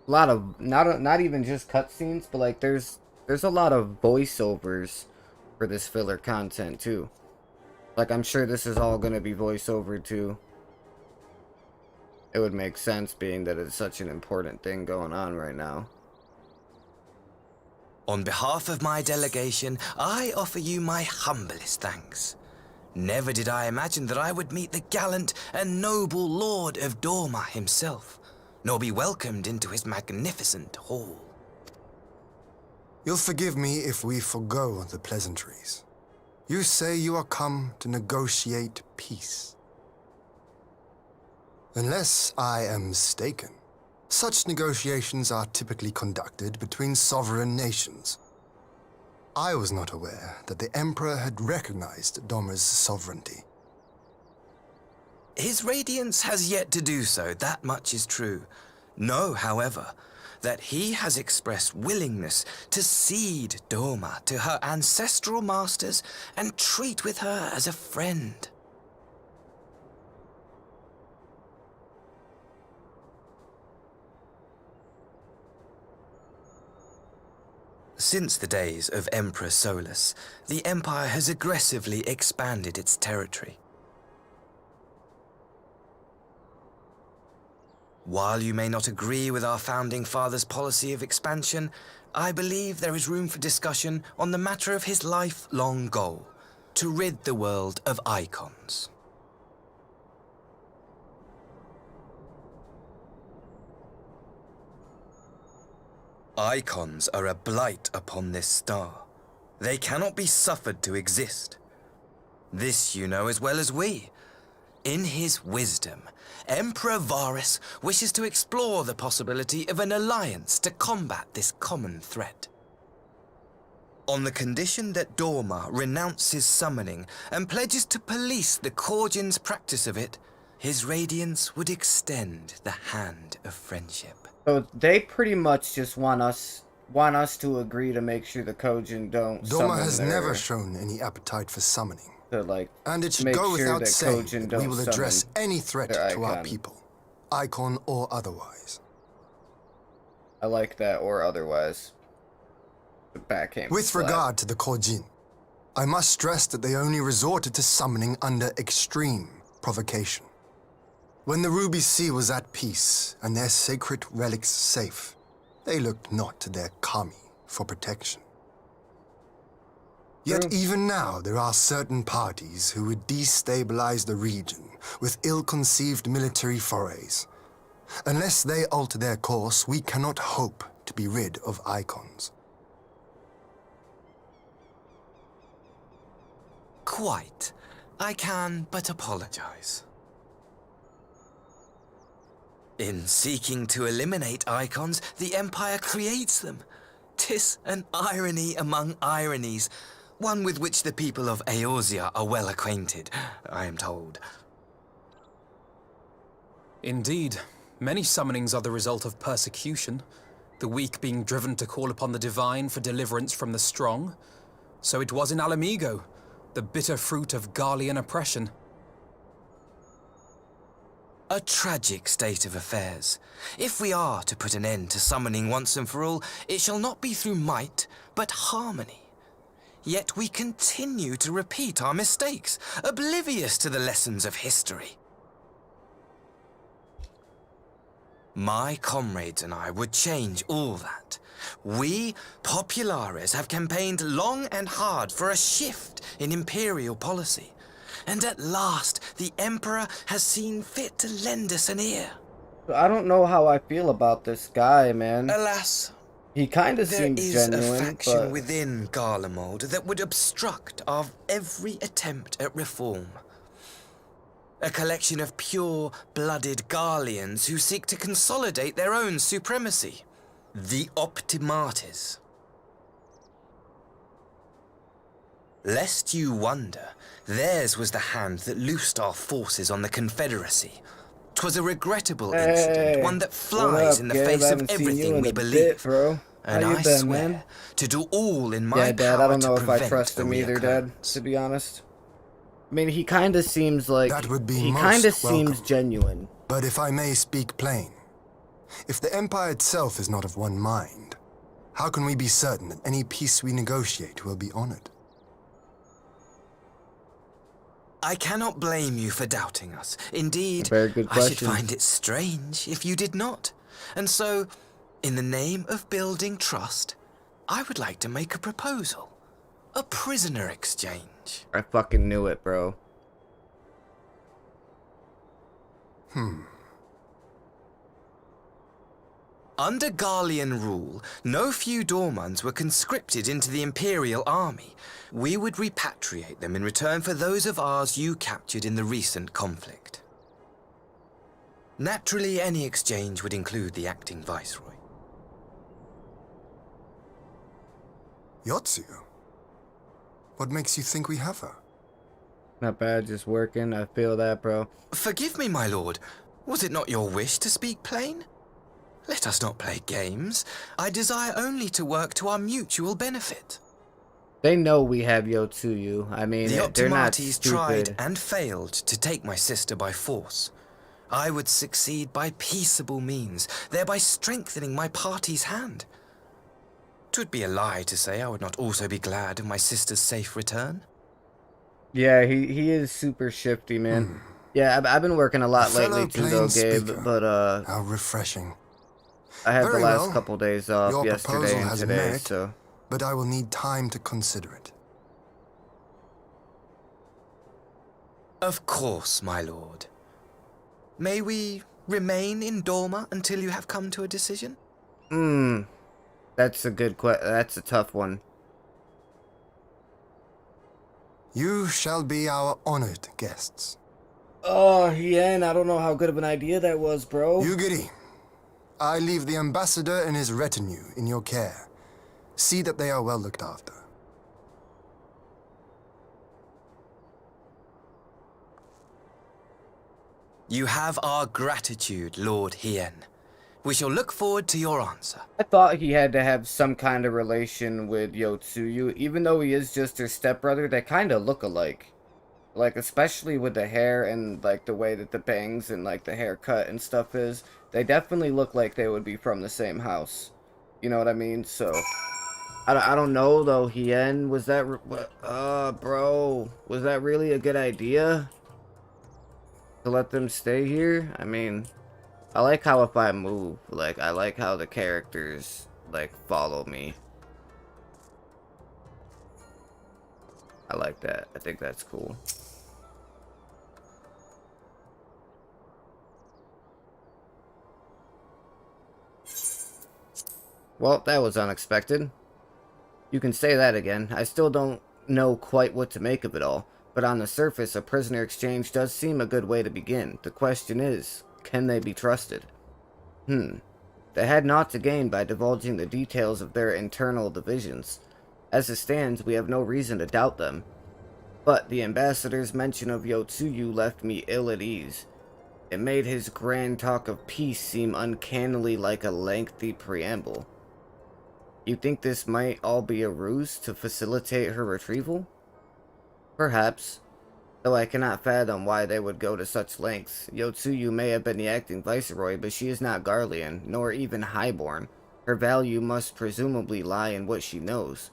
A lot of not even just cutscenes, but like there's a lot of voiceovers for this filler content too. Like I'm sure this is all gonna be voiceover too. It would make sense being that it's such an important thing going on right now. On behalf of my delegation, I offer you my humblest thanks. Never did I imagine that I would meet the gallant and noble Lord of Dorma himself, nor be welcomed into his magnificent hall. You'll forgive me if we forgo the pleasantries. You say you are come to negotiate peace. Unless I am mistaken, such negotiations are typically conducted between sovereign nations. I was not aware that the Emperor had recognized Dorma's sovereignty. His Radiance has yet to do so, that much is true. Know, however, that he has expressed willingness to cede Dorma to her ancestral masters and treat with her as a friend. Since the days of Emperor Solus, the Empire has aggressively expanded its territory. While you may not agree with our founding father's policy of expansion, I believe there is room for discussion on the matter of his lifelong goal, to rid the world of icons. Icons are a blight upon this star. They cannot be suffered to exist. This you know as well as we. In his wisdom, Emperor Varus wishes to explore the possibility of an alliance to combat this common threat. On the condition that Dorma renounces summoning and pledges to police the Korgin's practice of it, his Radiance would extend the hand of friendship. So they pretty much just want us to agree to make sure the Kojin don't Dorma has never shown any appetite for summoning. And it should make go sure without that saying Kojin that we don't will address summon any threat their to our icon. people, icon or otherwise. I like that, or otherwise. The backhand With slap. regard to the Korjin, I must stress that they only resorted to summoning under extreme provocation. When the Ruby Sea was at peace and their sacred relics safe, they looked not to their kami for protection. Yet even now there are certain parties who would destabilize the region with ill-conceived military forays. Unless they alter their course, we cannot hope to be rid of icons. Quite. I can but apologize. In seeking to eliminate icons, the Empire creates them. 'Tis an irony among ironies, one with which the people of Eorzea are well acquainted, I am told. Indeed, many summonings are the result of persecution, the weak being driven to call upon the divine for deliverance from the strong. So it was in Alamigo, the bitter fruit of Garlean oppression. A tragic state of affairs. If we are to put an end to summoning once and for all, it shall not be through might, but harmony. Yet we continue to repeat our mistakes, oblivious to the lessons of history. My comrades and I would change all that. We, Populares, have campaigned long and hard for a shift in imperial policy. And at last, the Emperor has seen fit to lend us an ear. I don't know how I feel about this guy, man. Alas, he kind of seems genuine, there is a faction but within Garlemald that would obstruct our every attempt at reform. A collection of pure-blooded Garleans who seek to consolidate their own supremacy. The Optimates. Lest you wonder, theirs was the hand that loosed our forces on the Confederacy. 'Twas a regrettable incident, one that flies in the face of everything we believe. Bro. And I swear to do all in my Dad, power I don't know to if I prevent trust the him either, Dad, reoccurrence. to be honest. I mean, he kind of seems like... That would be he most kind of seems welcome. genuine. But if I may speak plain, if the Empire itself is not of one mind, how can we be certain that any peace we negotiate will be honored? I cannot blame you for doubting us. Indeed, Very good I should question. find it strange if you did not. And so, in the name of building trust, I would like to make a proposal. A prisoner exchange. I fucking knew it, bro. Under Garlean rule, no few Dormans were conscripted into the Imperial Army. We would repatriate them in return for those of ours you captured in the recent conflict. Naturally, any exchange would include the acting Viceroy. Yotsuyu? What makes you think we have her? Not bad, just working. I feel that, bro. Forgive me, my lord. Was it not your wish to speak plain? Let us not play games. I desire only to work to our mutual benefit. They know we have Yotsuyu. I mean, The they're not Optimates stupid. tried and failed to take my sister by force. I would succeed by peaceable means, thereby strengthening my party's hand. 'Twould be a lie to say I would not also be glad of my sister's safe return. Yeah, he is super shifty, man. Yeah, I've been working a lot lately too, though, Gabe. But How refreshing. I had Very the last well. couple days off Your yesterday proposal and has today, merit, so but I will need time to consider it. Of course, my lord. May we remain in Dorma until you have come to a decision? That's a good that's a tough one. You shall be our honored guests. Oh, Hien, I don't know how good of an idea that was, bro. Yugiri, I leave the ambassador and his retinue in your care. See that they are well looked after. You have our gratitude, Lord Hien. We shall look forward to your answer. I thought he had to have some kind of relation with Yotsuyu, even though he is just her stepbrother. They kind of look alike. Like, especially with the hair and, like, the way that the bangs and, like, the haircut and stuff is. They definitely look like they would be from the same house. You know what I mean? So, I don't know, though, Hien. Was that... bro. Was that really a good idea? To let them stay here? I mean... I like how if I move, like, I like how the characters, like, follow me. I like that. I think that's cool. Well, that was unexpected. You can say that again. I still don't know quite what to make of it all, but on the surface, a prisoner exchange does seem a good way to begin. The question is, can they be trusted? They had naught to gain by divulging the details of their internal divisions. As it stands, we have no reason to doubt them. But the ambassador's mention of Yotsuyu left me ill at ease. It made his grand talk of peace seem uncannily like a lengthy preamble. You think this might all be a ruse to facilitate her retrieval? Perhaps. Though I cannot fathom why they would go to such lengths. Yotsuyu may have been the acting viceroy, but she is not Garlean, nor even highborn. Her value must presumably lie in what she knows.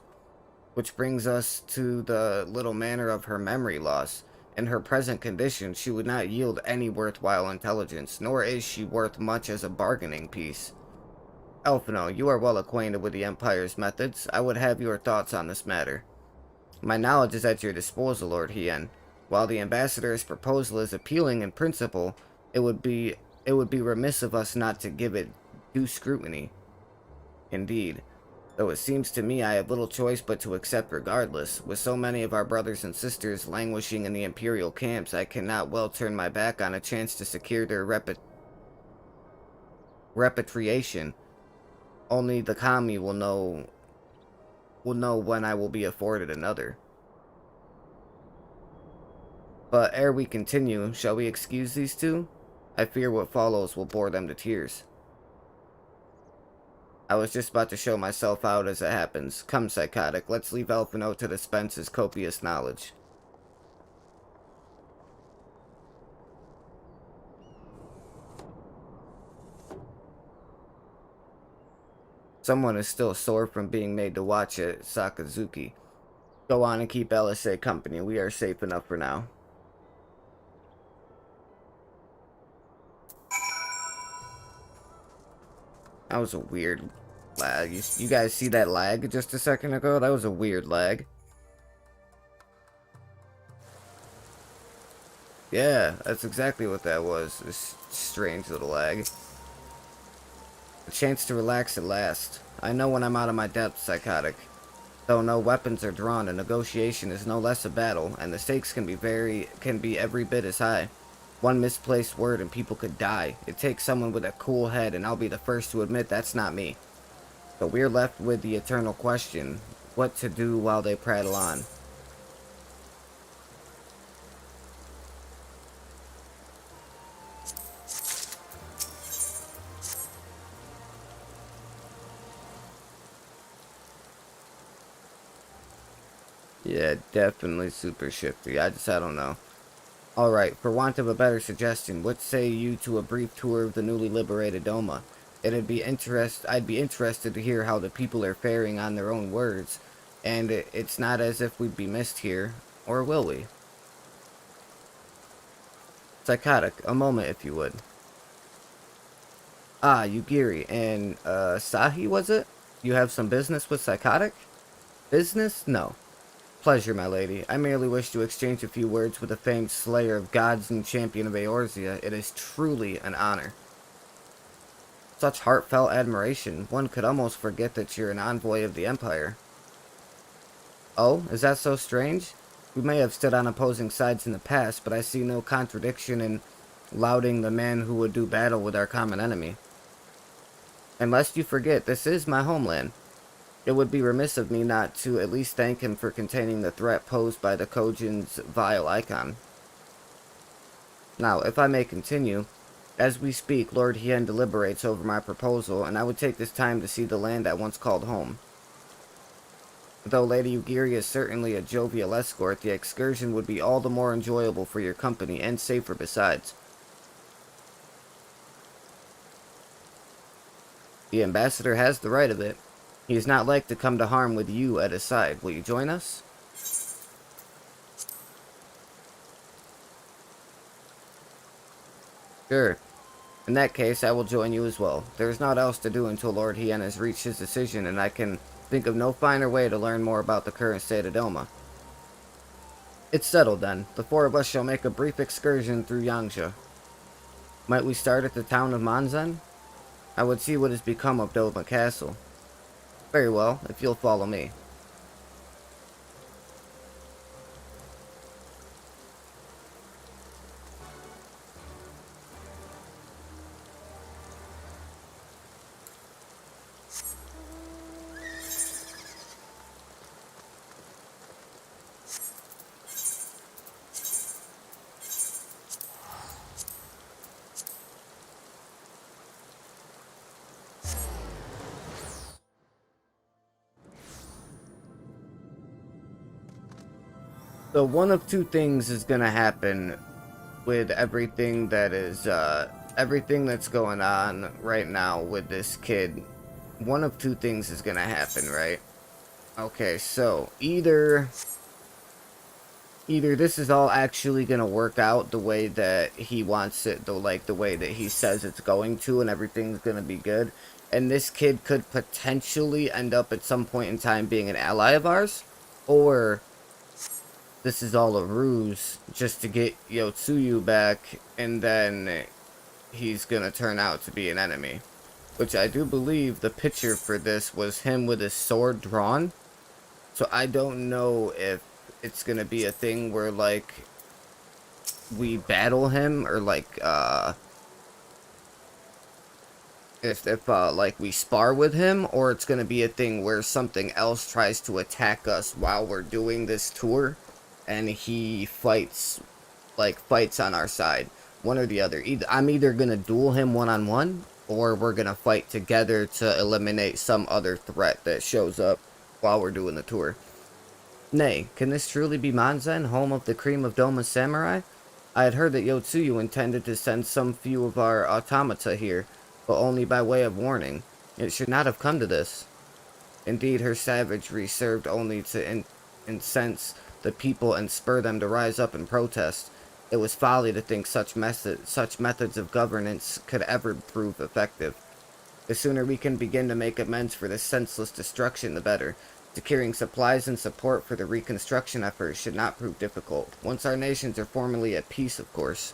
Which brings us to the little matter of her memory loss. In her present condition, she would not yield any worthwhile intelligence, nor is she worth much as a bargaining piece. Elfino, you are well acquainted with the Empire's methods. I would have your thoughts on this matter. My knowledge is at your disposal, Lord Hien. While the ambassador's proposal is appealing in principle, it would be remiss of us not to give it due scrutiny. Indeed, though it seems to me I have little choice but to accept regardless. With so many of our brothers and sisters languishing in the Imperial camps, I cannot well turn my back on a chance to secure their repatriation. Only the Kami will know when I will be afforded another. But ere we continue, shall we excuse these two? I fear what follows will bore them to tears. I was just about to show myself out as it happens. Come, Psychotic, let's leave Elfino to dispense his copious knowledge. Someone is still sore from being made to watch at Sakazuki. Go on and keep LSA company. We are safe enough for now. That was a weird lag. You guys see that lag just a second ago? That was a weird lag. Yeah, that's exactly what that was. This strange little lag. A chance to relax at last. I know when I'm out of my depth, Psychotic. Though no weapons are drawn, a negotiation is no less a battle, and the stakes can be every bit as high. One misplaced word and people could die. It takes someone with a cool head, and I'll be the first to admit that's not me. But we're left with the eternal question, what to do while they prattle on. Yeah, definitely super shifty. I don't know. Alright, for want of a better suggestion, what say you to a brief tour of the newly liberated Doma? I'd be interested to hear how the people are faring on their own words, and it's not as if we'd be missed here, or will we? Psychotic, a moment if you would. Ah, Yugiri, and, Sahi, was it? You have some business with Psychotic? Business? No. Pleasure, my lady. I merely wish to exchange a few words with the famed slayer of gods and champion of Eorzea. It is truly an honor. Such heartfelt admiration, one could almost forget that you're an envoy of the Empire. Oh, is that so strange? We may have stood on opposing sides in the past, but I see no contradiction in lauding the man who would do battle with our common enemy. And lest you forget, this is my homeland. It would be remiss of me not to at least thank him for containing the threat posed by the Kojin's vile icon. Now, if I may continue, as we speak, Lord Hien deliberates over my proposal, and I would take this time to see the land I once called home. Though Lady Yugiri is certainly a jovial escort, the excursion would be all the more enjoyable for your company, and safer besides. The ambassador has the right of it. He is not like to come to harm with you at his side. Will you join us? Sure. In that case, I will join you as well. There is naught else to do until Lord Hien has reached his decision, and I can think of no finer way to learn more about the current state of Doma. It's settled then. The four of us shall make a brief excursion through Yangzhou. Might we start at the town of Manzan? I would see what has become of Doma Castle. Very well, if you'll follow me. So one of two things is gonna happen with everything that is, everything that's going on right now with this kid. One of two things is gonna happen, right? Okay, so either this is all actually gonna work out the way that he wants it, the way that he says it's going to, and everything's gonna be good, and this kid could potentially end up at some point in time being an ally of ours, or this is all a ruse just to get Yotsuyu back, and then he's gonna turn out to be an enemy. Which I do believe the picture for this was him with his sword drawn. So I don't know if it's gonna be a thing where, like, we battle him, or, like, like, we spar with him, or it's gonna be a thing where something else tries to attack us while we're doing this tour, and he fights like, fights on our side. One or the other. I'm either gonna duel him one-on-one, or we're gonna fight together to eliminate some other threat that shows up while we're doing the tour. Nay, can this truly be Manzen, home of the cream of Doma's samurai? I had heard that Yotsuyu intended to send some few of our automata here, but only by way of warning. It should not have come to this. Indeed, her savagery served only to incense the people and spur them to rise up and protest. It was folly to think such methods of governance could ever prove effective. The sooner we can begin to make amends for this senseless destruction, the better. Securing supplies and support for the reconstruction efforts should not prove difficult. Once our nations are formally at peace, of course.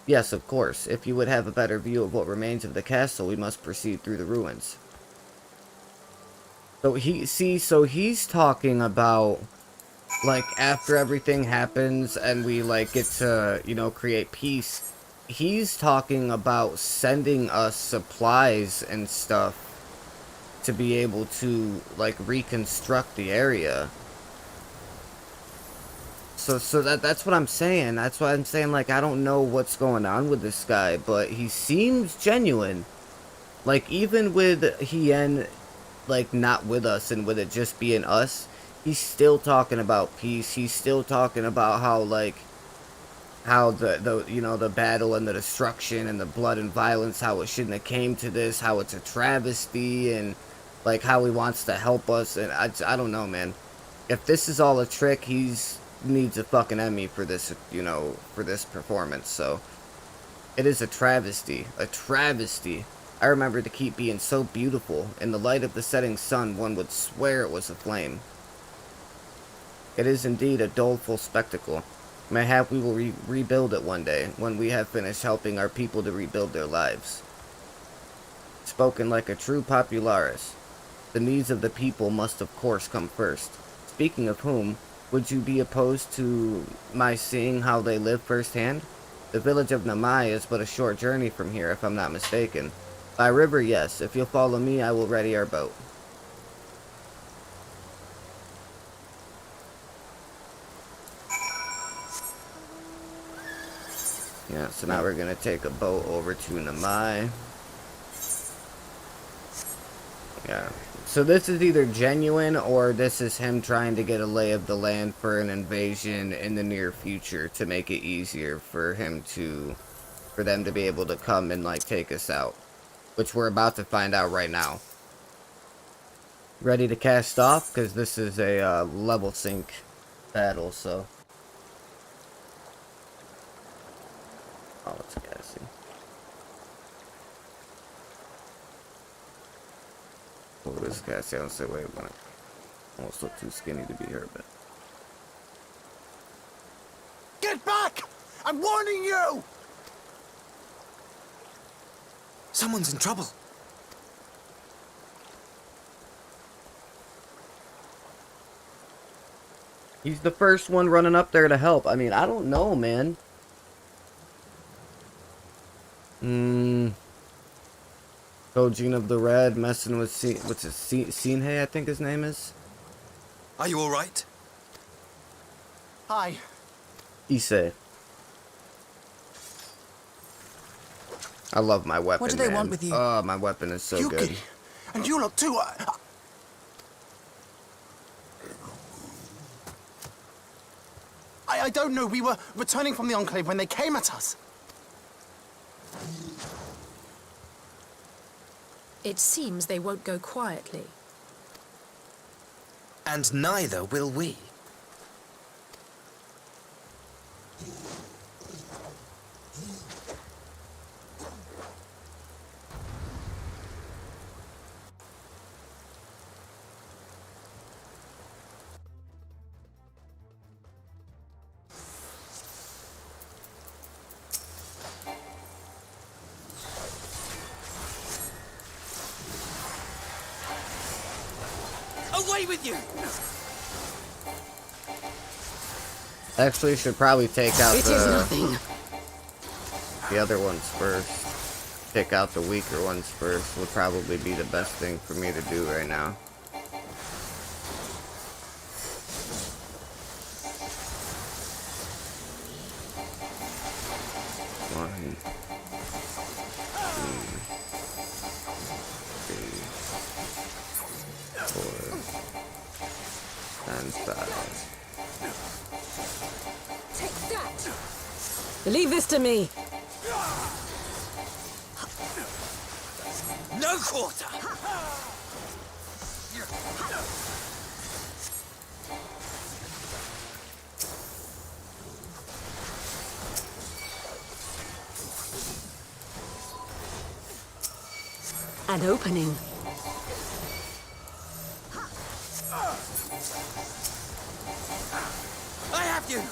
Yes, of course. If you would have a better view of what remains of the castle, we must proceed through the ruins. So he's talking about, like, after everything happens and we, like, get to, you know, create peace, he's talking about sending us supplies and stuff to be able to, like, reconstruct the area. So that's what I'm saying. That's why I'm saying, like, I don't know what's going on with this guy, but he seems genuine. Like, even with Hien, like, not with us and with it just being us, he's still talking about peace. He's still talking about how, like, how the you know, the battle and the destruction and the blood and violence, how it shouldn't have came to this, how it's a travesty, and, like, how he wants to help us. And I don't know, man. If this is all a trick, he's needs a fucking Emmy for this, you know, for this performance. So it is a travesty. A travesty. I remember the keep being so beautiful. In the light of the setting sun, one would swear it was aflame. It is indeed a doleful spectacle. Mayhap we will rebuild it one day, when we have finished helping our people to rebuild their lives. Spoken like a true popularis. The needs of the people must of course come first. Speaking of whom, would you be opposed to my seeing how they live firsthand? The village of Namai is but a short journey from here, if I'm not mistaken. By river, yes. If you'll follow me, I will ready our boat. Yeah, so now we're gonna take a boat over to Namai. Yeah. So this is either genuine or this is him trying to get a lay of the land for an invasion in the near future to make it easier for them to be able to come and, like, take us out. Which we're about to find out right now. Ready to cast off? Because this is a level sync battle, so. Oh, it's Cassie. Oh, this Cassie. I don't say, wait a minute. Almost look too skinny to be her, but. Get back! I'm warning you! Someone's in trouble. He's the first one running up there to help. I mean, I don't know, man. Kojin of the Red messing with Sinhei, I think his name is. Are you all right? Hi. Issei. I love my weapon. What do they want with you? Oh, my weapon is so good. And you lot too. I don't know. We were returning from the Enclave when they came at us. It seems they won't go quietly. And neither will we. Away with you! Actually, should probably take out It is nothing. the other ones first. Take out the weaker ones first would probably be the best thing for me to do right now. And 5. Take that! Leave this to me. No quarter! An opening. I have you!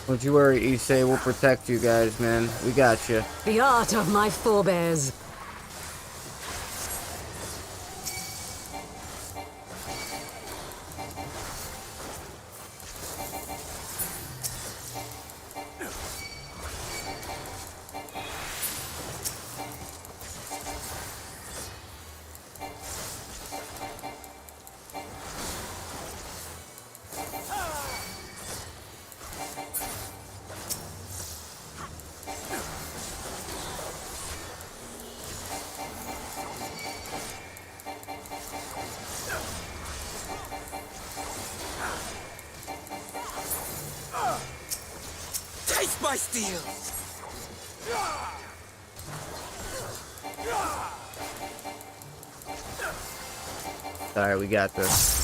Don't you worry, Issei. We'll protect you guys, man. We got you. The art of my forebears. Taste my steel! Alright, we got this.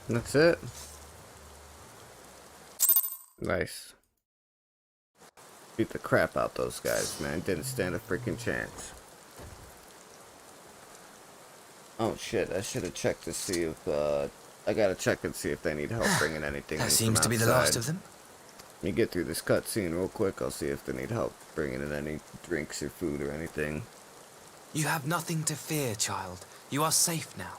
That's it. Nice. Beat the crap out those guys, man. Didn't stand a freaking chance. Oh shit, I should have checked to see if, I gotta check and see if they need help bringing anything in That from seems to be the last of them. Let me get through this cutscene real quick. I'll see if they need help bringing in any drinks or food or anything. You have nothing to fear, child. You are safe now.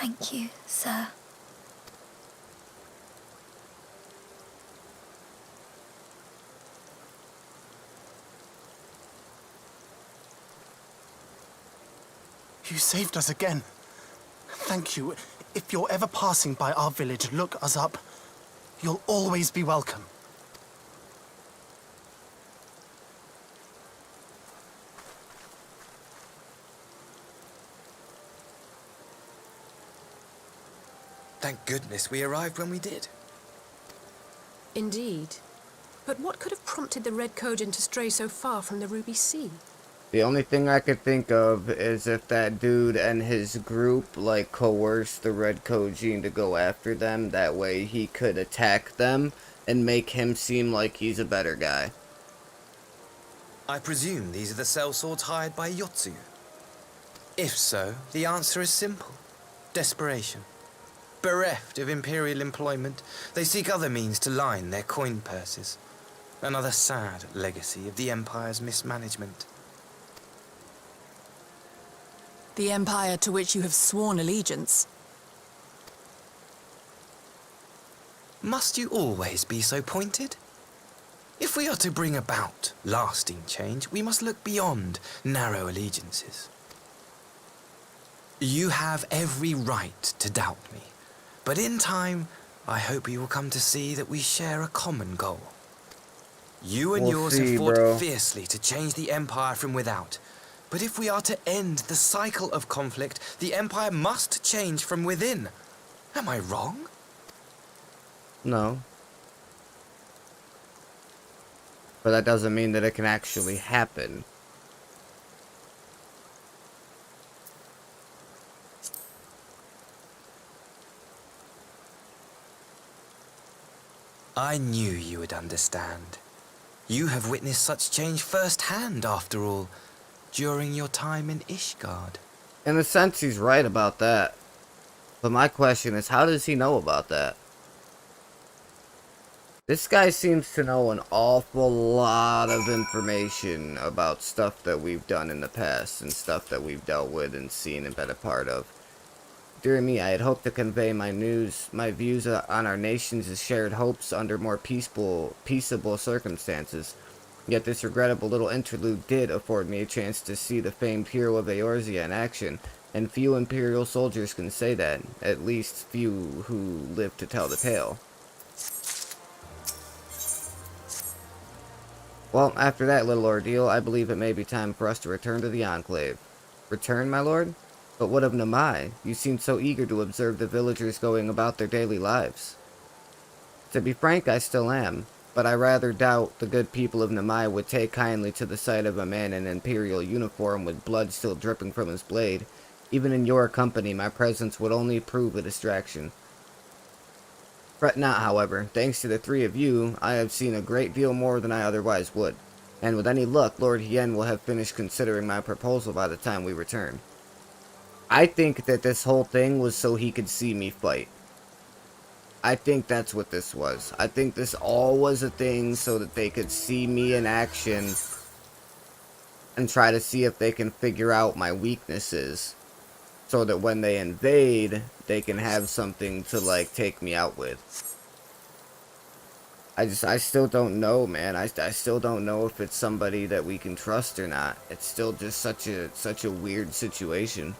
Thank you, sir. You saved us again. Thank you. If you're ever passing by our village, look us up. You'll always be welcome. Thank goodness we arrived when we did. Indeed. But what could have prompted the Red Kojin to stray so far from the Ruby Sea? The only thing I could think of is if that dude and his group, like, coerced the Red Kojin to go after them. That way he could attack them and make him seem like he's a better guy. I presume these are the sellswords hired by Yotsu. If so, the answer is simple. Desperation. Bereft of imperial employment, they seek other means to line their coin purses. Another sad legacy of the Empire's mismanagement. The Empire to which you have sworn allegiance. Must you always be so pointed? If we are to bring about lasting change, we must look beyond narrow allegiances. You have every right to doubt me, but in time, I hope you will come to see that we share a common goal. You and yours have fought fiercely to change the Empire from without, but if we are to end the cycle of conflict, the Empire must change from within. Am I wrong? No. but that doesn't mean that it can actually happen. I knew you would understand. You have witnessed such change firsthand, after all, during your time in Ishgard. In a sense, he's right about that. But my question is, how does he know about that? This guy seems to know an awful lot of information about stuff that we've done in the past and stuff that we've dealt with and seen and been a part of. Dear me, I had hoped to convey my views on our nation's shared hopes under more peaceable circumstances. Yet this regrettable little interlude did afford me a chance to see the famed hero of Eorzea in action, and few Imperial soldiers can say that, at least few who live to tell the tale. Well, after that little ordeal, I believe it may be time for us to return to the Enclave. Return, my lord? But what of Namai? You seemed so eager to observe the villagers going about their daily lives. To be frank, I still am, but I rather doubt the good people of Namai would take kindly to the sight of a man in Imperial uniform with blood still dripping from his blade. Even in your company, my presence would only prove a distraction. Fret not, however. Thanks to the three of you, I have seen a great deal more than I otherwise would. And with any luck, Lord Hien will have finished considering my proposal by the time we return. I think that this whole thing was so he could see me fight. I think that's what this was. I think this all was a thing so that they could see me in action and try to see if they can figure out my weaknesses, so that when they invade, they can have something to, like, take me out with. I still don't know, man. I still don't know if it's somebody that we can trust or not. It's still just such a weird situation.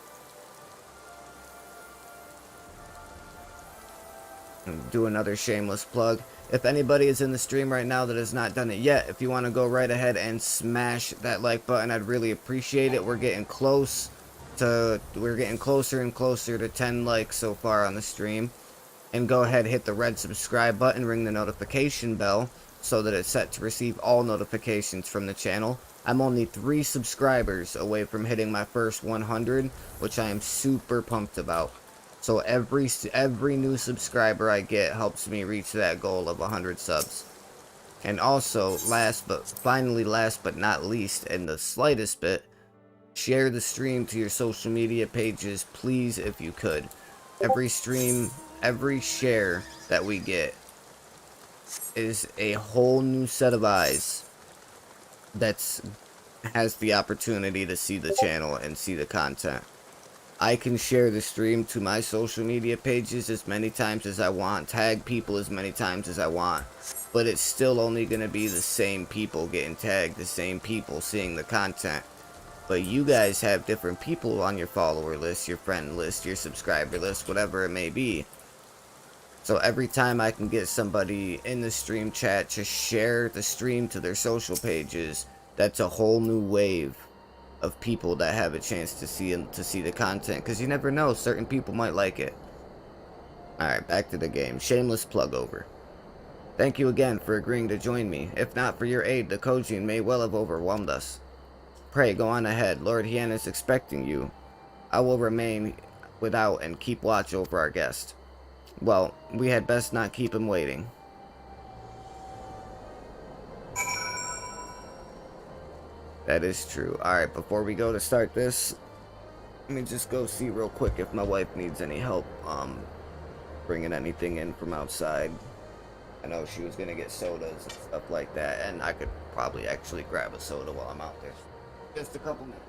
Do another shameless plug. If anybody is in the stream right now that has not done it yet, if you want to go right ahead and smash that like button, I'd really appreciate it. We're getting closer and closer to 10 likes so far on the stream. And go ahead, hit the red subscribe button, ring the notification bell so that it's set to receive all notifications from the channel. I'm only 3 subscribers away from hitting my first 100, which I am super pumped about. So every new subscriber I get helps me reach that goal of 100 subs. And also, last but not least, and the slightest bit, share the stream to your social media pages, please, if you could. Every stream, every share that we get is a whole new set of eyes that has the opportunity to see the channel and see the content. I can share the stream to my social media pages as many times as I want, tag people as many times as I want, but it's still only going to be the same people getting tagged, the same people seeing the content. But you guys have different people on your follower list, your friend list, your subscriber list, whatever it may be. So every time I can get somebody in the stream chat to share the stream to their social pages, that's a whole new wave of people that have a chance to see the content, because you never know, certain people might like it. Alright, back to the game. Shameless plug over. Thank you again for agreeing to join me. If not for your aid, the Kojin may well have overwhelmed us. Pray, go on ahead. Lord Hien is expecting you. I will remain without and keep watch over our guest. Well, we had best not keep him waiting. That is true. Alright, before we go to start this, let me just go see real quick if my wife needs any help bringing anything in from outside. I know she was going to get sodas and stuff like that, and I could probably actually grab a soda while I'm out there. Just a couple minutes.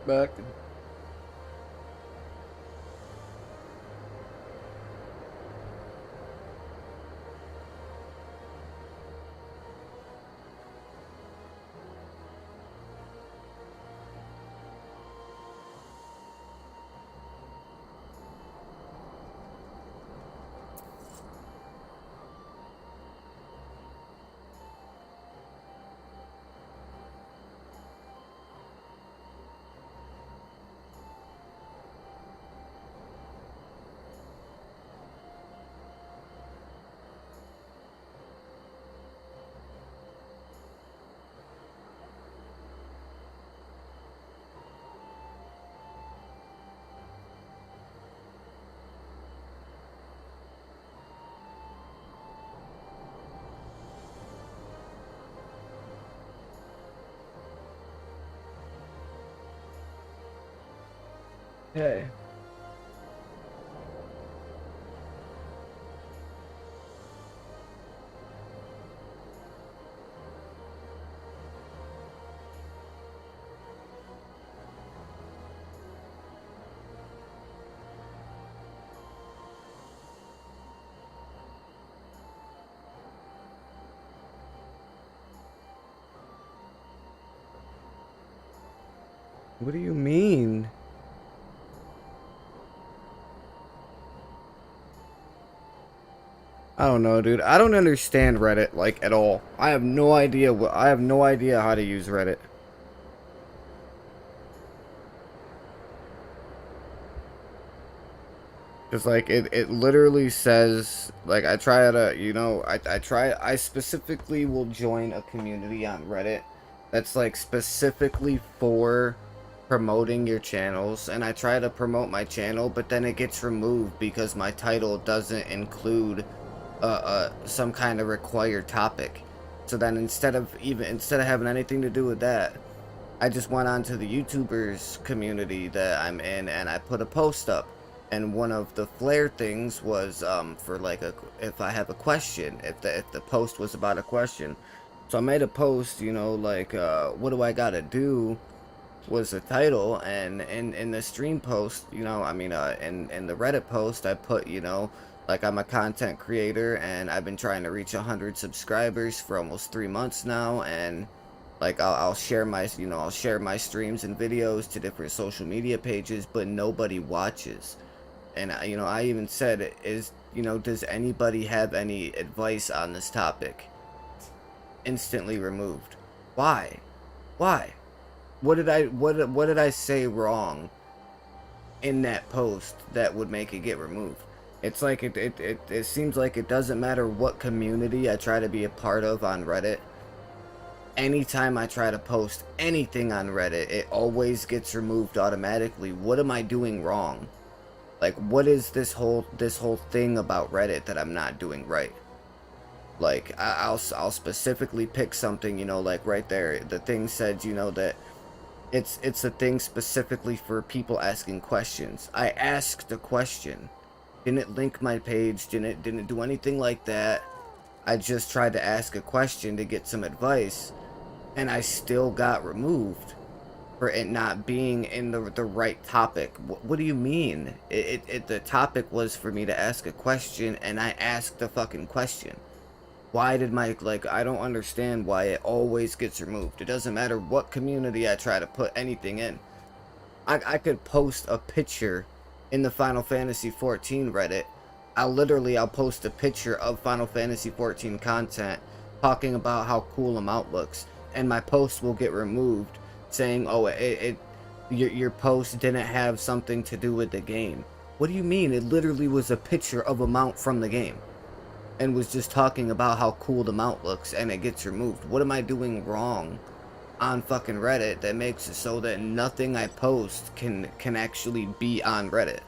back. Okay. What do you mean? I don't know, dude. I don't understand Reddit, like, at all. I have no idea how to use Reddit. Cause like it literally says, like, I try to, you know, I specifically will join a community on Reddit that's like specifically for promoting your channels, and I try to promote my channel, but then it gets removed because my title doesn't include some kind of required topic. So then instead of having anything to do with that, I just went on to the YouTubers community that I'm in, and I put a post up. And one of the flare things was for like if I have a question, if the post was about a question. So I made a post, you know, like what do I gotta do was the title, and in the stream post, you know, I mean in the Reddit post I put, you know, like, I'm a content creator and I've been trying to reach 100 subscribers for almost 3 months now, and like I'll share my, you know, I'll share my streams and videos to different social media pages, but nobody watches. And you know, I even said, is, you know, does anybody have any advice on this topic? Instantly removed. Why? What did I say wrong in that post that would make it get removed? It's like it seems like it doesn't matter what community I try to be a part of on Reddit. Anytime I try to post anything on Reddit, it always gets removed automatically. What am I doing wrong? Like, what is this whole thing about Reddit that I'm not doing right? Like, I'll specifically pick something, you know, like right there, the thing said, you know, that it's a thing specifically for people asking questions. I asked a question. Didn't link my page, didn't do anything like that. I just tried to ask a question to get some advice, and I still got removed for it not being in the right topic. What do you mean? The topic was for me to ask a question, and I asked the fucking question. Why did my, like, I don't understand why it always gets removed. It doesn't matter what community I try to put anything in. I could post a picture in the Final Fantasy XIV Reddit. I'll post a picture of Final Fantasy XIV content talking about how cool a mount looks, and my post will get removed saying, oh, your post didn't have something to do with the game. What do you mean? It literally was a picture of a mount from the game and was just talking about how cool the mount looks, and it gets removed. What am I doing wrong on fucking Reddit that makes it so that nothing I post can actually be on Reddit?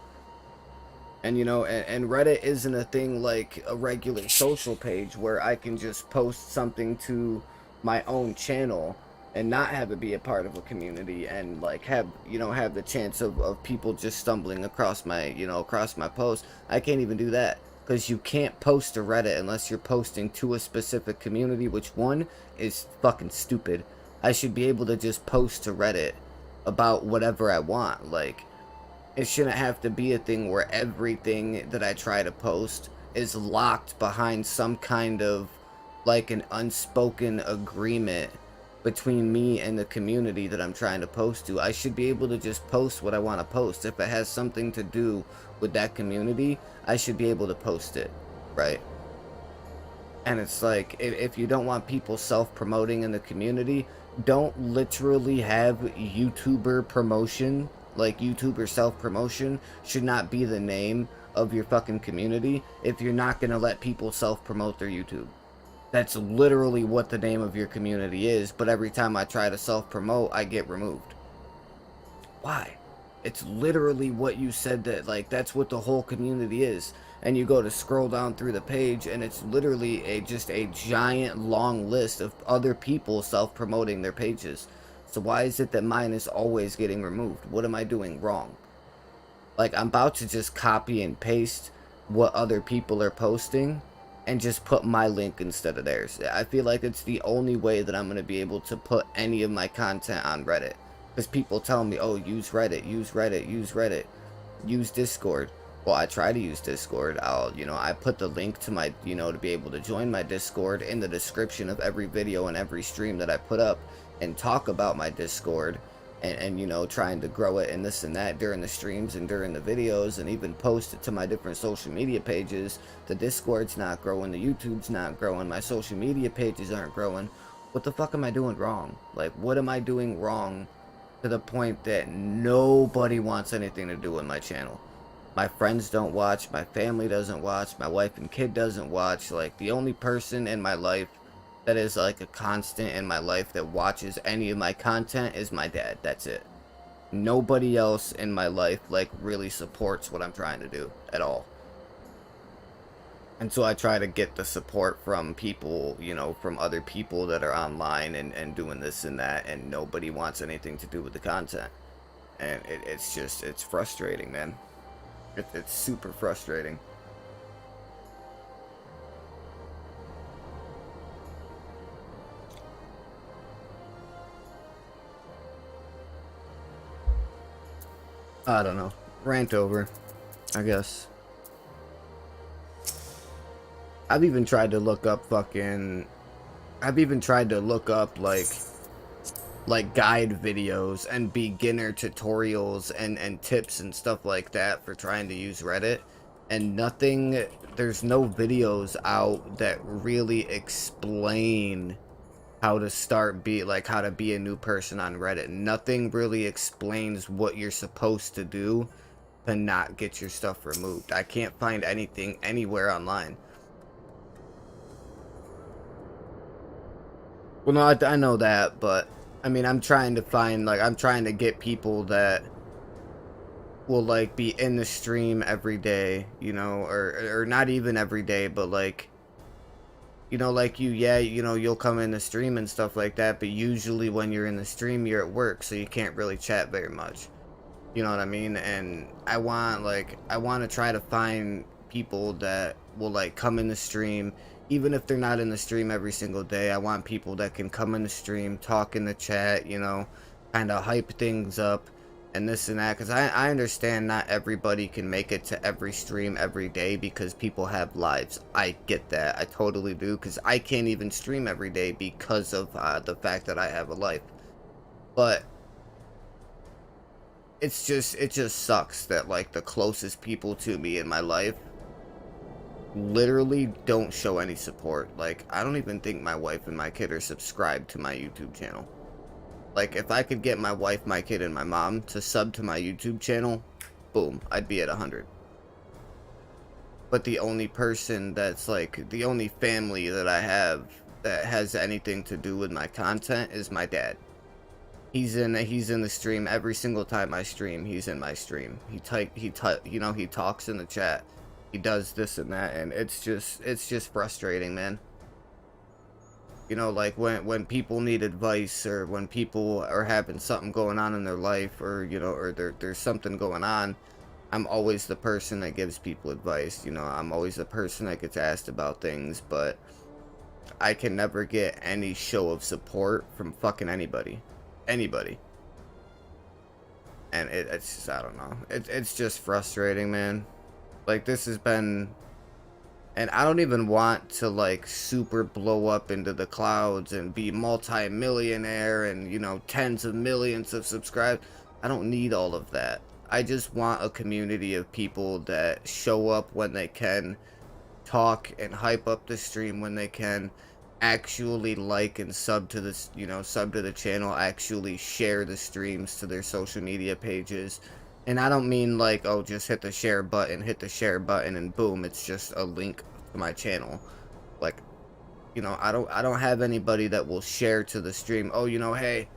And you know, and Reddit isn't a thing like a regular social page where I can just post something to my own channel and not have it be a part of a community, and like have, you know, have the chance of people just stumbling across my, you know, across my post. I can't even do that, because you can't post to Reddit unless you're posting to a specific community, which one is fucking stupid. I should be able to just post to Reddit about whatever I want. Like, it shouldn't have to be a thing where everything that I try to post is locked behind some kind of, like, an unspoken agreement between me and the community that I'm trying to post to. I should be able to just post what I want to post. If it has something to do with that community, I should be able to post it, right? And it's like, if you don't want people self-promoting in the community, don't literally have YouTuber promotion. Like, YouTuber self-promotion should not be the name of your fucking community if you're not going to let people self-promote their YouTube. That's literally what the name of your community is, but every time I try to self-promote, I get removed. Why? It's literally what you said, that, like, that's what the whole community is. And you go to scroll down through the page, and it's literally just a giant long list of other people self-promoting their pages. So why is it that mine is always getting removed? What am I doing wrong? Like, I'm about to just copy and paste what other people are posting and just put my link instead of theirs. I feel like it's the only way that I'm going to be able to put any of my content on Reddit. Because people tell me, oh, use Reddit, use Reddit, use Reddit, use Discord. Well, I try to use Discord. I put the link to my, to be able to join my Discord in the description of every video and every stream that I put up, and talk about my Discord, and trying to grow it and this and that during the streams and during the videos, and even post it to my different social media pages. The Discord's not growing, the YouTube's not growing, my social media pages aren't growing. What the fuck am I doing wrong? Like, what am I doing wrong to the point that nobody wants anything to do with my channel? My friends don't watch, my family doesn't watch, my wife and kid doesn't watch. Like, the only person in my life that is like a constant in my life that watches any of my content is my dad. That's it. Nobody else in my life, like, really supports what I'm trying to do at all. And so I try to get the support from people, from other people that are online and doing this and that, and nobody wants anything to do with the content. And it's frustrating, man. It's super frustrating. I don't know. Rant over, I guess. I've even tried to look up like guide videos and beginner tutorials and tips and stuff like that for trying to use Reddit, and there's no videos out that really explain how to be a new person on Reddit. Nothing really explains what you're supposed to do to not get your stuff removed. I can't find anything anywhere online. Well, no, I know that, but I mean, I'm trying to get people that will, like, be in the stream every day, or not even every day, but like, like you'll come in the stream and stuff like that, but usually when you're in the stream, you're at work, so you can't really chat very much. You know what I mean? And I want to try to find people that will, like, come in the stream. Even if they're not in the stream every single day, I want people that can come in the stream, talk in the chat, kind of hype things up and this and that. Because I understand not everybody can make it to every stream every day because people have lives. I get that. I totally do. Because I can't even stream every day because of the fact that I have a life. But it just sucks that, like, the closest people to me in my life literally don't show any support. Like, I don't even think my wife and my kid are subscribed to my YouTube channel. Like, if I could get my wife, my kid, and my mom to sub to my YouTube channel, boom, I'd be at 100. But the only person that's, like, the only family that I have that has anything to do with my content is my dad. He's in the stream every single time I stream. He's in my stream. He talks in the chat. He does this and that, and it's just frustrating, man. Like, when people need advice, or when people are having something going on in their life, or or there's something going on, I'm always the person that gives people advice. I'm always the person that gets asked about things, but I can never get any show of support from fucking anybody. And it's just, I don't know. It's just frustrating, man. Like, this has been... And I don't even want to, like, super blow up into the clouds and be multi-millionaire and, you know, tens of millions of subscribers. I don't need all of that. I just want a community of people that show up when they can, talk and hype up the stream when they can, actually like and sub to this, you know, sub to the channel, actually share the streams to their social media pages. And I don't mean like, oh, just hit the share button, and boom, it's just a link to my channel. Like, you know, I don't have anybody that will share to the stream, oh, you know, hey,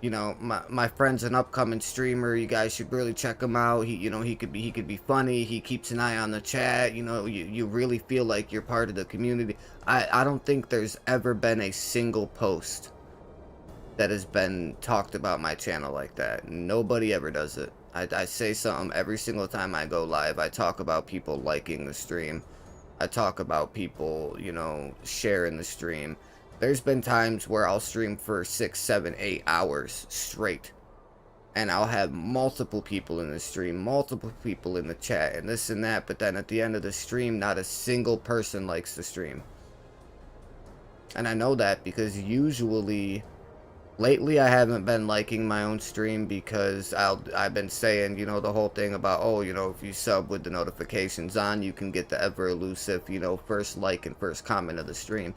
you know, my friend's an upcoming streamer, you guys should really check him out. He, you know, he could be funny, he keeps an eye on the chat, you know, you really feel like you're part of the community. I don't think there's ever been a single post that has been talked about my channel like that. Nobody ever does it. I say something every single time I go live. I talk about people liking the stream. I talk about people, you know, sharing the stream. There's been times where I'll stream for 6, 7, 8 hours straight. And I'll have multiple people in the stream, multiple people in the chat, and this and that. But then at the end of the stream, not a single person likes the stream. And I know that because usually... Lately, I haven't been liking my own stream because I've been saying, you know, the whole thing about, oh, you know, if you sub with the notifications on, you can get the ever elusive, you know, first like and first comment of the stream.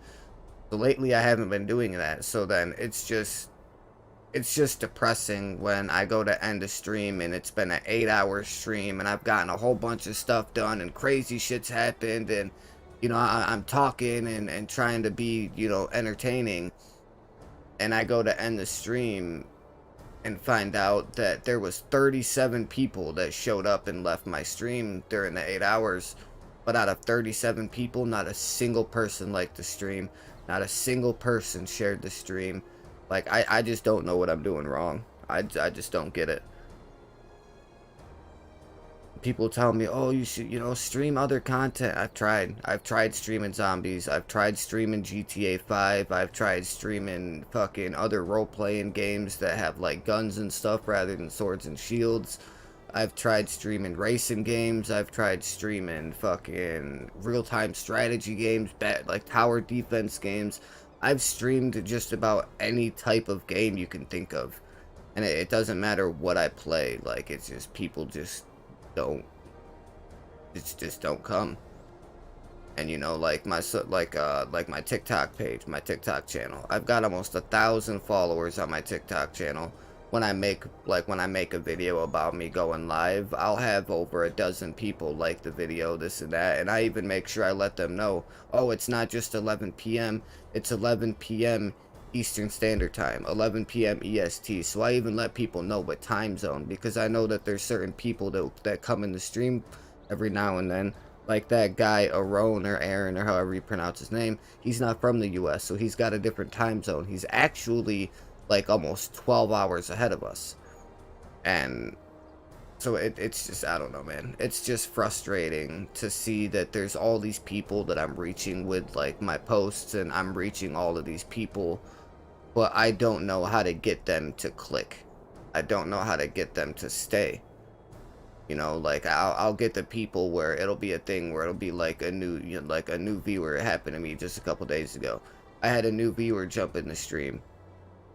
So lately, I haven't been doing that. So then it's just depressing when I go to end a stream and it's been an 8-hour stream and I've gotten a whole bunch of stuff done and crazy shit's happened and, you know, I'm talking and trying to be, you know, entertaining. And I go to end the stream and find out that there was 37 people that showed up and left my stream during the 8 hours. But out of 37 people, not a single person liked the stream. Not a single person shared the stream. Like, I just don't know what I'm doing wrong. I just don't get it. People tell me, oh, you should, you know, stream other content. I've tried streaming zombies. I've tried streaming GTA 5. I've tried streaming fucking other role-playing games that have, like, guns and stuff rather than swords and shields. I've tried streaming racing games. I've tried streaming fucking real-time strategy games, like tower defense games. I've streamed just about any type of game you can think of. And it doesn't matter what I play. Like, it's just, people just don't come. And you know, like my TikTok page, my TikTok channel, I've got almost 1,000 followers on my TikTok channel. When I make a video about me going live, I'll have over a dozen people like the video, this and that, and I even make sure I let them know, oh, it's not just 11 p.m., it's 11 p.m. Eastern Standard Time, 11 p.m. EST. So I even let people know what time zone, because I know that there's certain people that come in the stream every now and then, like that guy Aaron or Aaron or however you pronounce his name. He's not from the US, so he's got a different time zone. He's actually like almost 12 hours ahead of us. And so it's just, I don't know, man. It's just frustrating to see that there's all these people that I'm reaching with like my posts, and I'm reaching all of these people, but I don't know how to get them to click. I don't know how to get them to stay. You know, like I'll get the people where it'll be a thing where it'll be like a new, you know, like a new viewer. It happened to me just a couple days ago. I had a new viewer jump in the stream.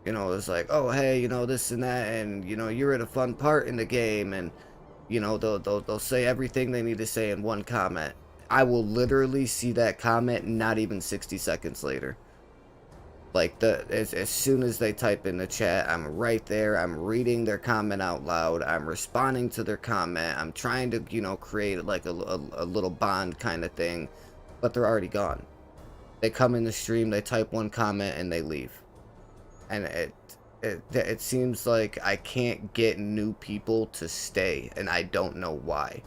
You know, it's like, oh, hey, you know, this and that, and, you know, you're at a fun part in the game, and, you know, they'll say everything they need to say in one comment. I will literally see that comment not even 60 seconds later. Like, as soon as they type in the chat, I'm right there, I'm reading their comment out loud, I'm responding to their comment, I'm trying to, you know, create, like, a little bond kind of thing, but they're already gone. They come in the stream, they type one comment, and they leave. And it seems like I can't get new people to stay, and I don't know why.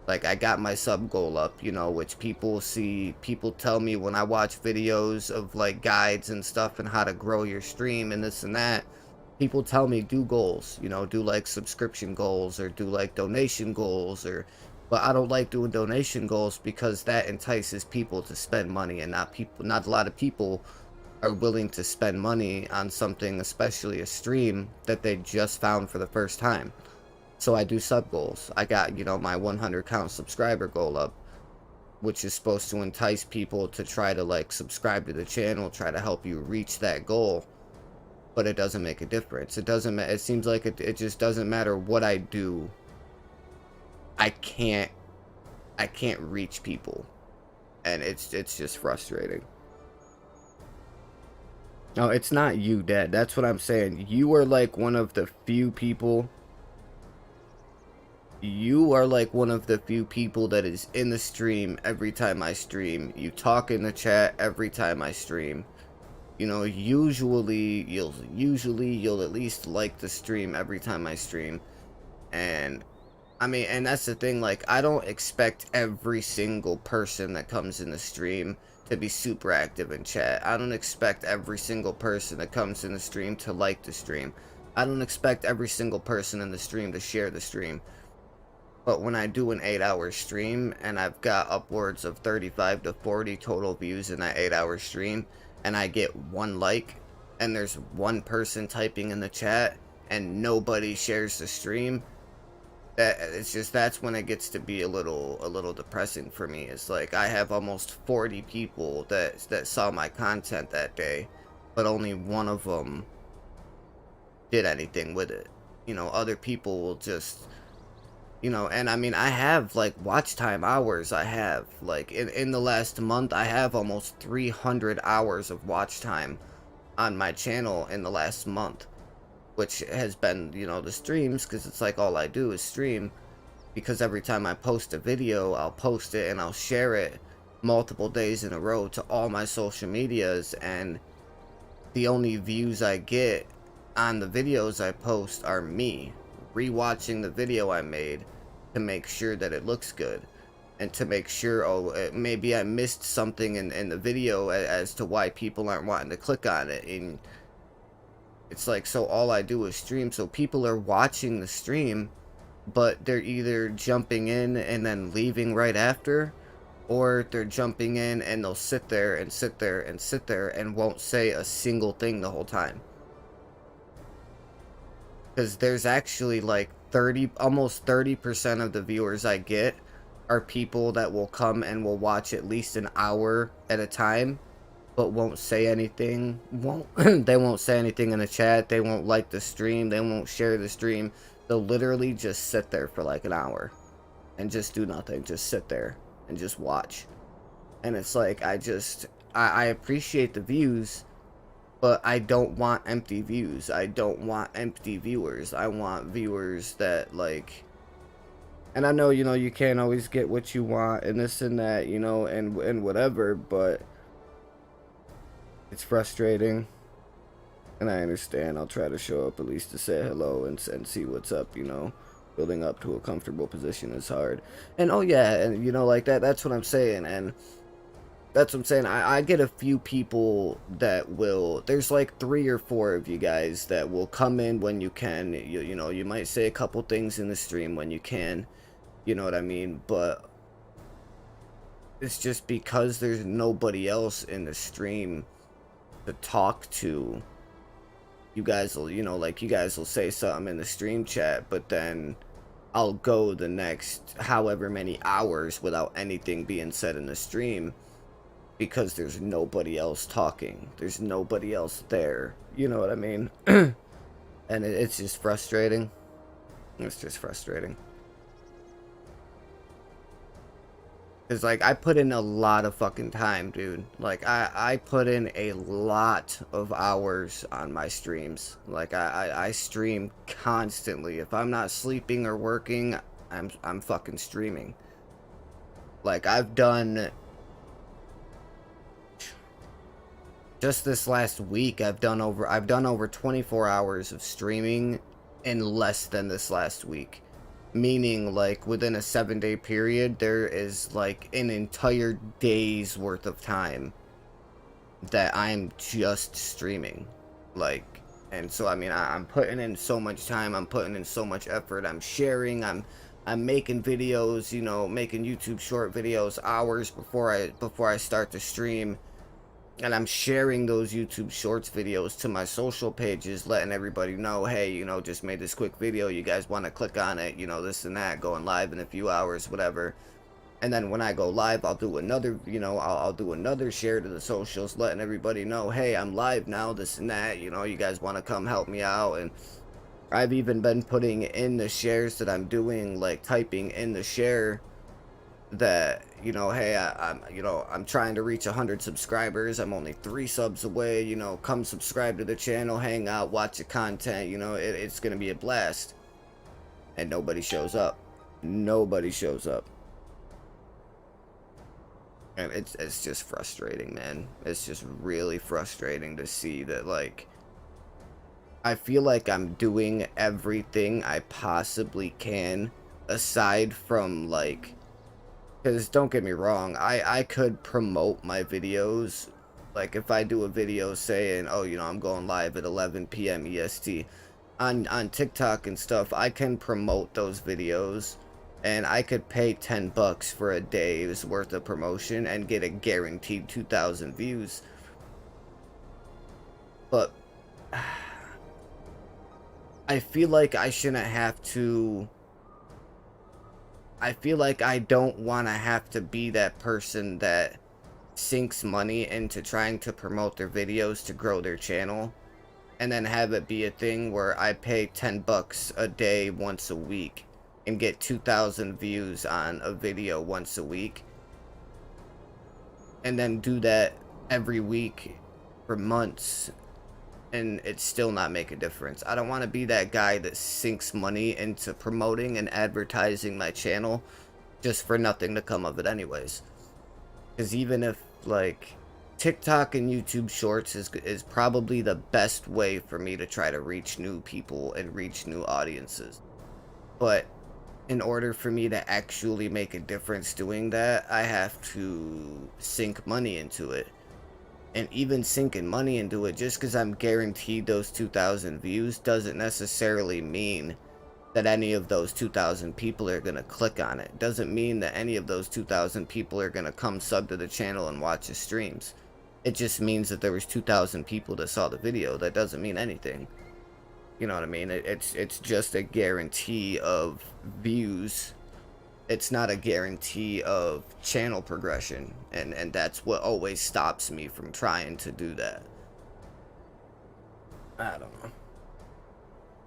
Like, I got my sub goal up, you know, which people see, people tell me when I watch videos of, like, guides and stuff and how to grow your stream and this and that. People tell me do goals, you know, do, like, subscription goals or do, like, donation goals, but I don't like doing donation goals because that entices people to spend money, and not a lot of people are willing to spend money on something, especially a stream, that they just found for the first time. So I do sub goals. I got, you know, my 100 count subscriber goal up, which is supposed to entice people to try to, like, subscribe to the channel, try to help you reach that goal. But it doesn't make a difference. It doesn't. It seems like it just doesn't matter what I do. I can't reach people, and it's just frustrating. No, it's not you, Dad. That's what I'm saying. You are like one of the few people. You are like one of the few people that is in the stream every time I stream. You talk in the chat every time I stream. You know, usually you'll at least like the stream every time I stream. And I mean, and that's the thing, like, I don't expect every single person that comes in the stream to be super active in chat. I don't expect every single person that comes in the stream to like the stream. I don't expect every single person in the stream to share the stream. But when I do an 8-hour stream and I've got upwards of 35 to 40 total views in that 8-hour stream, and I get 1 like, and there's 1 person typing in the chat, and nobody shares the stream, that's when it gets to be a little depressing for me. It's like I have almost 40 people that saw my content that day, but only 1 of them did anything with it. You know, other people will just, you know, and I mean, I have, like, watch time hours. I have, like, in the last month, I have almost 300 hours of watch time on my channel in the last month, which has been, you know, the streams, because it's like all I do is stream, because every time I post a video, I'll post it and I'll share it multiple days in a row to all my social medias, and the only views I get on the videos I post are me rewatching the video I made to make sure that it looks good, and to make sure, oh, maybe I missed something in the video as to why people aren't wanting to click on it. And it's like, so all I do is stream, so people are watching the stream, but they're either jumping in and then leaving right after, or they're jumping in and they'll sit there and sit there and sit there and won't say a single thing the whole time. Because there's actually like almost 30% of the viewers I get are people that will come and will watch at least an hour at a time, but won't say anything. They won't say anything in the chat. They won't like the stream. They won't share the stream. They'll literally just sit there for like an hour and just do nothing. Just sit there and just watch. And it's like, I appreciate the views, but I don't want empty views. I don't want empty viewers. I want viewers that, like, and I know, you know, you can't always get what you want and this and that, you know, and whatever, but it's frustrating, and I understand. I'll try to show up at least to say hello and see what's up, you know. Building up to a comfortable position is hard. And, oh, yeah, and, you know, like, that's what I'm saying, and that's what I'm saying. I get a few people that will, there's like 3 or 4 of you guys that will come in when you can. You know, you might say a couple things in the stream when you can, you know what I mean, but it's just because there's nobody else in the stream to talk to. You guys will, you know, like, you guys will say something in the stream chat, but then I'll go the next however many hours without anything being said in the stream, because there's nobody else talking. There's nobody else there. You know what I mean? And it's just frustrating. It's just frustrating. Because, like, I put in a lot of fucking time, dude. Like, I put in a lot of hours on my streams. Like, I stream constantly. If I'm not sleeping or working, I'm fucking streaming. Like, I've done... Just this last week, I've done over 24 hours of streaming in less than this last week. Meaning, like, within a 7-day period, there is, like, an entire day's worth of time that I'm just streaming. Like, and so, I mean, I'm putting in so much time, I'm putting in so much effort, I'm sharing, I'm making videos, you know, making YouTube short videos hours before I start the stream. and I'm sharing those YouTube Shorts videos to my social pages, letting everybody know, hey, you know, just made this quick video, you guys want to click on it, you know, this and that, going live in a few hours, whatever. And then when I go live, I'll do another, you know, I'll do another share to the socials, letting everybody know, hey, I'm live now, this and that, you know, you guys want to come help me out. And I've even been putting in the shares that I'm doing, like typing in the share that, you know, hey, I'm trying to reach 100 subscribers. I'm only 3 subs away, you know, come subscribe to the channel, hang out, watch the content, you know, it's going to be a blast. And nobody shows up. Nobody shows up. And it's just frustrating, man. It's just really frustrating to see that, like, I feel like I'm doing everything I possibly can, aside from, like, because don't get me wrong, I could promote my videos. Like, if I do a video saying, oh, you know, I'm going live at 11 p.m. EST on TikTok and stuff, I can promote those videos. And I could pay $10 for a day's worth of promotion and get a guaranteed 2,000 views. But I feel like I shouldn't have to. I feel like I don't want to have to be that person that sinks money into trying to promote their videos to grow their channel, and then have it be a thing where I pay $10 a day once a week and get 2,000 views on a video once a week, and then do that every week for months, and it still not make a difference. I don't want to be that guy that sinks money into promoting and advertising my channel just for nothing to come of it anyways. Because even if, like, TikTok and YouTube Shorts is probably the best way for me to try to reach new people and reach new audiences, but in order for me to actually make a difference doing that, I have to sink money into it. And even sinking money into it, just because I'm guaranteed those 2,000 views, doesn't necessarily mean that any of those 2,000 people are going to click on it. Doesn't mean that any of those 2,000 people are going to come sub to the channel and watch the streams. It just means that there was 2,000 people that saw the video. That doesn't mean anything. You know what I mean? It's just a guarantee of views. It's not a guarantee of channel progression. And that's what always stops me from trying to do that. I don't know.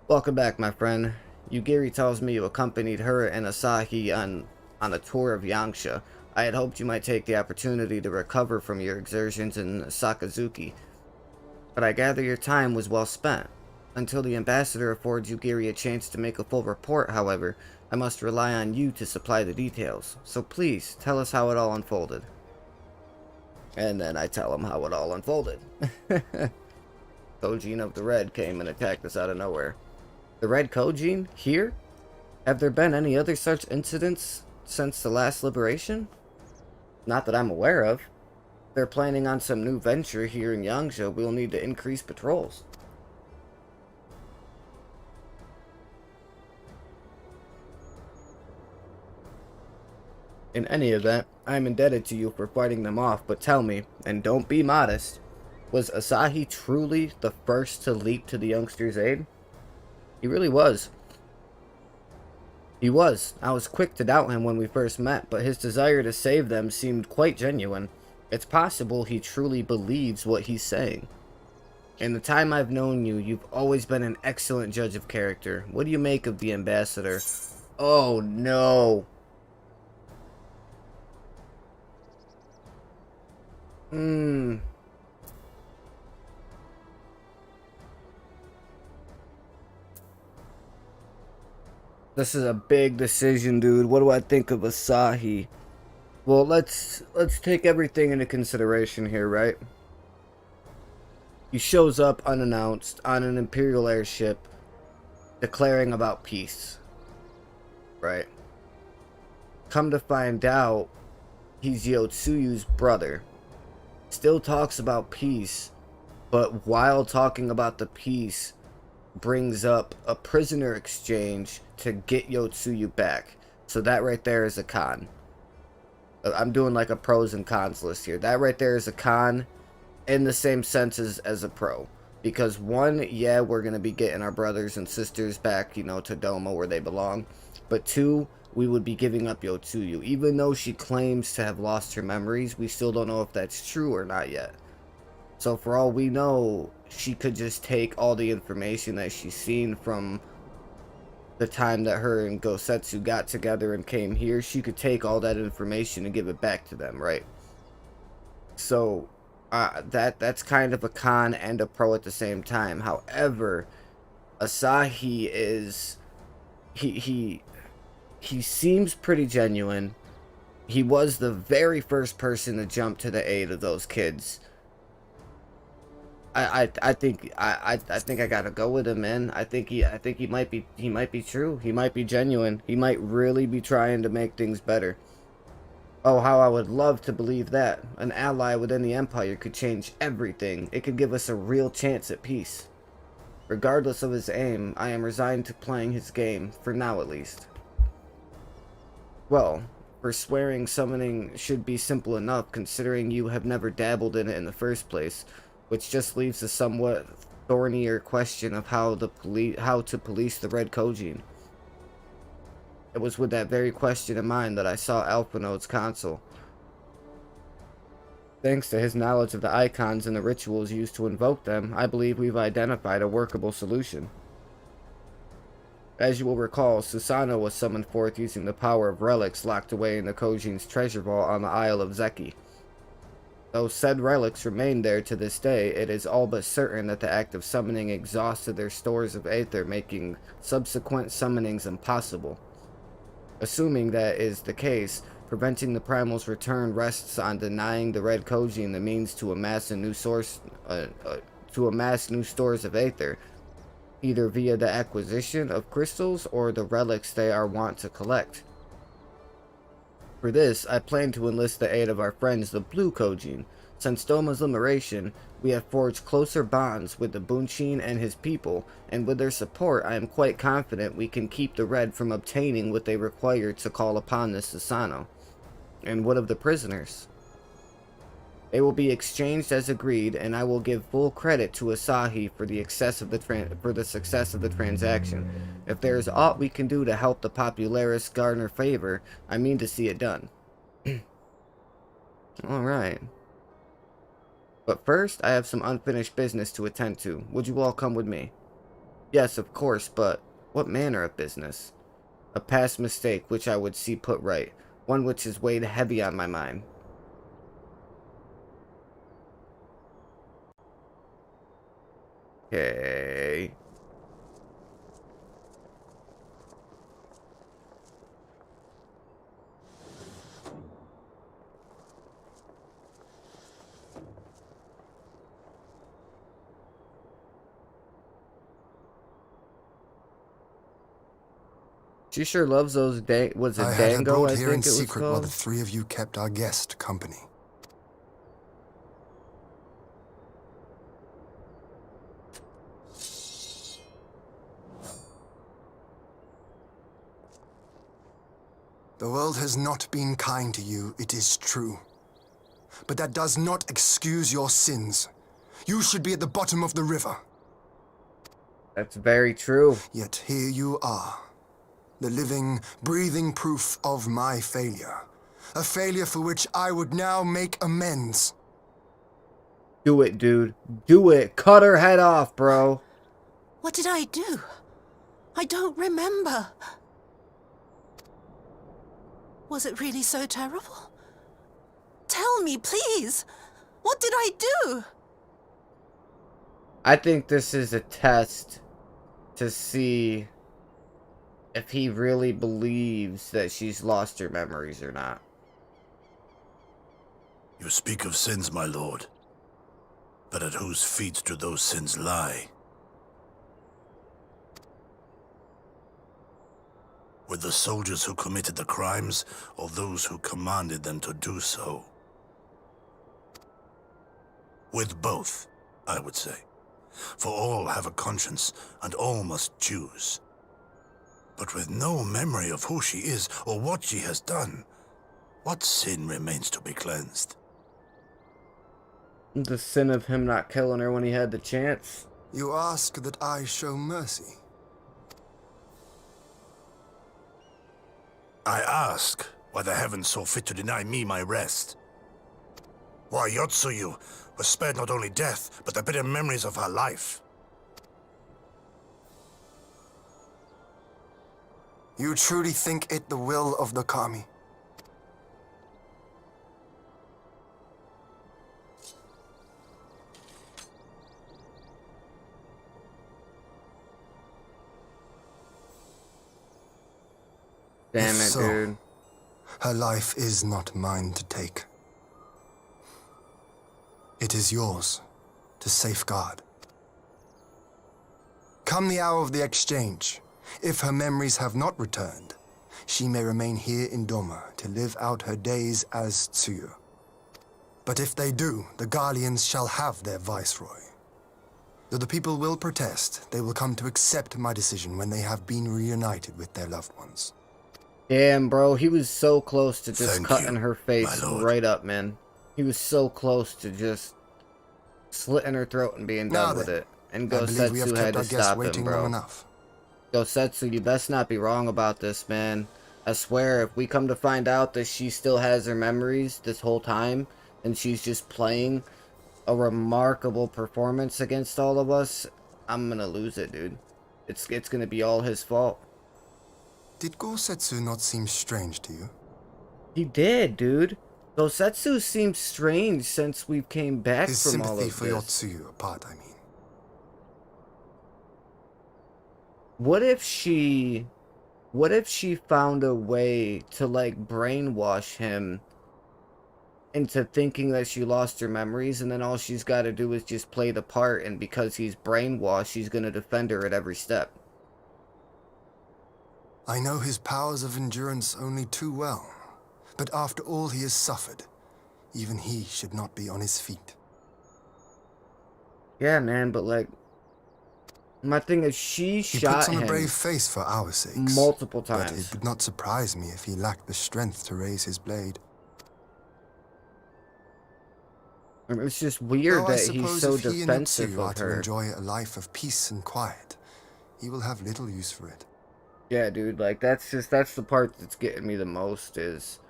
Welcome back, my friend. Yugiri tells me you accompanied her and Asahi on a tour of Yangsha. I had hoped you might take the opportunity to recover from your exertions in Sakazuki, but I gather your time was well spent. Until the ambassador affords Yugiri a chance to make a full report, however, I must rely on you to supply the details. So please, tell us how it all unfolded. And then I tell him how it all unfolded. Kojin of the Red came and attacked us out of nowhere. The Red Kojin? Here? Have there been any other such incidents since the last liberation? Not that I'm aware of. If they're planning on some new venture here in Yangsha, we'll need to increase patrols. In any event, I am indebted to you for fighting them off, but tell me, and don't be modest, was Asahi truly the first to leap to the youngster's aid? He really was. He was. I was quick to doubt him when we first met, but his desire to save them seemed quite genuine. It's possible he truly believes what he's saying. In the time I've known you, you've always been an excellent judge of character. What do you make of the ambassador? Oh no. This is a big decision, dude. What do I think of Asahi? Well, let's take everything into consideration here, right? He shows up unannounced on an Imperial airship declaring about peace. Right? Come to find out, he's Yotsuyu's brother. Still talks about peace, but while talking about the peace, brings up a prisoner exchange to get Yotsuyu back. So that right there is a con. I'm doing like a pros and cons list here. That right there is a con. in the same sense as a pro. Because one, yeah, we're going to be getting our brothers and sisters back, to Doma where they belong. But two, we would be giving up Yotuyu. Even though she claims to have lost her memories, we still don't know if that's true or not yet. So for all we know, she could just take all the information that she's seen from the time that her and Gosetsu got together and came here. She could take all that information and give it back to them, right? So that's kind of a con and a pro at the same time. However, Asahi is he seems pretty genuine. He was the very first person to jump to the aid of those kids. I think I gotta go with him, man. I think he might be true. He might be genuine. He might really be trying to make things better. Oh, how I would love to believe that. An ally within the Empire could change everything. It could give us a real chance at peace. Regardless of his aim, I am resigned to playing his game, for now at least. Well, forswearing summoning should be simple enough, considering you have never dabbled in it in the first place, which just leaves a somewhat thornier question of how to police the Red Kojin. It was with that very question in mind that I saw Alphinode's console. Thanks to his knowledge of the icons and the rituals used to invoke them, I believe we've identified a workable solution. As you will recall, Susanoo was summoned forth using the power of relics locked away in the Kojin's treasure vault on the Isle of Zeki. Though said relics remain there to this day, it is all but certain that the act of summoning exhausted their stores of aether, making subsequent summonings impossible. Assuming that is the case, preventing the Primal's return rests on denying the Red Kojin the means to amass new stores of aether, either via the acquisition of crystals or the relics they are wont to collect. For this, I plan to enlist the aid of our friends the Blue Kojin. Since Doma's liberation, we have forged closer bonds with the Bunshin and his people, and with their support I am quite confident we can keep the Red from obtaining what they require to call upon this Susanoo. And what of the prisoners? They will be exchanged as agreed, and I will give full credit to Asahi for the success of the transaction. If there is aught we can do to help the Popularis garner favor, I mean to see it done. Alright. But first, I have some unfinished business to attend to. Would you all come with me? Yes, of course, but what manner of business? A past mistake which I would see put right, one which has weighed heavy on my mind. Okay. She sure loves those was it I had her Dango, brought I here think in it was secret while called? the three of you kept our guest company. The world has not been kind to you, it is true. But that does not excuse your sins. You should be at the bottom of the river. That's very true. Yet here you are. The living, breathing proof of my failure. A failure for which I would now make amends. Do it, dude. Do it. Cut her head off, bro. What did I do? I don't remember. Was it really so terrible? Tell me, please. What did I do? I think this is a test to see if he really believes that she's lost her memories or not. You speak of sins, my lord. But at whose feet do those sins lie? With the soldiers who committed the crimes, or those who commanded them to do so? With both, I would say. For all have a conscience, and all must choose. But with no memory of who she is, or what she has done, what sin remains to be cleansed? The sin of him not killing her when he had the chance. You ask that I show mercy? I ask why the heavens saw fit to deny me my rest. Why Yotsuyu was spared not only death, but the bitter memories of her life. You truly think it the will of the Kami? Damn If it, so, dude. Her life is not mine to take. It is yours to safeguard. Come the hour of the exchange, if her memories have not returned, she may remain here in Doma to live out her days as Tsuyu. But if they do, the Guardians shall have their viceroy. Though the people will protest, they will come to accept my decision when they have been reunited with their loved ones. Damn, bro, he was so close to just cutting her face right up, man. He was so close to just slitting her throat and being done with it. And Gosetsu had to stop him, bro. Gosetsu, you best not be wrong about this, man. I swear, if we come to find out that she still has her memories this whole time, and she's just playing a remarkable performance against all of us, I'm gonna lose it, dude. It's gonna be all his fault. Did Gosetsu not seem strange to you? He did, dude. Gosetsu seems strange since we came back His from all of sympathy this. for Yotsuyu apart, I mean. What if she found a way to, like, brainwash him into thinking that she lost her memories, and then all she's got to do is just play the part, and because he's brainwashed, she's going to defend her at every step. I know his powers of endurance only too well, but after all he has suffered, even he should not be on his feet. Yeah, man, but, like, my thing is, she shot him. He puts on a brave face for our sakes. Multiple times. But it would not surprise me if he lacked the strength to raise his blade. It's just weird that he's so defensive of her. To enjoy a life of peace and quiet, he will have little use for it. Yeah, dude, like, that's the part that's getting me the most, is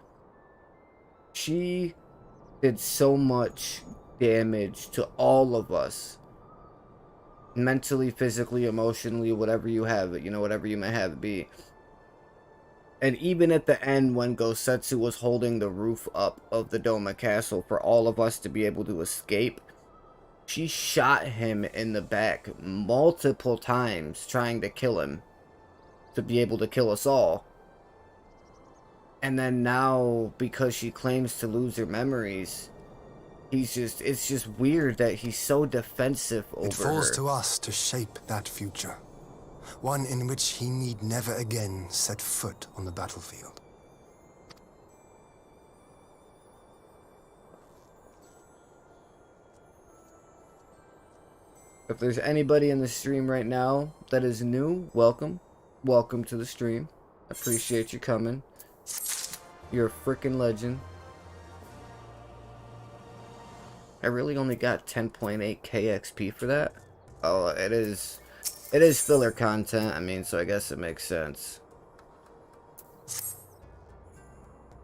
she did so much damage to all of us. Mentally, physically, emotionally, whatever you have it, whatever you may have it be. And even at the end, when Gosetsu was holding the roof up of the Doma Castle for all of us to be able to escape, she shot him in the back multiple times trying to kill him, to be able to kill us all. And then now, because she claims to lose her memories, it's just weird that he's so defensive over her. It falls to us to shape that future. One in which he need never again set foot on the battlefield. If there's anybody in the stream right now that is new, welcome. Welcome to the stream. Appreciate you coming. You're a freaking legend. I really only got 10.8k XP for that. Oh, it is filler content, I mean, so I guess it makes sense.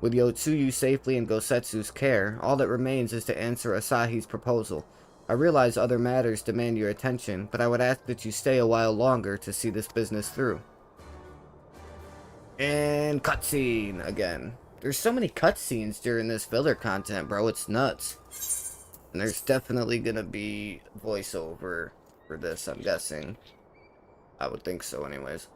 With Yotsuyu safely in Gosetsu's care, all that remains is to answer Asahi's proposal. I realize other matters demand your attention, but I would ask that you stay a while longer to see this business through. And cutscene again. There's so many cutscenes during this filler content, bro, it's nuts. And there's definitely gonna be voiceover for this, I'm guessing. I would think so anyways.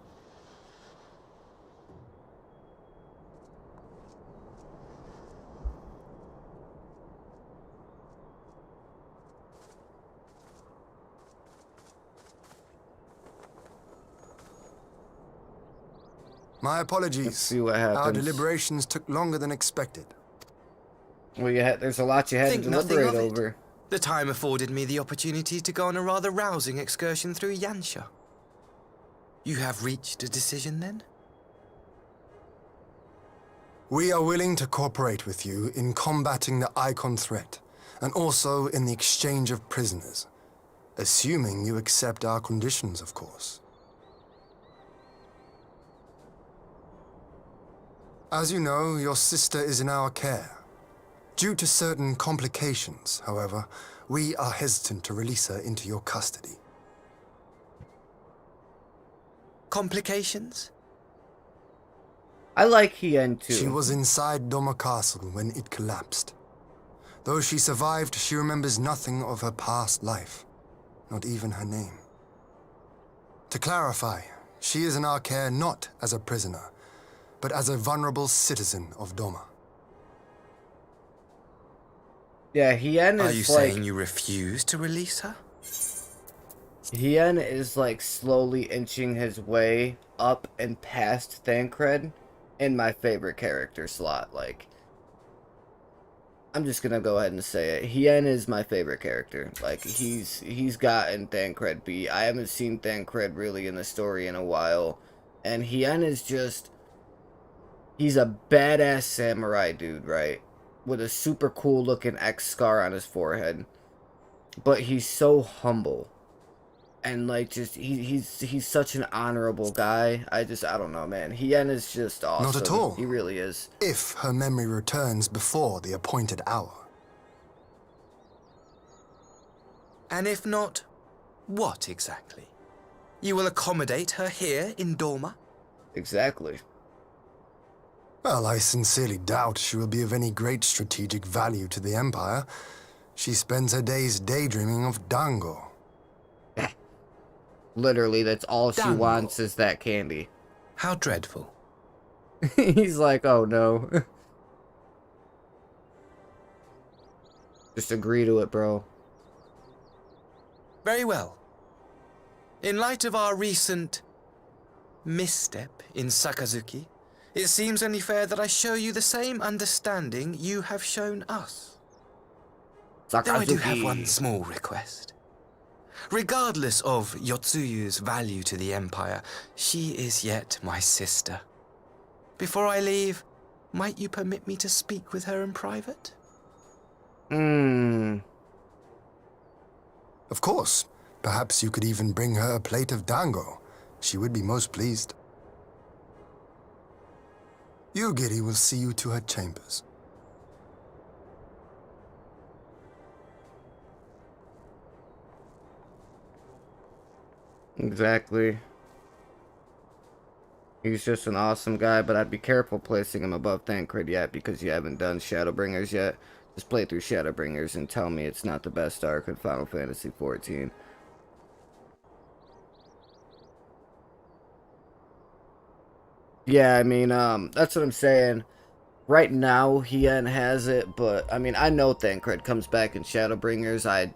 My apologies. Let's see what happens. Our deliberations took longer than expected. Well, there's a lot you had to deliberate over. The time afforded me the opportunity to go on a rather rousing excursion through Yansha. You have reached a decision, then? We are willing to cooperate with you in combating the Icon threat, and also in the exchange of prisoners. Assuming you accept our conditions, of course. As you know, your sister is in our care. Due to certain complications, however, we are hesitant to release her into your custody. Complications? I like Hien too. She was inside Doma Castle when it collapsed. Though she survived, she remembers nothing of her past life, not even her name. To clarify, she is in our care not as a prisoner, but as a vulnerable citizen of Doma. Yeah, Hien is Are you saying you refuse to release her? Hien is like slowly inching his way up and past Thancred in my favorite character slot. Like, I'm just gonna go ahead and say it. Hien is my favorite character. Like, he's gotten Thancred beat. I haven't seen Thancred really in the story in a while. And Hien is just... He's a badass samurai dude, right? With a super cool looking X scar on his forehead. But he's so humble. And like, just, he's such an honorable guy. I don't know, man. Hien is just awesome. Not at all. He really is. If her memory returns before the appointed hour. And if not, what exactly? You will accommodate her here in Doma? Exactly. Well, I sincerely doubt she will be of any great strategic value to the Empire. She spends her days daydreaming of Dango. Literally, that's all she wants is that candy. How dreadful. He's like, oh no. Just agree to it, bro. Very well. In light of our recent misstep in Sakazuki, it seems only fair that I show you the same understanding you have shown us. Sakazuki. Though I do have one small request. Regardless of Yotsuyu's value to the Empire, she is yet my sister. Before I leave, might you permit me to speak with her in private? Of course. Perhaps you could even bring her a plate of dango. She would be most pleased. Yugiri will see you to her chambers. Exactly. He's just an awesome guy, but I'd be careful placing him above Thancred yet, because you haven't done Shadowbringers yet. Just play through Shadowbringers and tell me it's not the best arc in Final Fantasy XIV. Yeah, I mean, that's what I'm saying. Right now, Hien has it, but, I mean, I know Thancred comes back in Shadowbringers. I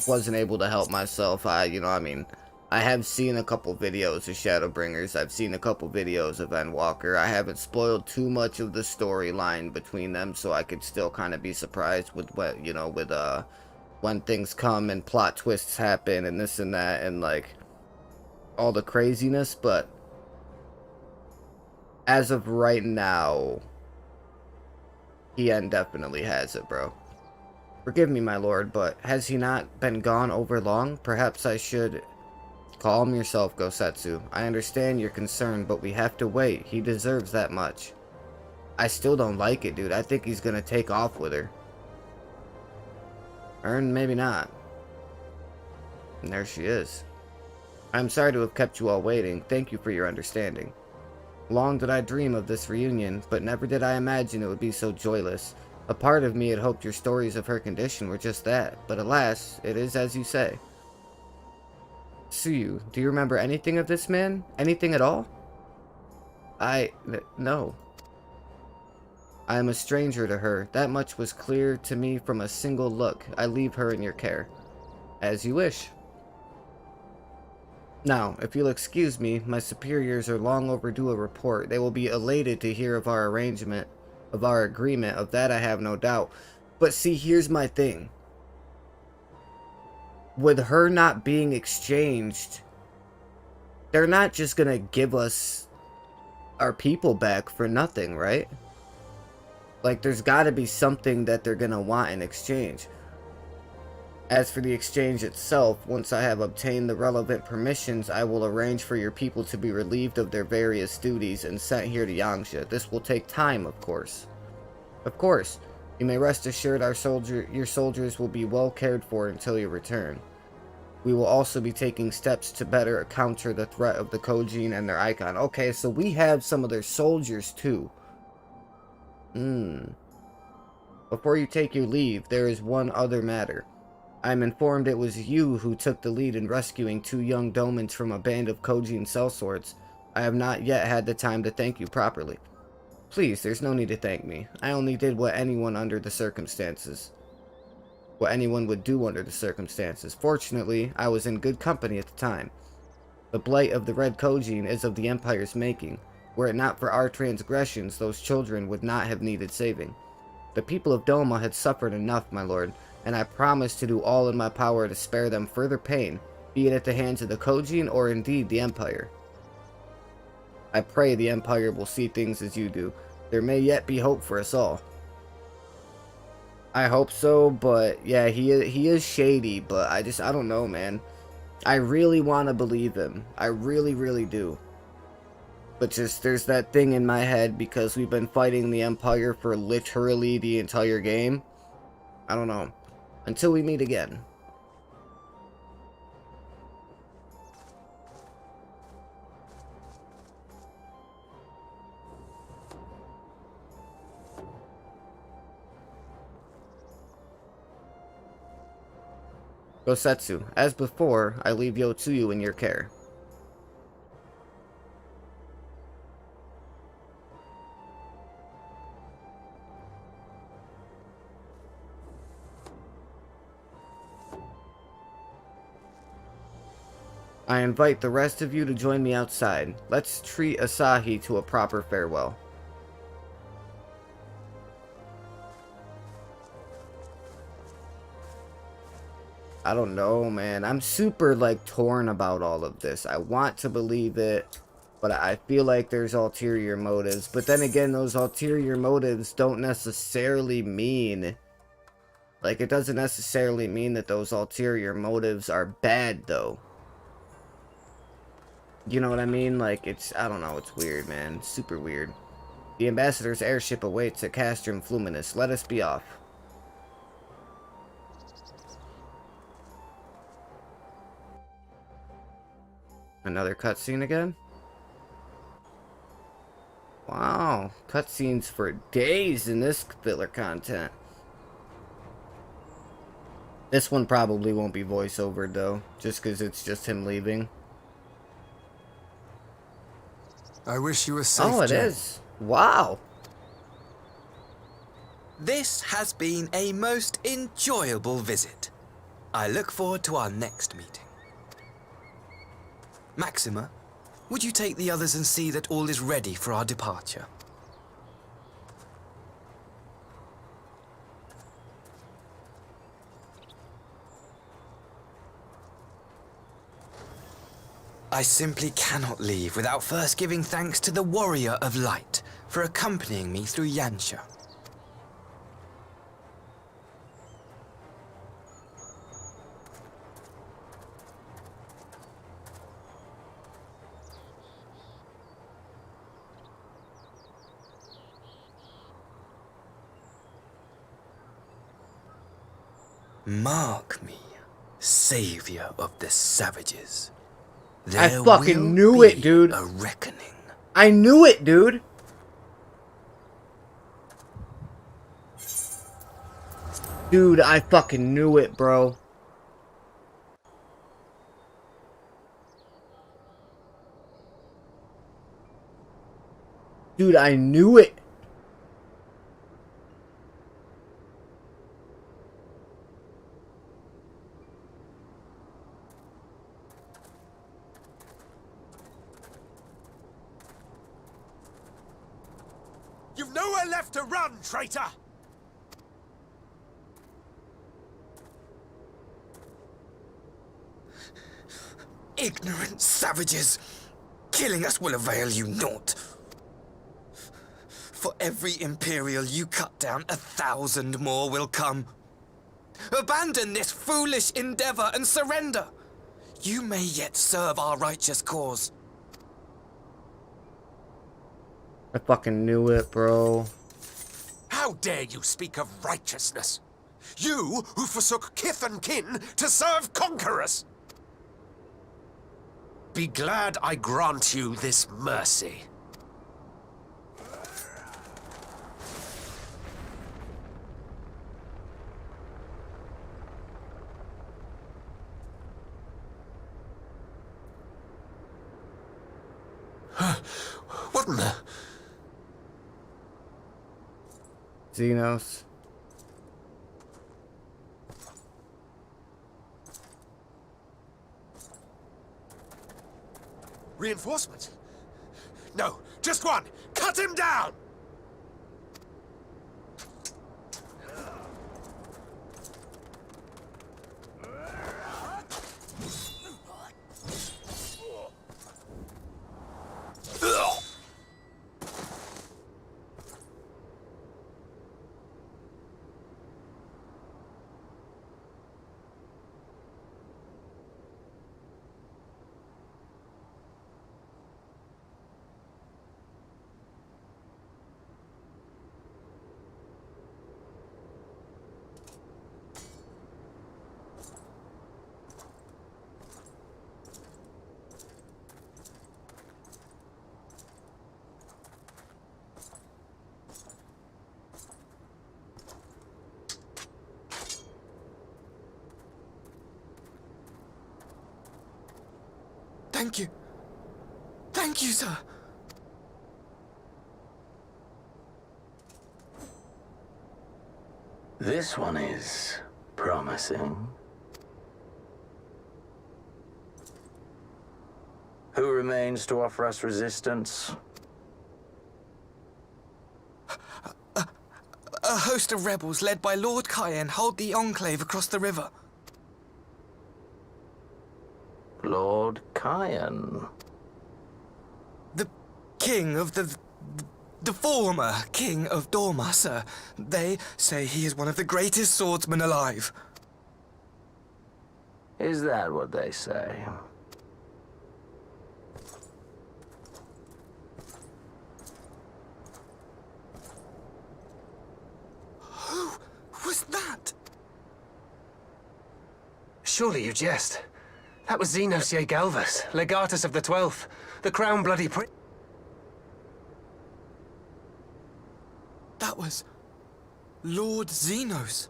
wasn't able to help myself. I have seen a couple videos of Shadowbringers. I've seen a couple videos of Endwalker. I haven't spoiled too much of the storyline between them, so I could still kind of be surprised with what, when things come and plot twists happen and this and that and, like, all the craziness, but as of right now, Hien definitely has it, bro. Forgive me, my lord, but has he not been gone over long? Perhaps I should... Calm yourself, Gosetsu. I understand your concern, but we have to wait. He deserves that much. I still don't like it, dude. I think he's gonna take off with her. Or maybe not. And there she is. I'm sorry to have kept you all waiting. Thank you for your understanding. Long did I dream of this reunion, but never did I imagine it would be so joyless. A part of me had hoped your stories of her condition were just that, but alas, it is as you say. Tsuyu, do you remember anything of this man? Anything at all? No. I am a stranger to her. That much was clear to me from a single look. I leave her in your care. As you wish. Now, if you'll excuse me, my superiors are long overdue a report. They will be elated to hear of our arrangement, of our agreement. Of that I have no doubt. But see, here's my thing. With her not being exchanged, they're not just gonna give us our people back for nothing, right? Like, there's gotta be something that they're gonna want in exchange. As for the exchange itself, once I have obtained the relevant permissions, I will arrange for your people to be relieved of their various duties and sent here to Yangsha. This will take time, of course. Of course, you may rest assured your soldiers will be well cared for until your return. We will also be taking steps to better counter the threat of the Kojin and their icon. Okay, so we have some of their soldiers too. Before you take your leave, there is one other matter. I am informed it was you who took the lead in rescuing 2 young Domans from a band of Kojin sellswords. I have not yet had the time to thank you properly. Please, there's no need to thank me. I only did what anyone would do under the circumstances. Fortunately, I was in good company at the time. The blight of the Red Kojin is of the Empire's making. Were it not for our transgressions, those children would not have needed saving. The people of Doma had suffered enough, my lord, and I promise to do all in my power to spare them further pain, be it at the hands of the Kojin or indeed the Empire. I pray the Empire will see things as you do. There may yet be hope for us all. I hope so, but yeah, he is shady, but I don't know, man. I really want to believe him. I really, really do. But just, there's that thing in my head because we've been fighting the Empire for literally the entire game. I don't know. Until we meet again. Gosetsu, as before, I leave Yotsuyu in your care. I invite the rest of you to join me outside. Let's treat Asahi to a proper farewell. I don't know, man. I'm super, like, torn about all of this. I want to believe it, but I feel like there's ulterior motives. But then again, those ulterior motives don't necessarily mean... Like, it doesn't necessarily mean that those ulterior motives are bad, though. You know what I mean? Like, I don't know, it's weird, man. Super weird. The Ambassador's airship awaits at Castrum Fluminus. Let us be off. Another cutscene again? Wow, cutscenes for days in this filler content. This one probably won't be voiceovered though, just because it's just him leaving. I wish you were safe. Oh, it is. Wow. This has been a most enjoyable visit. I look forward to our next meeting. Maxima, would you take the others and see that all is ready for our departure? I simply cannot leave without first giving thanks to the Warrior of Light for accompanying me through Yansha. Mark me, savior of the savages. I fucking knew it, dude. A reckoning. I knew it, dude. Dude, I fucking knew it, bro. Dude, I knew it. You've nowhere left to run, traitor! Ignorant savages! Killing us will avail you naught. For every Imperial you cut down, 1,000 more will come. Abandon this foolish endeavor and surrender. You may yet serve our righteous cause. I fucking knew it, bro. How dare you speak of righteousness? You who forsook kith and kin to serve conquerors! Be glad I grant you this mercy. What in the... Xenos. Reinforcements? No, just one! Cut him down! Thank you. Thank you, sir. This one is promising. Who remains to offer us resistance? A host of rebels led by Lord Cayenne hold the Enclave across the river. Lord Cayenne? The king of the former king of Dorma, sir. They say he is one of the greatest swordsmen alive. Is that what they say? Who was that? Surely you jest. That was Xenos Galvus, legatus of the 12th, the crown bloody That was Lord Xenos.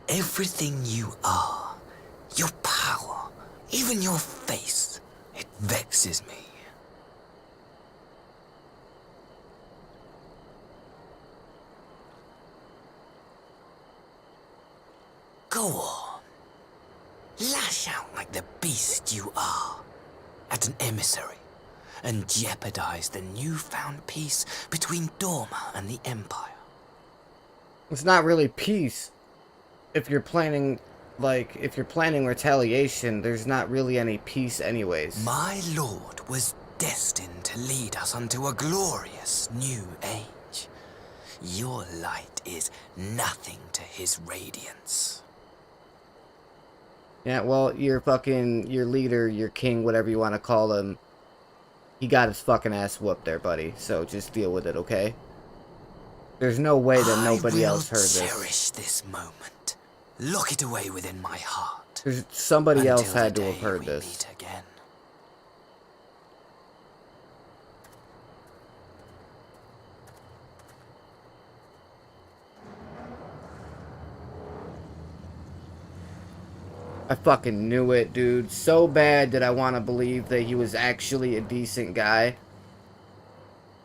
Everything you are, your power, even your face, it vexes me. Go on. Lash out like the beast you are at an emissary and jeopardize the newfound peace between Dorma and the Empire. It's not really peace. If you're planning retaliation, there's not really any peace anyways. My lord was destined to lead us unto a glorious new age. Your light is nothing to his radiance. Yeah, well, your leader, your king, whatever you want to call him, he got his fucking ass whooped there, buddy. So just deal with it, okay? There's no way that nobody else heard this. I will cherish this moment. Lock it away within my heart. Somebody else had to have heard this. Meet again. I fucking knew it, dude. So bad that I want to believe that he was actually a decent guy.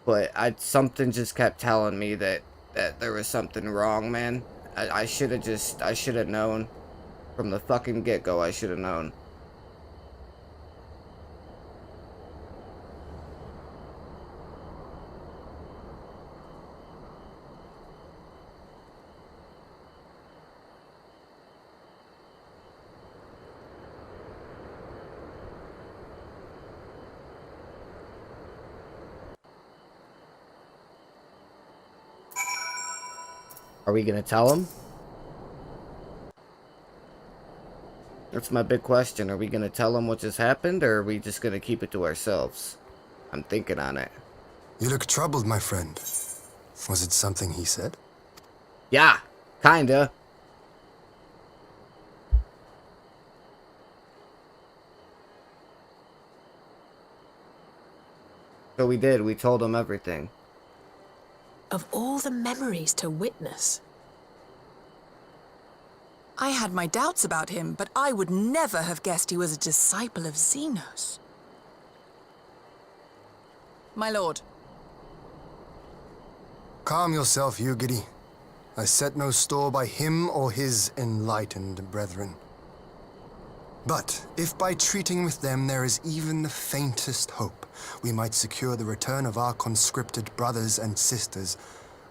But something just kept telling me that there was something wrong, man. I should have known. From the fucking get-go, I should have known. Are we gonna tell him? That's my big question. Are we gonna tell him what just happened, or are we just gonna keep it to ourselves? I'm thinking on it. You look troubled, my friend. Was it something he said? Yeah, kinda. So we did. We told him everything. Of all the memories to witness. I had my doubts about him, but I would never have guessed he was a disciple of Xenos. My lord. Calm yourself, Yugiri. I set no store by him or his enlightened brethren. But if by treating with them there is even the faintest hope we might secure the return of our conscripted brothers and sisters,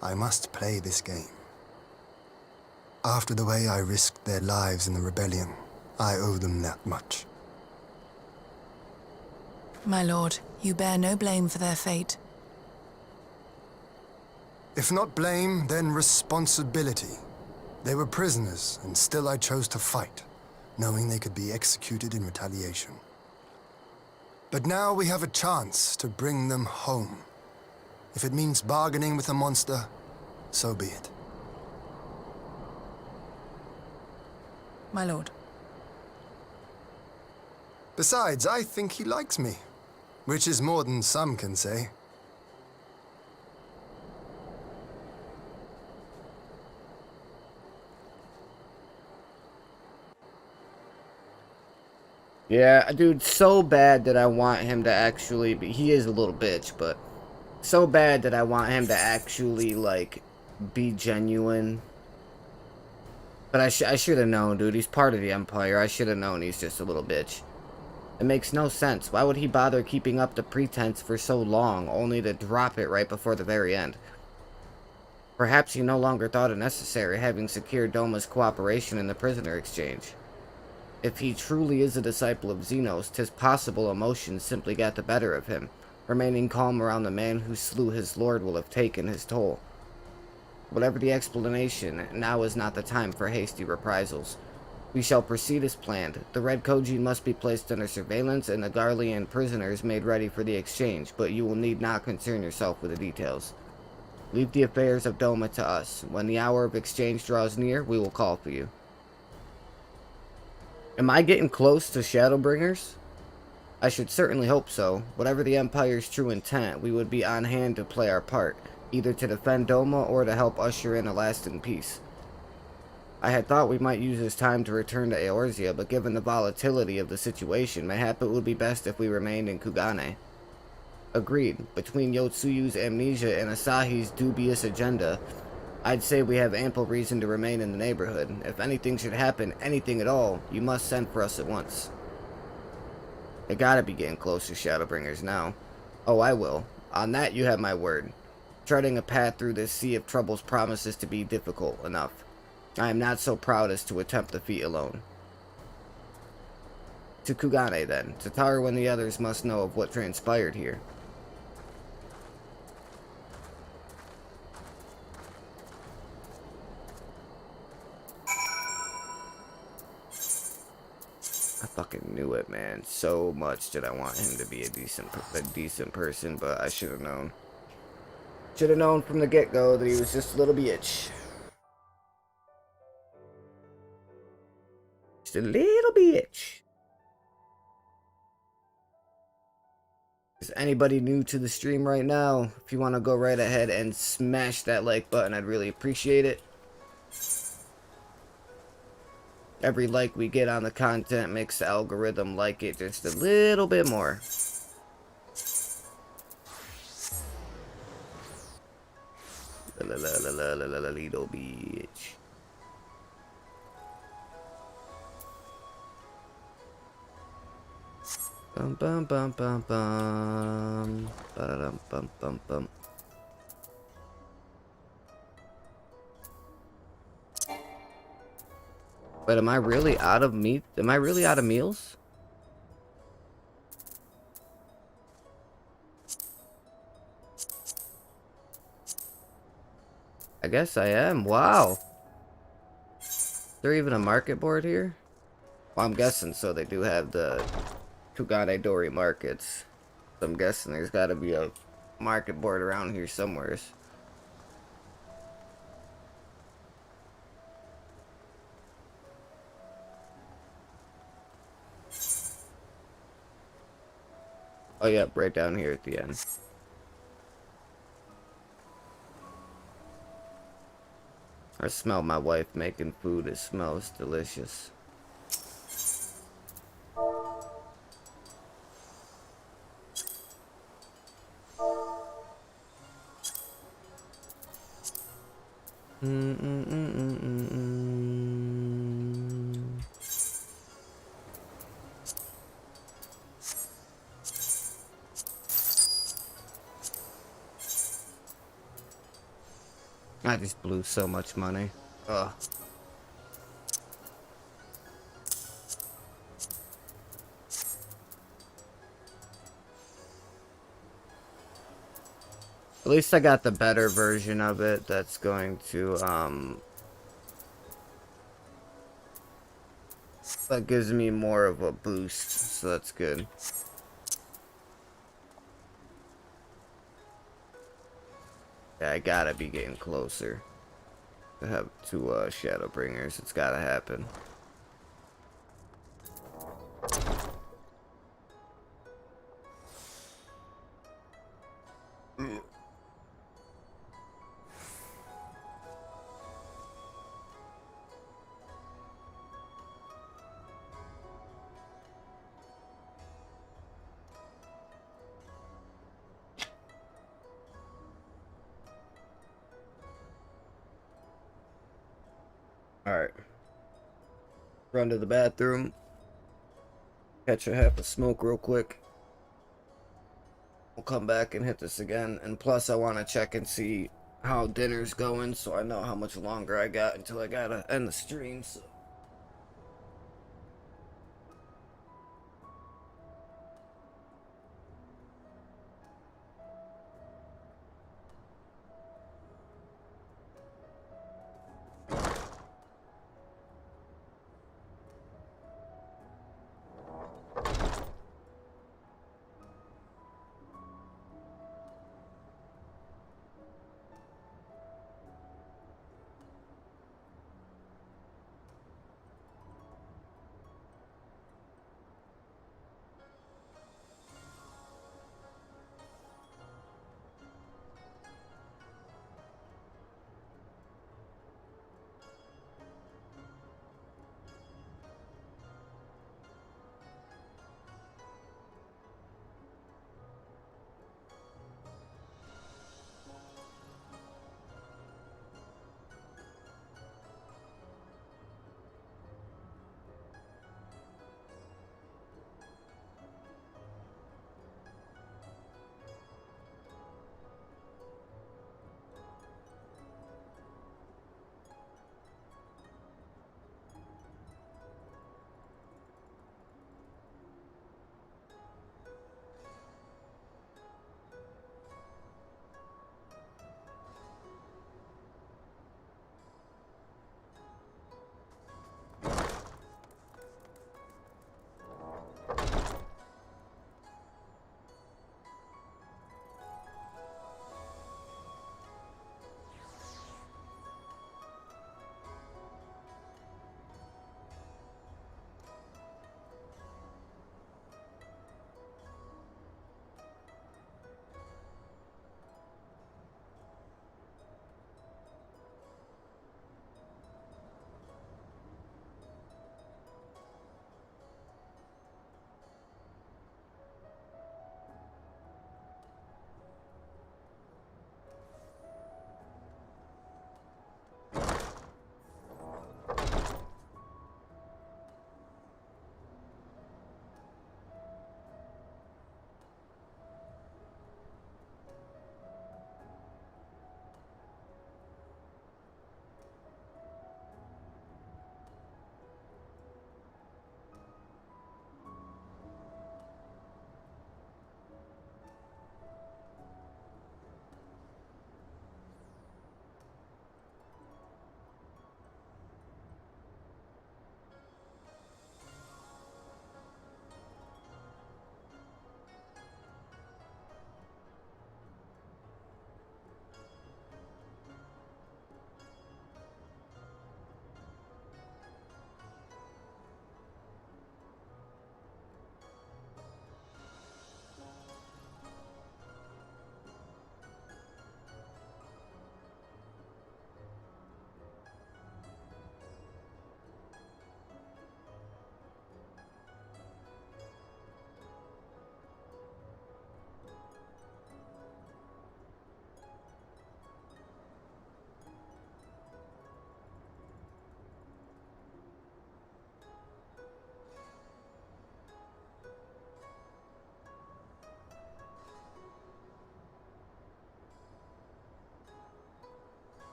I must play this game. After the way I risked their lives in the rebellion, I owe them that much. My lord, you bear no blame for their fate. If not blame, then responsibility. They were prisoners, and still I chose to fight, knowing they could be executed in retaliation. But now we have a chance to bring them home. If it means bargaining with a monster, so be it. My lord. Besides, I think he likes me, which is more than some can say. Yeah, dude, so bad that I want him to actually be... He is a little bitch, but... So bad that I want him to actually, like, be genuine. But I should have known, dude. He's part of the Empire. I should have known he's just a little bitch. It makes no sense. Why would he bother keeping up the pretense for so long, only to drop it right before the very end? Perhaps he no longer thought it necessary, having secured Doma's cooperation in the prisoner exchange. If he truly is a disciple of Xenos, 'tis possible emotions simply got the better of him. Remaining calm around the man who slew his lord will have taken his toll. Whatever the explanation, now is not the time for hasty reprisals. We shall proceed as planned. The Red Koji must be placed under surveillance and the Garlean prisoners made ready for the exchange, but you will need not concern yourself with the details. Leave the affairs of Doma to us. When the hour of exchange draws near, we will call for you. Am I getting close to Shadowbringers? I should certainly hope so. Whatever the Empire's true intent, we would be on hand to play our part, either to defend Doma or to help usher in a lasting peace. I had thought we might use this time to return to Eorzea, but given the volatility of the situation, mayhap it would be best if we remained in Kugane. Agreed. Between Yotsuyu's amnesia and Asahi's dubious agenda, I'd say we have ample reason to remain in the neighborhood. If anything should happen, anything at all, you must send for us at once. I gotta be getting close to Shadowbringers now. Oh, I will. On that you have my word. Treading a path through this sea of troubles promises to be difficult enough. I am not so proud as to attempt the feat alone. To Kugane, then. Tataru and the others must know of what transpired here. I fucking knew it, man. So much did I want him to be a decent person, but I should have known. Should have known from the get-go that he was just a little bitch. Just a little bitch. Is anybody new to the stream right now? If you want to go right ahead and smash that like button, I'd really appreciate it. Every like we get on the content makes the algorithm like it just a little bit more. Little bitch. Bum bum bum bum bum. Ba-dum bum bum bum. But am I really out of meat? Am I really out of meals? I guess I am. Wow. Is there even a market board here? Well, I'm guessing so. They do have the Tugane Dori markets. So I'm guessing there's got to be a market board around here somewhere. Oh, yeah, right down here at the end. I smell my wife making food. It smells delicious. I just blew so much money. Ugh. At least I got the better version of it that's going to, that gives me more of a boost, so that's good. Yeah, I gotta be getting closer to have two, Shadowbringers. It's gotta happen. Alright. Run to the bathroom. Catch a half a smoke real quick. We'll come back and hit this again. And plus, I want to check and see how dinner's going so I know how much longer I got until I gotta end the stream. So.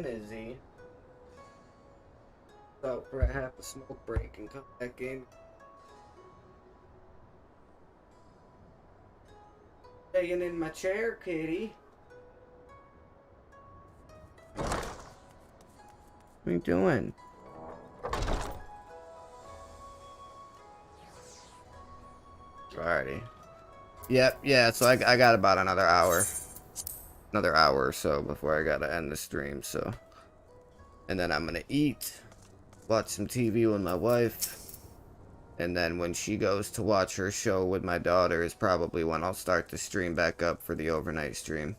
doing, Izzy? Out for a half a smoke break and come back in. Staying in my chair, kitty. What are you doing? Alrighty. Yep, yeah, so I got about another hour. Another hour or so before I gotta end the stream, so. And then I'm gonna eat, watch some TV with my wife. And then when she goes to watch her show with my daughter is probably when I'll start the stream back up for the overnight stream.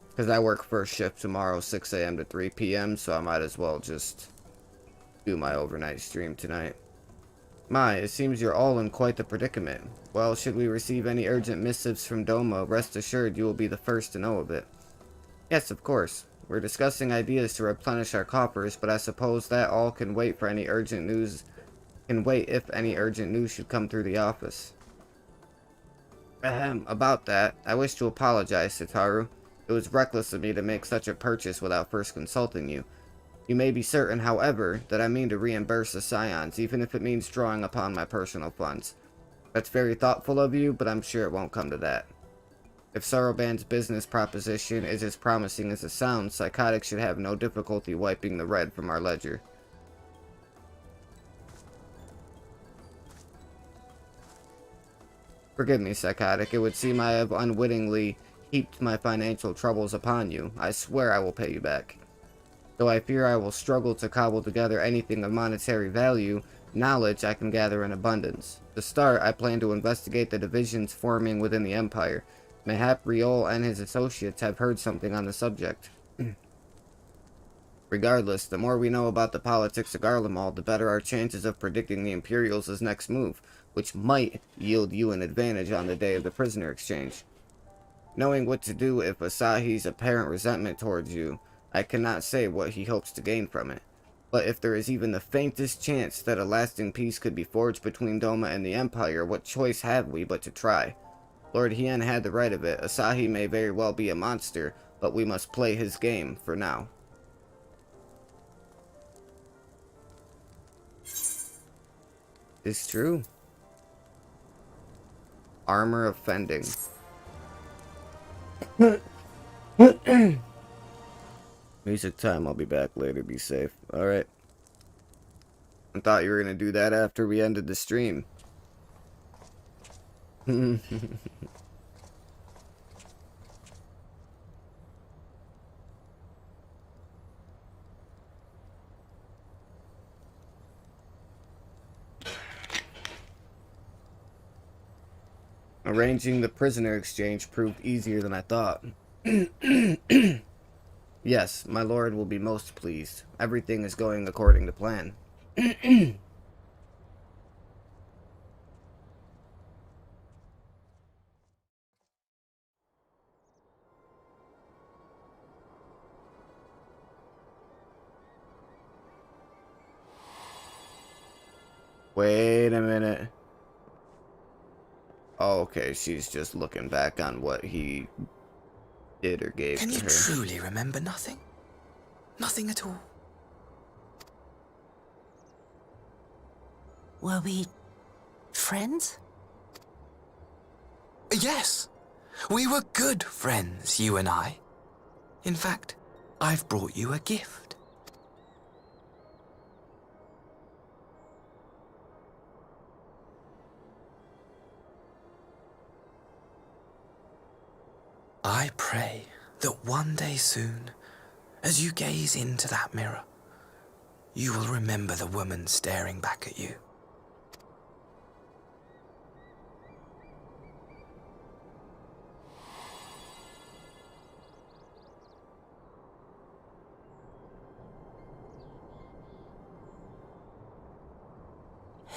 Because I work first shift tomorrow, 6 a.m. to 3 p.m., so I might as well just do my overnight stream tonight. My, it seems you're all in quite the predicament. Well, should we receive any urgent missives from Doma, rest assured you will be the first to know of it. Yes, of course. We're discussing ideas to replenish our coffers, but I suppose that all can wait for any urgent news. Can wait if any urgent news should come through the office. Ahem, about that, I wish to apologize, Sitaru. It was reckless of me to make such a purchase without first consulting you. You may be certain, however, that I mean to reimburse the Scions, even if it means drawing upon my personal funds. That's very thoughtful of you, but I'm sure it won't come to that. If Soroban's business proposition is as promising as it sounds, Psychotic should have no difficulty wiping the red from our ledger. Forgive me, Psychotic. It would seem I have unwittingly heaped my financial troubles upon you. I swear I will pay you back. Though I fear I will struggle to cobble together anything of monetary value, knowledge I can gather in abundance. To start, I plan to investigate the divisions forming within the Empire. Mayhap Riol and his associates have heard something on the subject. Regardless, the more we know about the politics of Garlemald, the better our chances of predicting the Imperials' next move, which might yield you an advantage on the day of the prisoner exchange. Knowing what to do if Asahi's apparent resentment towards you, I cannot say what he hopes to gain from it. But if there is even the faintest chance that a lasting peace could be forged between Doma and the Empire, what choice have we but to try? Lord Hien had the right of it. Asahi may very well be a monster, but we must play his game for now. It's true. Armor of Fending. Music time, I'll be back later, be safe. Alright. I thought you were gonna do that after we ended the stream. Arranging the prisoner exchange proved easier than I thought. Yes, my lord will be most pleased. Everything is going according to plan. Wait a minute. Oh, okay, she's just looking back on what he did or gave to her. Can you truly remember nothing? Nothing at all? Were we friends? Yes. We were good friends, you and I. In fact, I've brought you a gift. I pray that one day soon, as you gaze into that mirror, you will remember the woman staring back at you.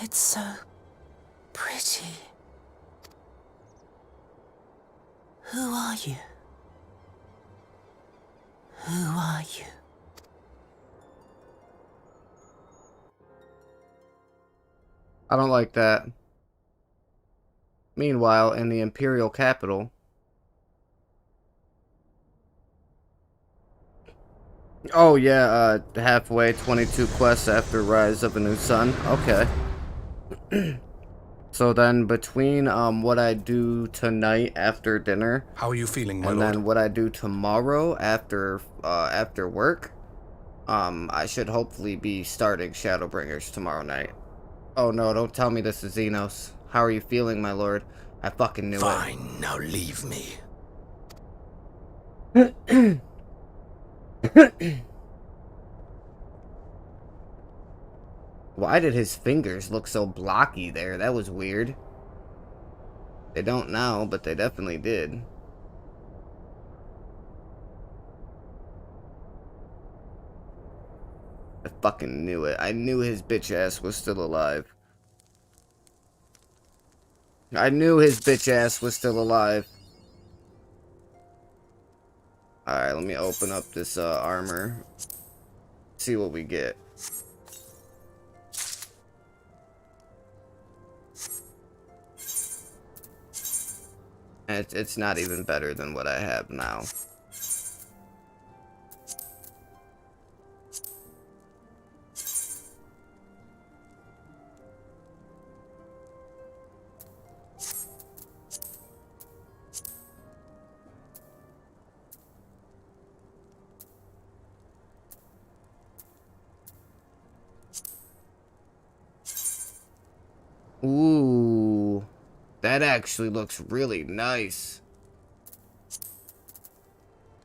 It's so pretty. Who are you? Who are you? I don't like that. Meanwhile, in the Imperial capital, Oh yeah, halfway, 22 quests after Rise of a New Sun. Okay. So then between what I do tonight after dinner, how are you feeling, my and lord? then what I do tomorrow after work, I should hopefully be starting Shadowbringers tomorrow night. Oh no, don't tell me this is Xenos. How are you feeling, my lord? I fucking knew it. Fine, now leave me. Why did his fingers look so blocky there? That was weird. They don't now, but they definitely did. I fucking knew it. I knew his bitch ass was still alive. I knew his bitch ass was still alive. Alright, let me open up this armor. See what we get. And it's not even better than what I have now. Ooh, that actually looks really nice.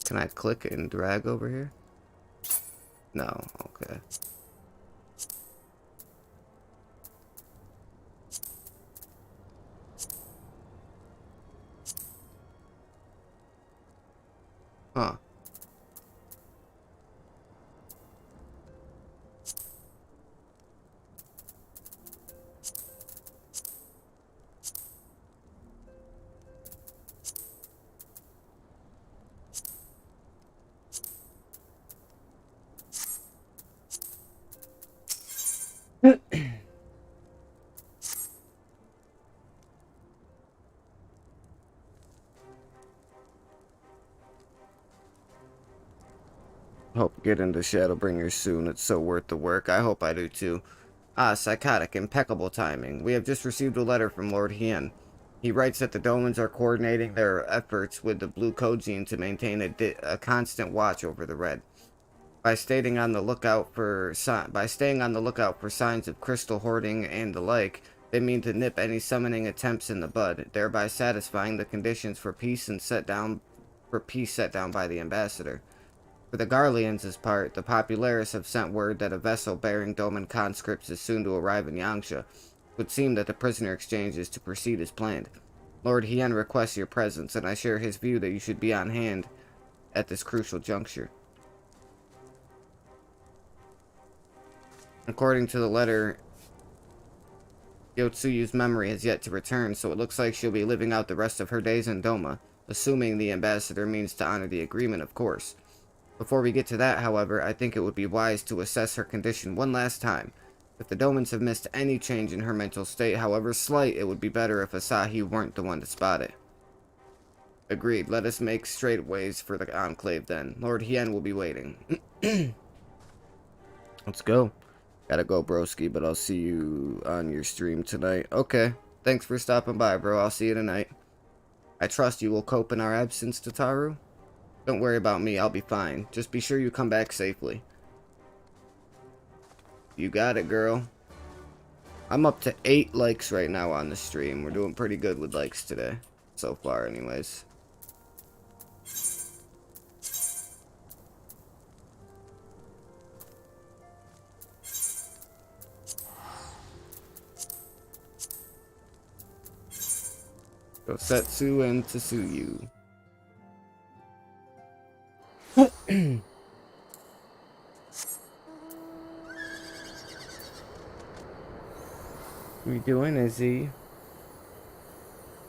Can I click and drag over here? No, okay. Huh. Hope to get into Shadowbringers soon. It's so worth the work. I hope I do too. Ah, psychotic. Impeccable timing. We have just received a letter from Lord Hien. He writes that the Domans are coordinating their efforts with the Blue Code Gene to maintain a constant watch over the Red. By staying on the lookout for signs of crystal hoarding and the like, they mean to nip any summoning attempts in the bud, thereby satisfying the conditions for peace set down by the ambassador. For the Garleans' part, the Popularis have sent word that a vessel bearing Doman conscripts is soon to arrive in Yangsha. It would seem that the prisoner exchange is to proceed as planned. Lord Hien requests your presence, and I share his view that you should be on hand at this crucial juncture. According to the letter, Yotsuyu's memory has yet to return, so it looks like she'll be living out the rest of her days in Doma, assuming the ambassador means to honor the agreement, of course. Before we get to that, however, I think it would be wise to assess her condition one last time. If the Domans have missed any change in her mental state, however slight, it would be better if Asahi weren't the one to spot it. Agreed. Let us make straight ways for the Enclave then. Lord Hien will be waiting. Let's go. Gotta go, broski, but I'll see you on your stream tonight. Okay. Thanks for stopping by, bro. I'll see you tonight. I trust you will cope in our absence, Tataru. Don't worry about me. I'll be fine. Just be sure you come back safely. You got it, girl. I'm up to 8 likes right now on the stream. We're doing pretty good with likes today. So far, anyways. Setsu and Tsuyu. What you doing, Izzy?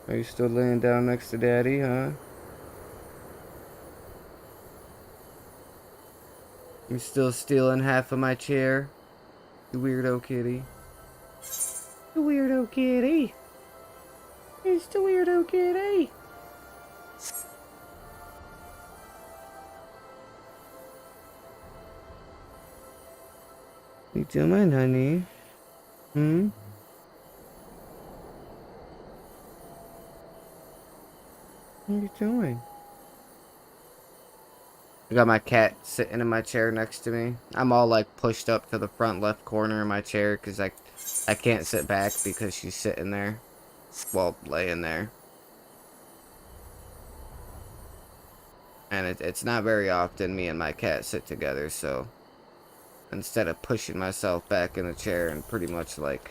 Are you still laying down next to Daddy, huh? You still stealing half of my chair? You weirdo kitty. You weirdo kitty. It's the weirdo kitty. You doing, honey? Hmm? What are you doing? I got my cat sitting in my chair next to me. I'm all like pushed up to the front left corner of my chair because I can't sit back because she's sitting there. Well, laying there. And it's not very often me and my cat sit together, so instead of pushing myself back in the chair and pretty much like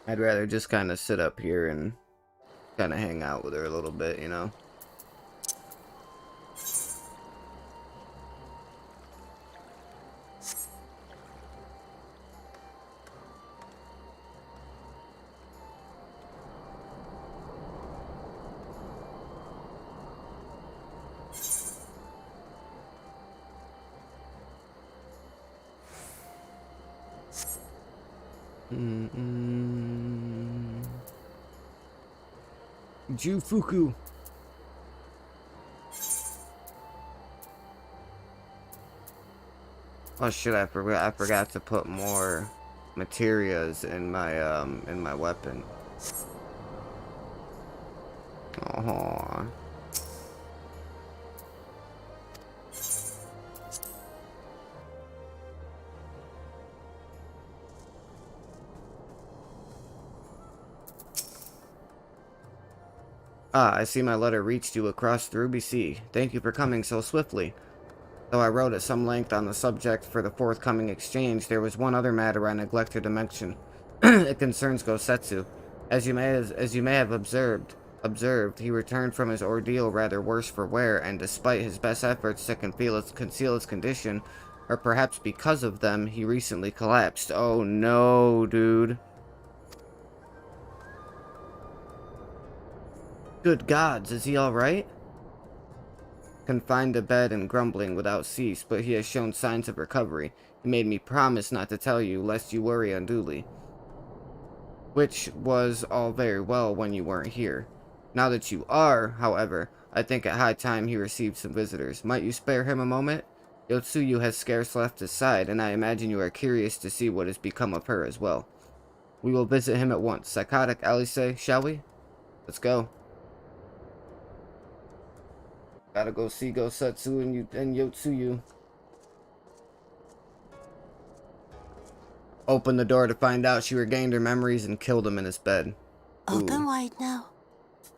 I'd rather just kind of sit up here and kind of hang out with her a little bit, you know? Jufuku. Oh shit, I forgot to put more materials in my weapon. Oh. Ah, I see my letter reached you across the Ruby Sea. Thank you for coming so swiftly. Though I wrote at some length on the subject for the forthcoming exchange, there was one other matter I neglected to mention. It concerns Gosetsu. As you may have observed, he returned from his ordeal rather worse for wear, and despite his best efforts to conceal his condition, or perhaps because of them, he recently collapsed. Oh no, dude. Good gods, is he alright? Confined to bed and grumbling without cease, but he has shown signs of recovery. He made me promise not to tell you, lest you worry unduly. Which was all very well when you weren't here. Now that you are, however, I think it high time he received some visitors. Might you spare him a moment? Yotsuyu has scarce left his side, and I imagine you are curious to see what has become of her as well. We will visit him at once. Psychotic Alice, shall we? Let's go. Gotta go see Gosetsu and Yotsuyu. Opened the door to find out she regained her memories and killed him in his bed. Ooh. Open wide now.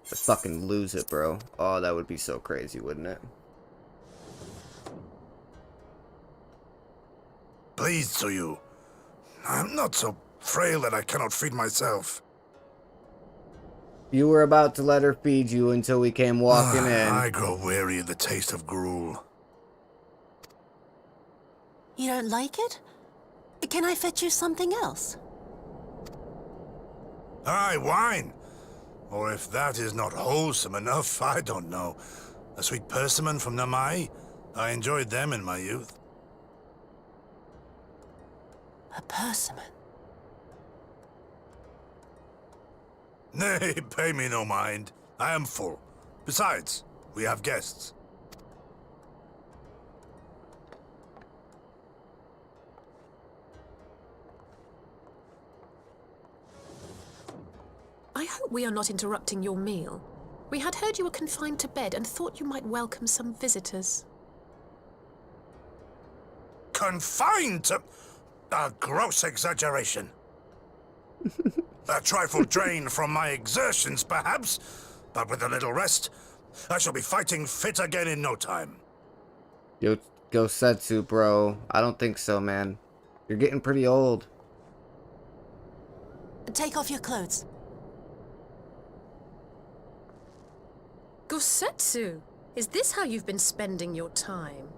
To fucking lose it, bro. Oh, that would be so crazy, wouldn't it? Please, Tsuyu. I'm not so frail that I cannot feed myself. You were about to let her feed you until we came walking in. I grow weary of the taste of gruel. You don't like it? Can I fetch you something else? Aye, wine. Or if that is not wholesome enough, I don't know. A sweet persimmon from Namai? I enjoyed them in my youth. A persimmon? Nay, pay me no mind. I am full. Besides, we have guests. I hope we are not interrupting your meal. We had heard you were confined to bed and thought you might welcome some visitors. Confined to... a gross exaggeration. A trifle drained from my exertions, perhaps, but with a little rest, I shall be fighting fit again in no time. Yo, Gosetsu, bro. I don't think so, man. You're getting pretty old. Take off your clothes. Gosetsu, is this how you've been spending your time?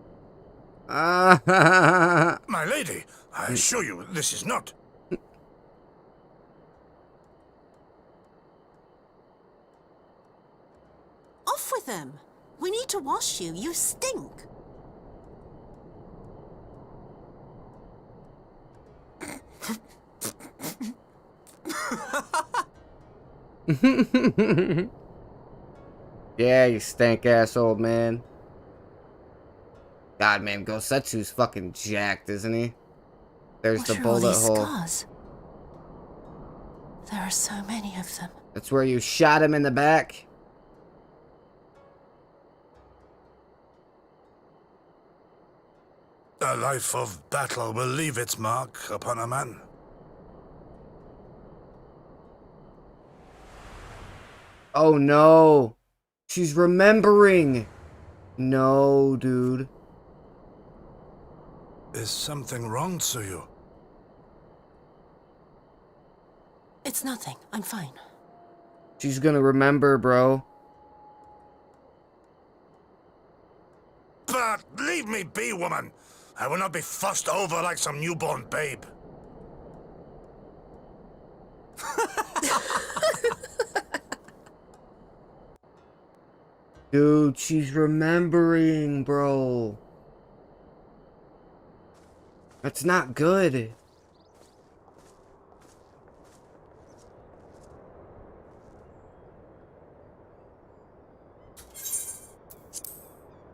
My lady, I assure you, this is not... Off with them. We need to wash you. You stink. Yeah, you stank ass old man. God, man, Gosetsu's fucking jacked, isn't he? There's What the are all bullet these hole. scars? There are so many of them. That's where you shot him in the back. A life of battle will leave its mark upon a man. Oh no. She's remembering. No, dude. Is something wrong, Tsuyu? It's nothing. I'm fine. She's gonna remember, bro. But leave me be, woman. I will not be fussed over like some newborn babe. Dude, she's remembering, bro. That's not good.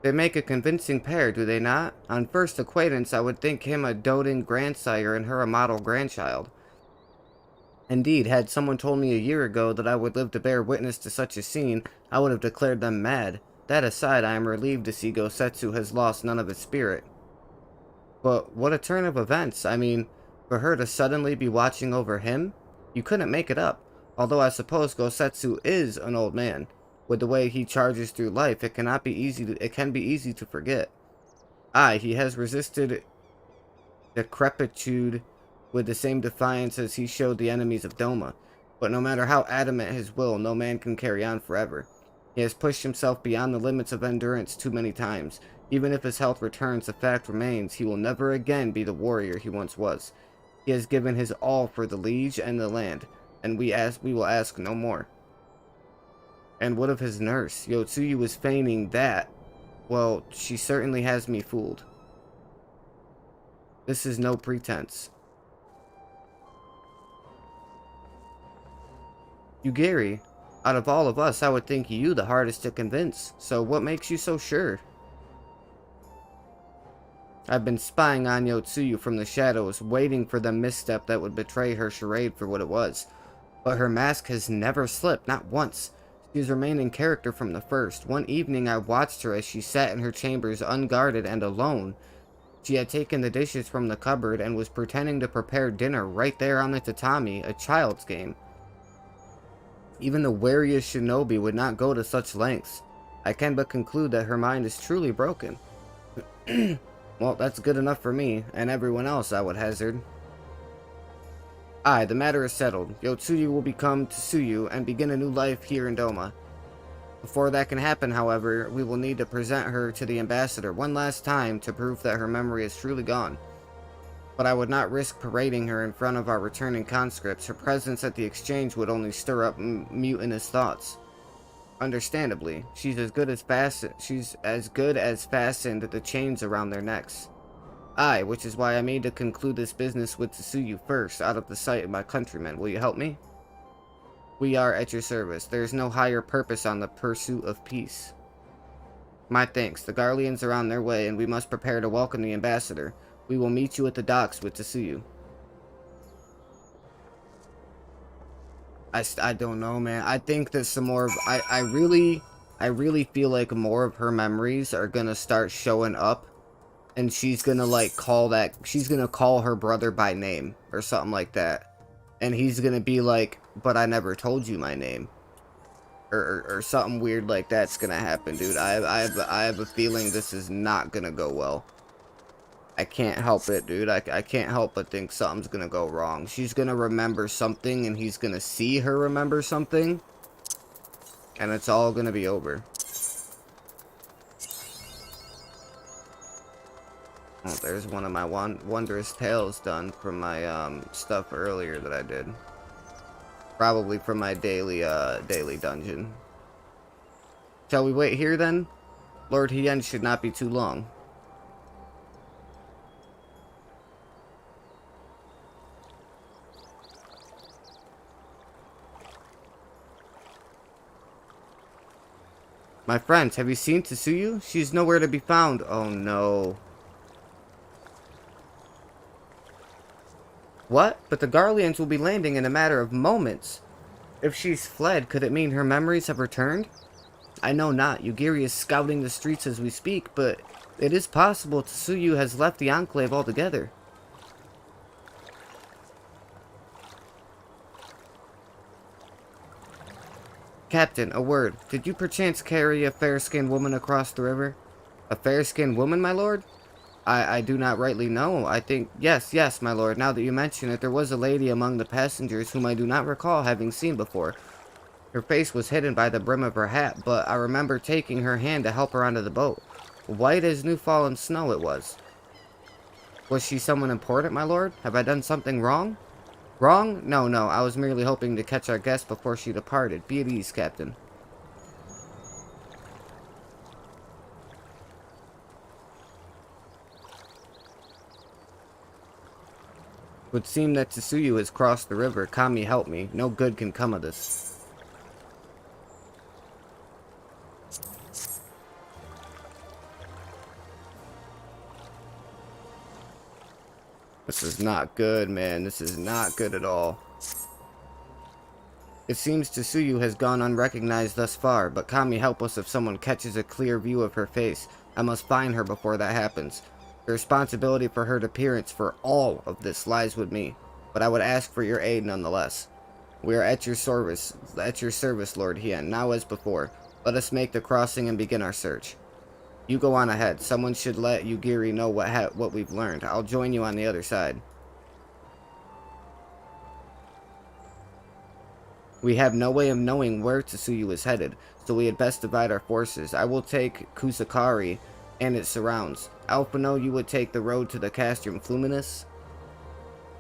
They make a convincing pair, do they not? On first acquaintance, I would think him a doting grandsire and her a model grandchild. Indeed, had someone told me a year ago that I would live to bear witness to such a scene, I would have declared them mad. That aside, I am relieved to see Gosetsu has lost none of its spirit. But what a turn of events. I mean, for her to suddenly be watching over him? You couldn't make it up. Although I suppose Gosetsu is an old man. With the way he charges through life, it can be easy to forget. Aye, he has resisted decrepitude with the same defiance as he showed the enemies of Doma. But no matter how adamant his will, no man can carry on forever. He has pushed himself beyond the limits of endurance too many times. Even if his health returns, the fact remains he will never again be the warrior he once was. He has given his all for the liege and the land, and we will ask no more. And what of his nurse? Yotsuyu was feigning that. Well, she certainly has me fooled. This is no pretense. Gary, out of all of us, I would think you the hardest to convince. So what makes you so sure? I've been spying on Yotsuyu from the shadows, waiting for the misstep that would betray her charade for what it was. But her mask has never slipped, not once. She's remained in character from the first. One evening I watched her as she sat in her chambers unguarded and alone. She had taken the dishes from the cupboard and was pretending to prepare dinner right there on the tatami, a child's game. Even the wariest shinobi would not go to such lengths. I can but conclude that her mind is truly broken. Well, that's good enough for me, and everyone else, I would hazard. Aye, the matter is settled. Yotsuyu will become Tsuyu and begin a new life here in Doma. Before that can happen, however, we will need to present her to the ambassador one last time to prove that her memory is truly gone. But I would not risk parading her in front of our returning conscripts. Her presence at the exchange would only stir up mutinous thoughts. Understandably, she's as good as fastened the chains around their necks. Aye, which is why I made to conclude this business with Tsuyu first, out of the sight of my countrymen. Will you help me? We are at your service. There is no higher purpose on the pursuit of peace. My thanks. The Garleans are on their way, and we must prepare to welcome the ambassador. We will meet you at the docks with Tsuyu. I don't know, man. I think that some more of... I really feel like more of her memories are gonna start showing up. And she's gonna, like, she's gonna call her brother by name. Or something like that. And he's gonna be like, but I never told you my name. Or something weird like that's gonna happen, dude. I have a feeling this is not gonna go well. I can't help it, dude. I can't help but think something's gonna go wrong. She's gonna remember something, and he's gonna see her remember something. And it's all gonna be over. Oh, there's one of my wondrous tales done from my stuff earlier that I did. Probably from my daily dungeon. Shall we wait here then? Lord Hien should not be too long. My friends, have you seen Tsuyu? She's nowhere to be found. Oh no. What? But the Garleans will be landing in a matter of moments. If she's fled, could it mean her memories have returned? I know not. Yugiri is scouting the streets as we speak, but it is possible Tsuyu has left the Enclave altogether. Captain, a word. Did you perchance carry a fair-skinned woman across the river? A fair-skinned woman, my lord? I do not rightly know. I think... Yes, my lord. Now that you mention it, there was a lady among the passengers whom I do not recall having seen before. Her face was hidden by the brim of her hat, but I remember taking her hand to help her onto the boat. White as new fallen snow it was. Was she someone important, my lord? Have I done something wrong? Wrong? No. I was merely hoping to catch our guest before she departed. Be at ease, Captain. Would seem that Tsuyu has crossed the river. Kami, help me. No good can come of this. This is not good, man. This is not good at all. It seems Tsuyu has gone unrecognized thus far, but Kami, help us if someone catches a clear view of her face. I must find her before that happens. The responsibility for her appearance for all of this lies with me, but I would ask for your aid nonetheless. We are at your service, Lord Hien, now as before. Let us make the crossing and begin our search. You go on ahead. Someone should let Yugiri know what we've learned. I'll join you on the other side. We have no way of knowing where Tsuyu is headed, so we had best divide our forces. I will take Kusakari and its surrounds. Alphino, you would take the road to the Castrum Fluminus.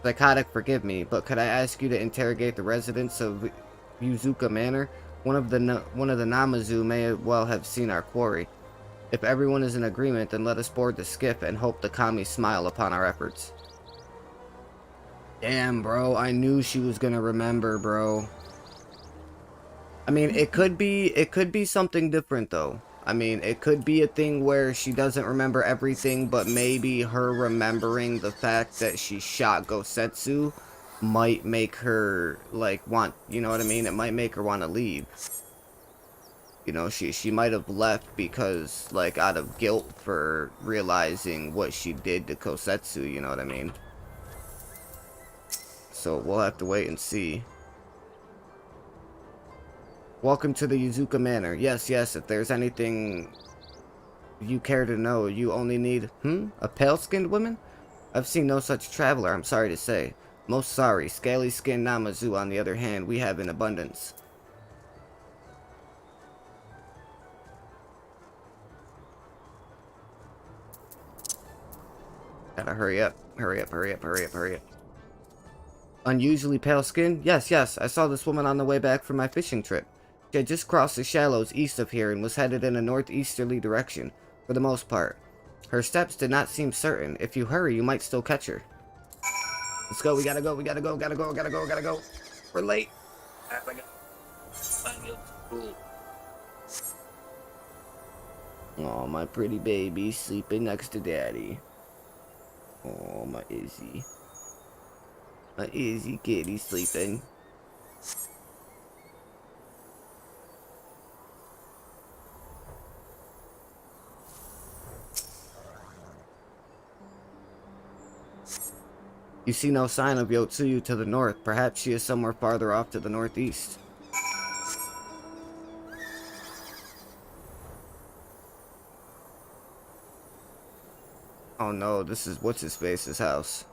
Psychotic, forgive me, but could I ask you to interrogate the residents of Yuzuka Manor? One of the Namazu may well have seen our quarry. If everyone is in agreement, then let us board the skiff and hope the Kami smile upon our efforts. Damn, bro, I knew she was gonna remember, bro. I mean, it could be something different, though. I mean, it could be a thing where she doesn't remember everything, but maybe her remembering the fact that she shot Gosetsu might make her, like, want, you know what I mean? It might make her want to leave. You know, she might have left because, like, out of guilt for realizing what she did to Kosetsu, you know what I mean? So, we'll have to wait and see. Welcome to the Yuzuka Manor. Yes, if there's anything you care to know, you only need, a pale-skinned woman? I've seen no such traveler, I'm sorry to say. Most sorry. Scaly-skinned Namazu, on the other hand, we have in abundance. Gotta hurry up. Hurry up. Unusually pale skin? Yes, I saw this woman on the way back from my fishing trip. She had just crossed the shallows east of here and was headed in a northeasterly direction, for the most part. Her steps did not seem certain. If you hurry, you might still catch her. Let's go, we gotta go. We're late. Oh, my pretty baby sleeping next to daddy. Oh, my Izzy. My Izzy kitty sleeping. You see no sign of Yotsuyu to the north. Perhaps she is somewhere farther off to the northeast. Oh no, this is what's-his-face's house.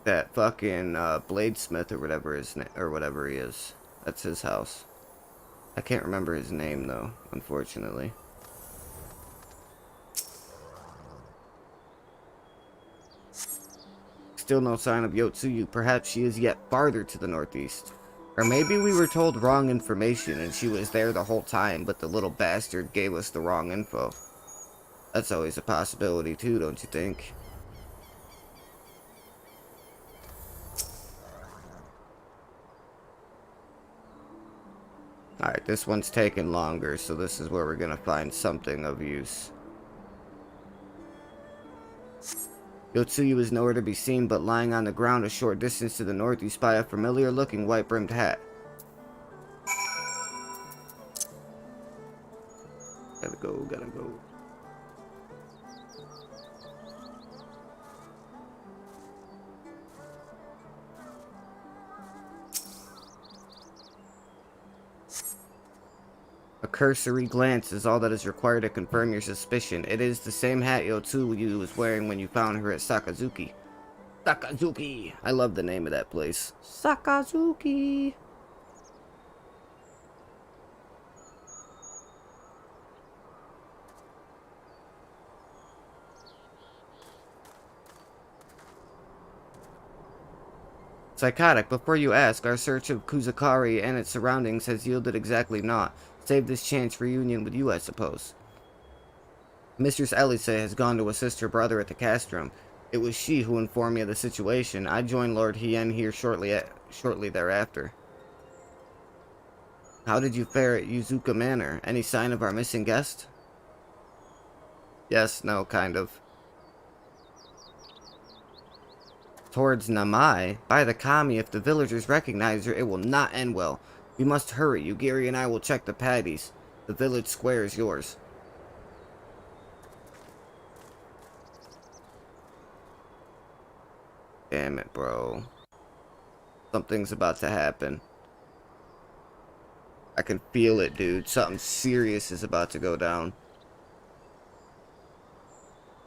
That fucking bladesmith or whatever he is. That's his house. I can't remember his name though, unfortunately. Still no sign of Yotsuyu. Perhaps she is yet farther to the northeast. Or maybe we were told wrong information and she was there the whole time, but the little bastard gave us the wrong info. That's always a possibility too, don't you think? Alright, this one's taking longer, so this is where we're gonna find something of use. Yotsuyu is nowhere to be seen, but lying on the ground a short distance to the north, you spy a familiar-looking white-brimmed hat. Gotta go, gotta go. A cursory glance is all that is required to confirm your suspicion. It is the same hat Yotsuyu was wearing when you found her at Sakazuki. Sakazuki! I love the name of that place. Sakazuki! Psychotic, before you ask, our search of Kuzakari and its surroundings has yielded exactly naught. Save this chance reunion with you, I suppose. Mistress Elise has gone to assist her brother at the castrum. It was she who informed me of the situation. I joined Lord Hien here shortly thereafter. How did you fare at Yuzuka Manor? Any sign of our missing guest? Yes, no, kind of. Towards Namai? By the kami, if the villagers recognize her, it will not end well. We must hurry. Yugiri and I will check the paddies. The village square is yours. Damn it, bro. Something's about to happen. I can feel it, dude. Something serious is about to go down.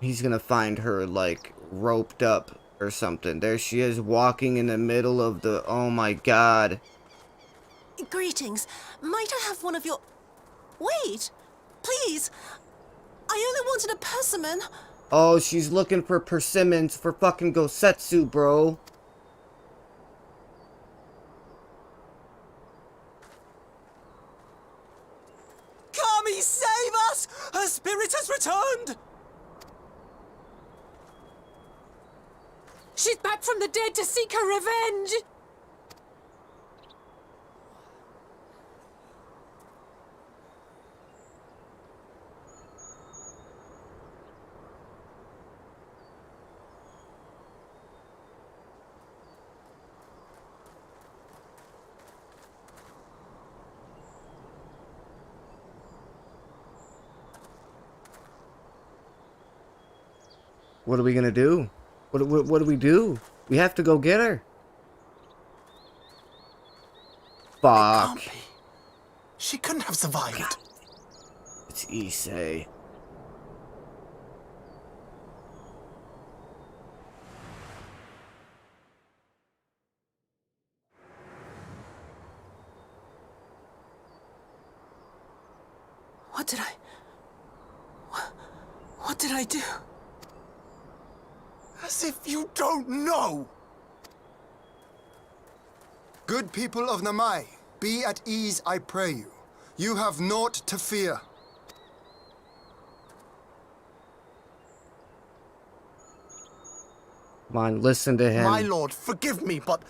He's gonna find her, like, roped up or something. There she is, walking in the middle of the... Oh my god. Greetings. Might I have one of your... Wait! Please! I only wanted a persimmon. Oh, she's looking for persimmons for fucking Gosetsu, bro. Kami, save us! Her spirit has returned! She's back from the dead to seek her revenge! What are we gonna do? What do we do? We have to go get her. Fuck. It can't be. She couldn't have survived. It's Issei. What did I do? As if you don't know! Good people of Namai, be at ease, I pray you. You have naught to fear. Come on, listen to him. My lord, forgive me, but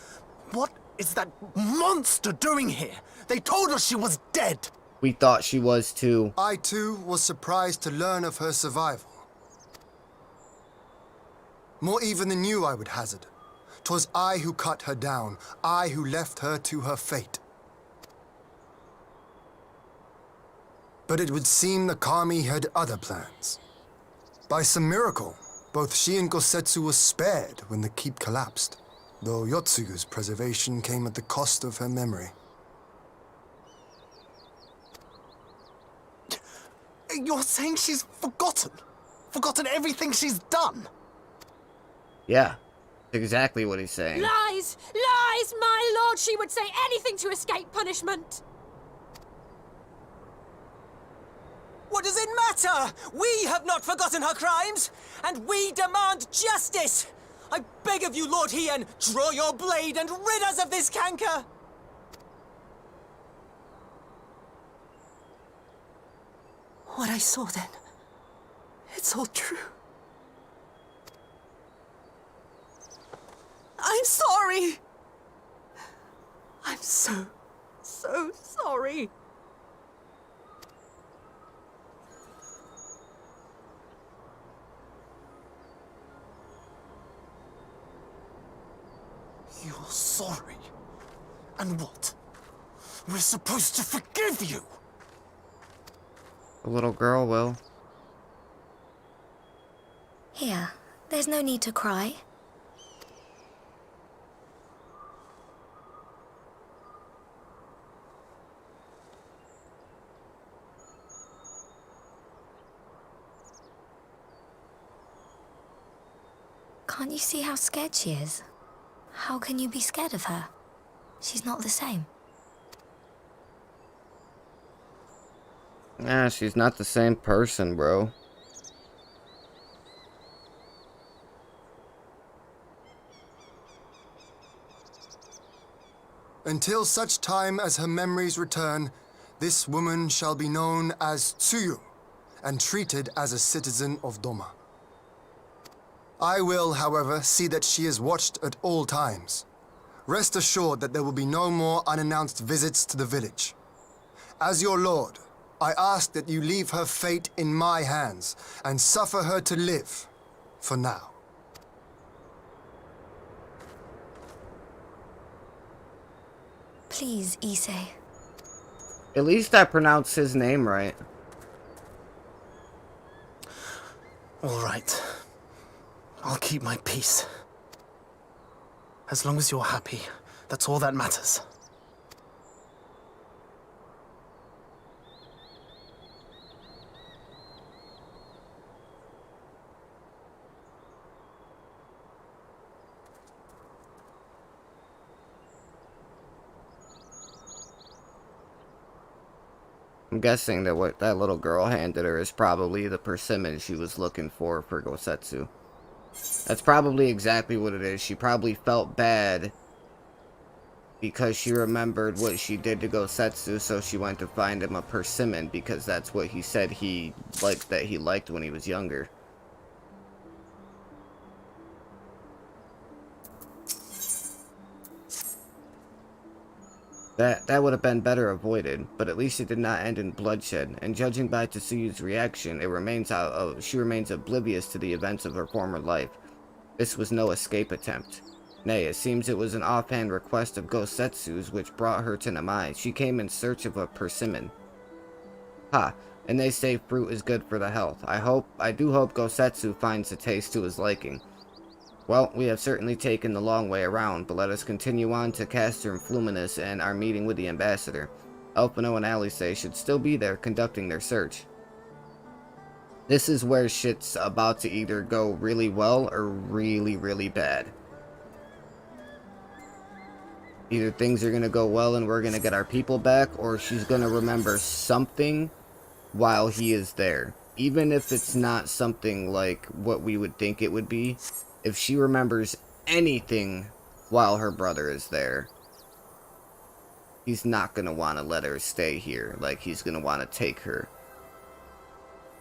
what is that monster doing here? They told us she was dead. We thought she was too. I too was surprised to learn of her survival. More even than you, I would hazard. 'Twas I who cut her down, I who left her to her fate. But it would seem the kami had other plans. By some miracle, both she and Gosetsu were spared when the keep collapsed, though Yotsuyu's preservation came at the cost of her memory. You're saying she's forgotten? Forgotten everything she's done? Yeah, exactly what he's saying. Lies! Lies, my lord! She would say anything to escape punishment! What does it matter? We have not forgotten her crimes, and we demand justice! I beg of you, Lord Hien, draw your blade and rid us of this canker! What I saw then, it's all true. I'm sorry. I'm so sorry. And what? We're supposed to forgive you! The little girl will. Here, there's no need to cry. Can't you see how scared she is? How can you be scared of her? She's not the same. Nah, she's not the same person, bro. Until such time as her memories return, this woman shall be known as Tsuyu and treated as a citizen of Doma. I will, however, see that she is watched at all times. Rest assured that there will be no more unannounced visits to the village. As your lord, I ask that you leave her fate in my hands and suffer her to live, for now. Please, Issei. At least I pronounced his name right. All right. I'll keep my peace. As long as you're happy, that's all that matters. I'm guessing that what that little girl handed her is probably the persimmon she was looking for Gosetsu. That's probably exactly what it is. She probably felt bad because she remembered what she did to Gosetsu, so she went to find him a persimmon because that's what he said he liked when he was younger. That would have been better avoided, but at least it did not end in bloodshed, and judging by Tsuyu's reaction, she remains oblivious to the events of her former life. This was no escape attempt. Nay, it seems it was an offhand request of Gosetsu's which brought her to Namai. She came in search of a persimmon. Ha, and they say fruit is good for the health. I do hope Gosetsu finds the taste to his liking. Well, we have certainly taken the long way around, but let us continue on to Castor and Fluminus and our meeting with the ambassador. Elfino and Alice should still be there conducting their search. This is where shit's about to either go really well or really, really bad. Either things are going to go well and we're going to get our people back, or she's going to remember something while he is there. Even if it's not something like what we would think it would be. If she remembers anything while her brother is there, he's not going to want to let her stay here. Like, he's going to want to take her.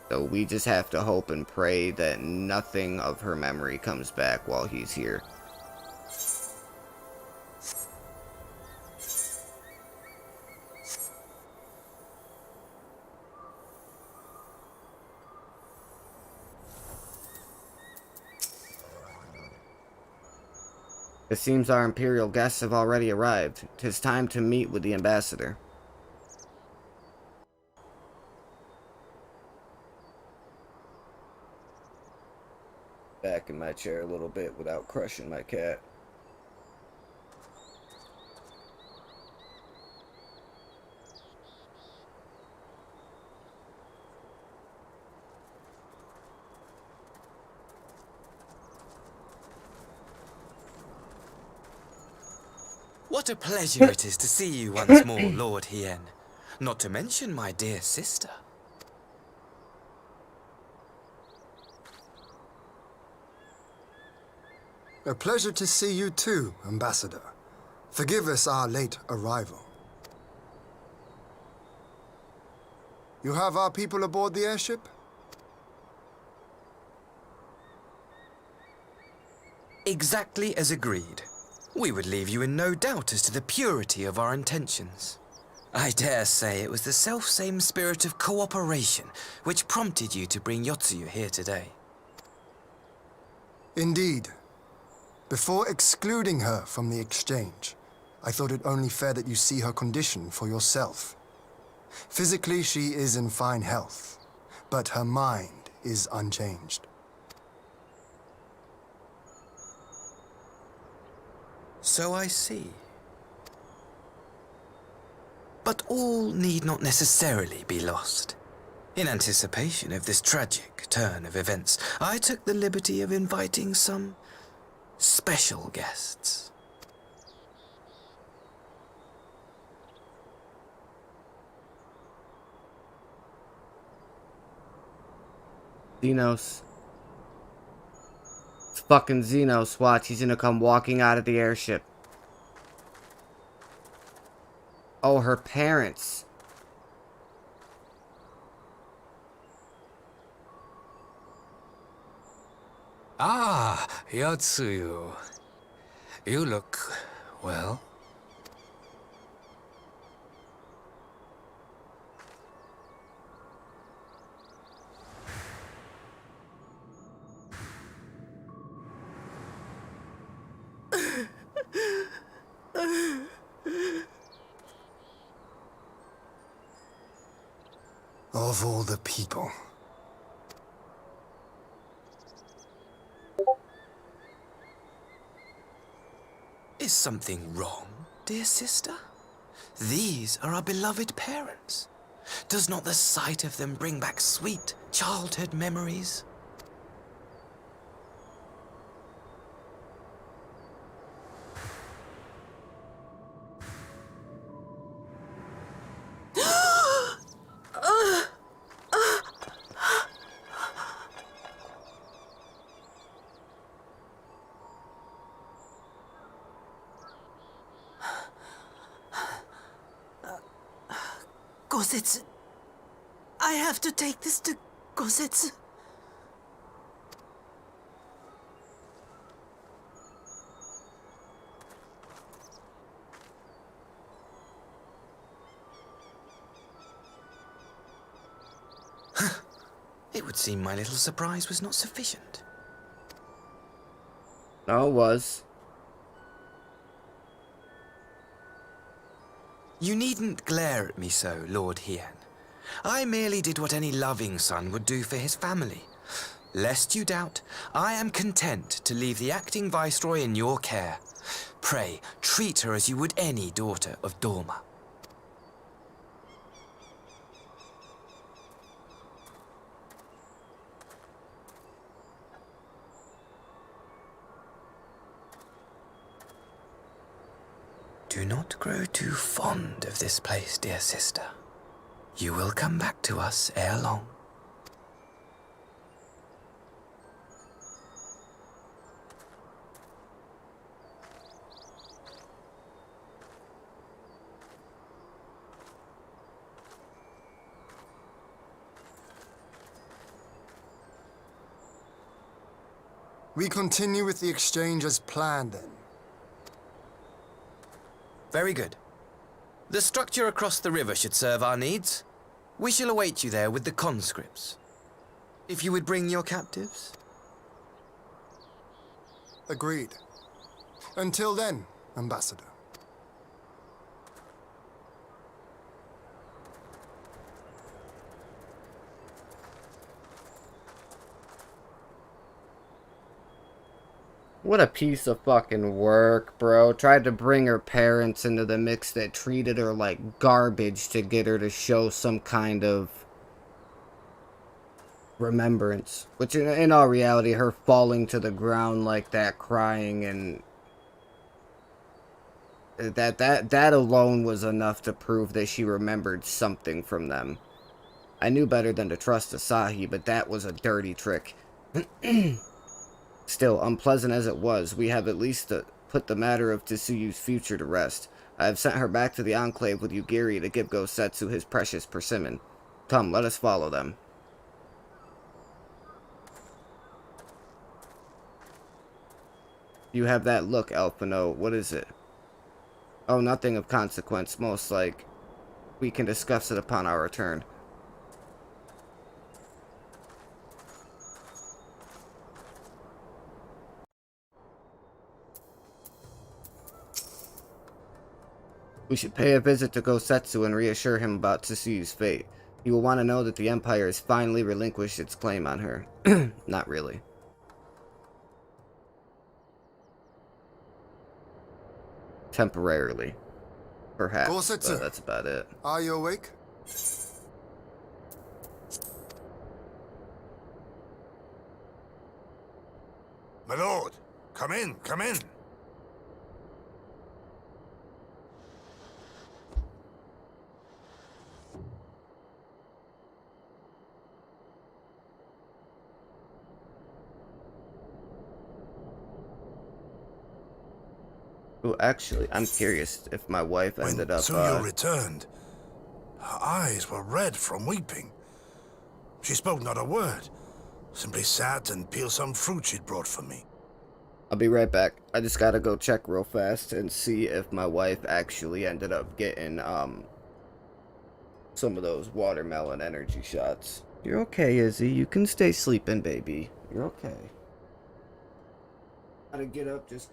So we just have to hope and pray that nothing of her memory comes back while he's here. It seems our imperial guests have already arrived. 'Tis time to meet with the ambassador. Back in my chair a little bit without crushing my cat. What a pleasure it is to see you once more, Lord Hien. Not to mention my dear sister. A pleasure to see you too, Ambassador. Forgive us our late arrival. You have our people aboard the airship? Exactly as agreed. We would leave you in no doubt as to the purity of our intentions. I dare say it was the self-same spirit of cooperation which prompted you to bring Yotsuyu here today. Indeed. Before excluding her from the exchange, I thought it only fair that you see her condition for yourself. Physically, she is in fine health, but her mind is unchanged. So I see. But all need not necessarily be lost. In anticipation of this tragic turn of events, I took the liberty of inviting some special guests. Xenos. It's fucking Xenos. Watch, he's gonna come walking out of the airship. Oh, her parents. Ah, Yotsuyu. You look well. Of all the people. Is something wrong, dear sister? These are our beloved parents. Does not the sight of them bring back sweet childhood memories? Gosetsu. I have to take this to Gosetsu. It would seem my little surprise was not sufficient. No, it was. You needn't glare at me so, Lord Hien. I merely did what any loving son would do for his family. Lest you doubt, I am content to leave the acting viceroy in your care. Pray, treat her as you would any daughter of Dorma. Do not grow too fond of this place, dear sister. You will come back to us ere long. We continue with the exchange as planned, then. Very good. The structure across the river should serve our needs. We shall await you there with the conscripts. If you would bring your captives. Agreed. Until then, Ambassador. What a piece of fucking work, bro. Tried to bring her parents into the mix that treated her like garbage to get her to show some kind of remembrance. Which in all reality, her falling to the ground like that, crying, and that alone was enough to prove that she remembered something from them. I knew better than to trust Asahi, but that was a dirty trick. Still, unpleasant as it was, we have at least put the matter of Tsuyu's future to rest. I have sent her back to the Enclave with Yugiri to give Gosetsu his precious persimmon. Come, let us follow them. You have that look, Elfino. What is it? Oh, nothing of consequence, most like. We can discuss it upon our return. We should pay a visit to Gosetsu and reassure him about Tsuyu's fate. He will want to know that the Empire has finally relinquished its claim on her. Not really. Temporarily. Perhaps, Gosetsu, but that's about it. Are you awake? My lord, come in, come in. Oh, actually, I'm curious if my wife ended up, Tsuyu returned, her eyes were red from weeping. She spoke not a word, simply sat and peeled some fruit she'd brought for me. I'll be right back. I just gotta go check real fast and see if my wife actually ended up getting, some of those watermelon energy shots. You're okay, Izzy. You can stay sleeping, baby. You're okay. Gotta get up just...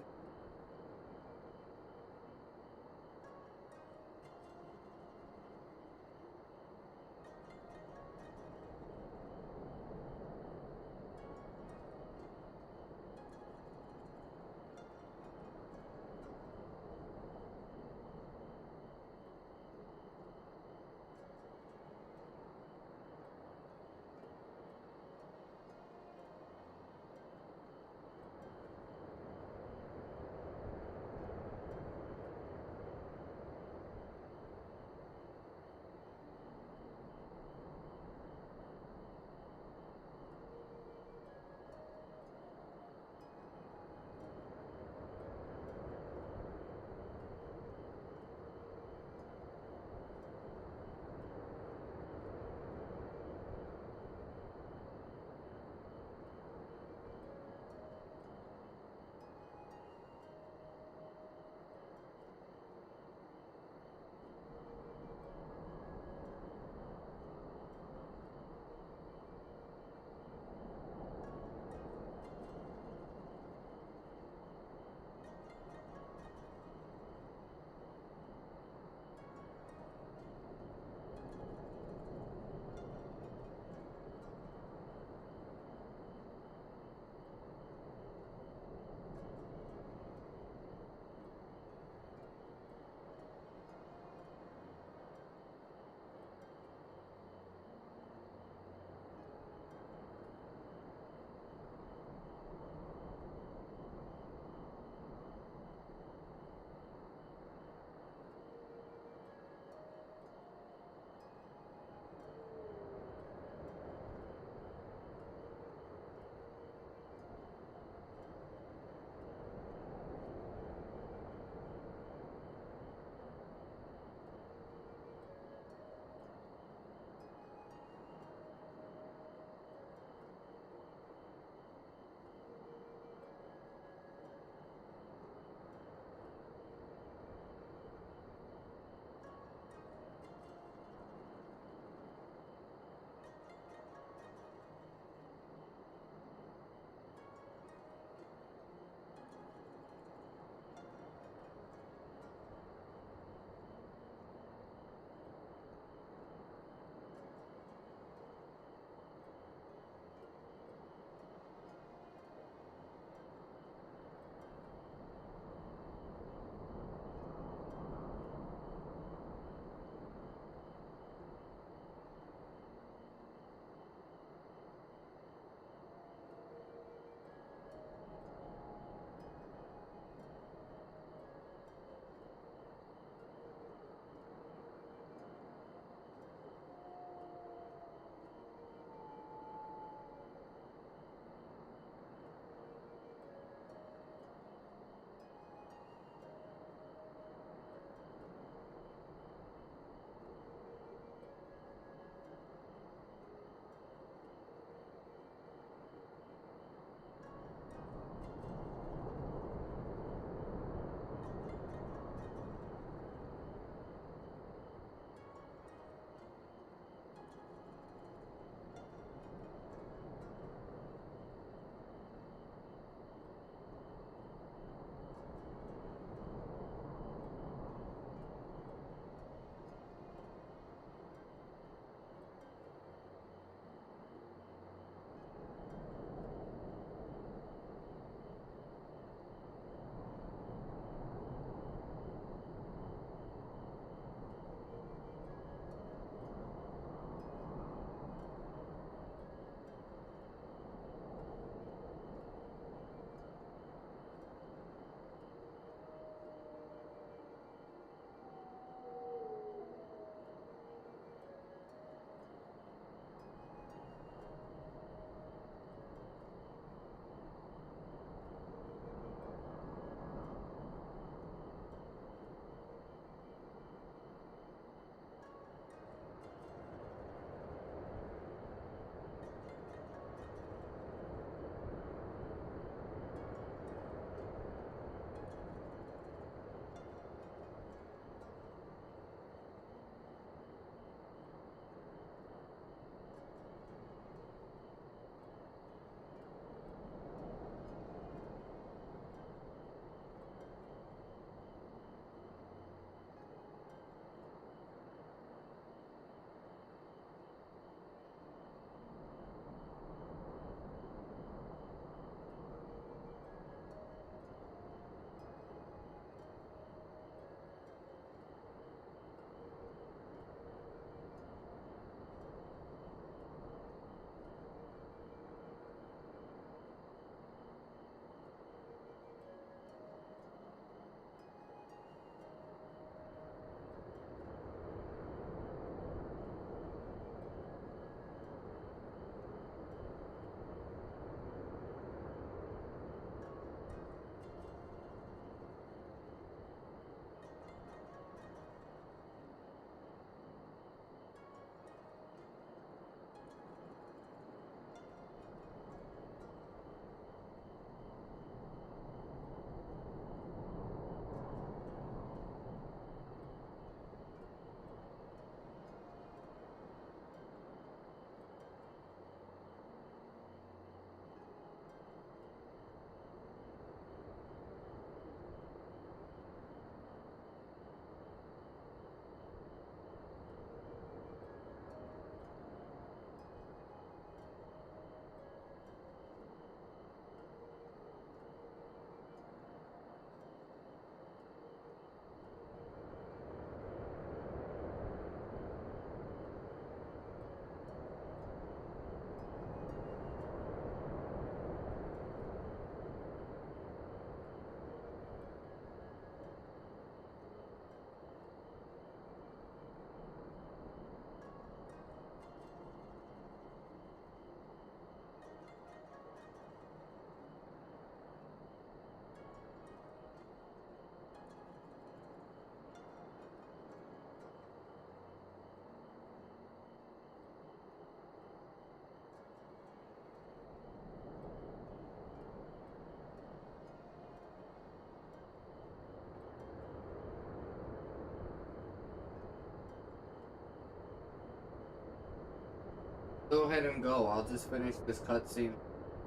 Go ahead and go. I'll just finish this cutscene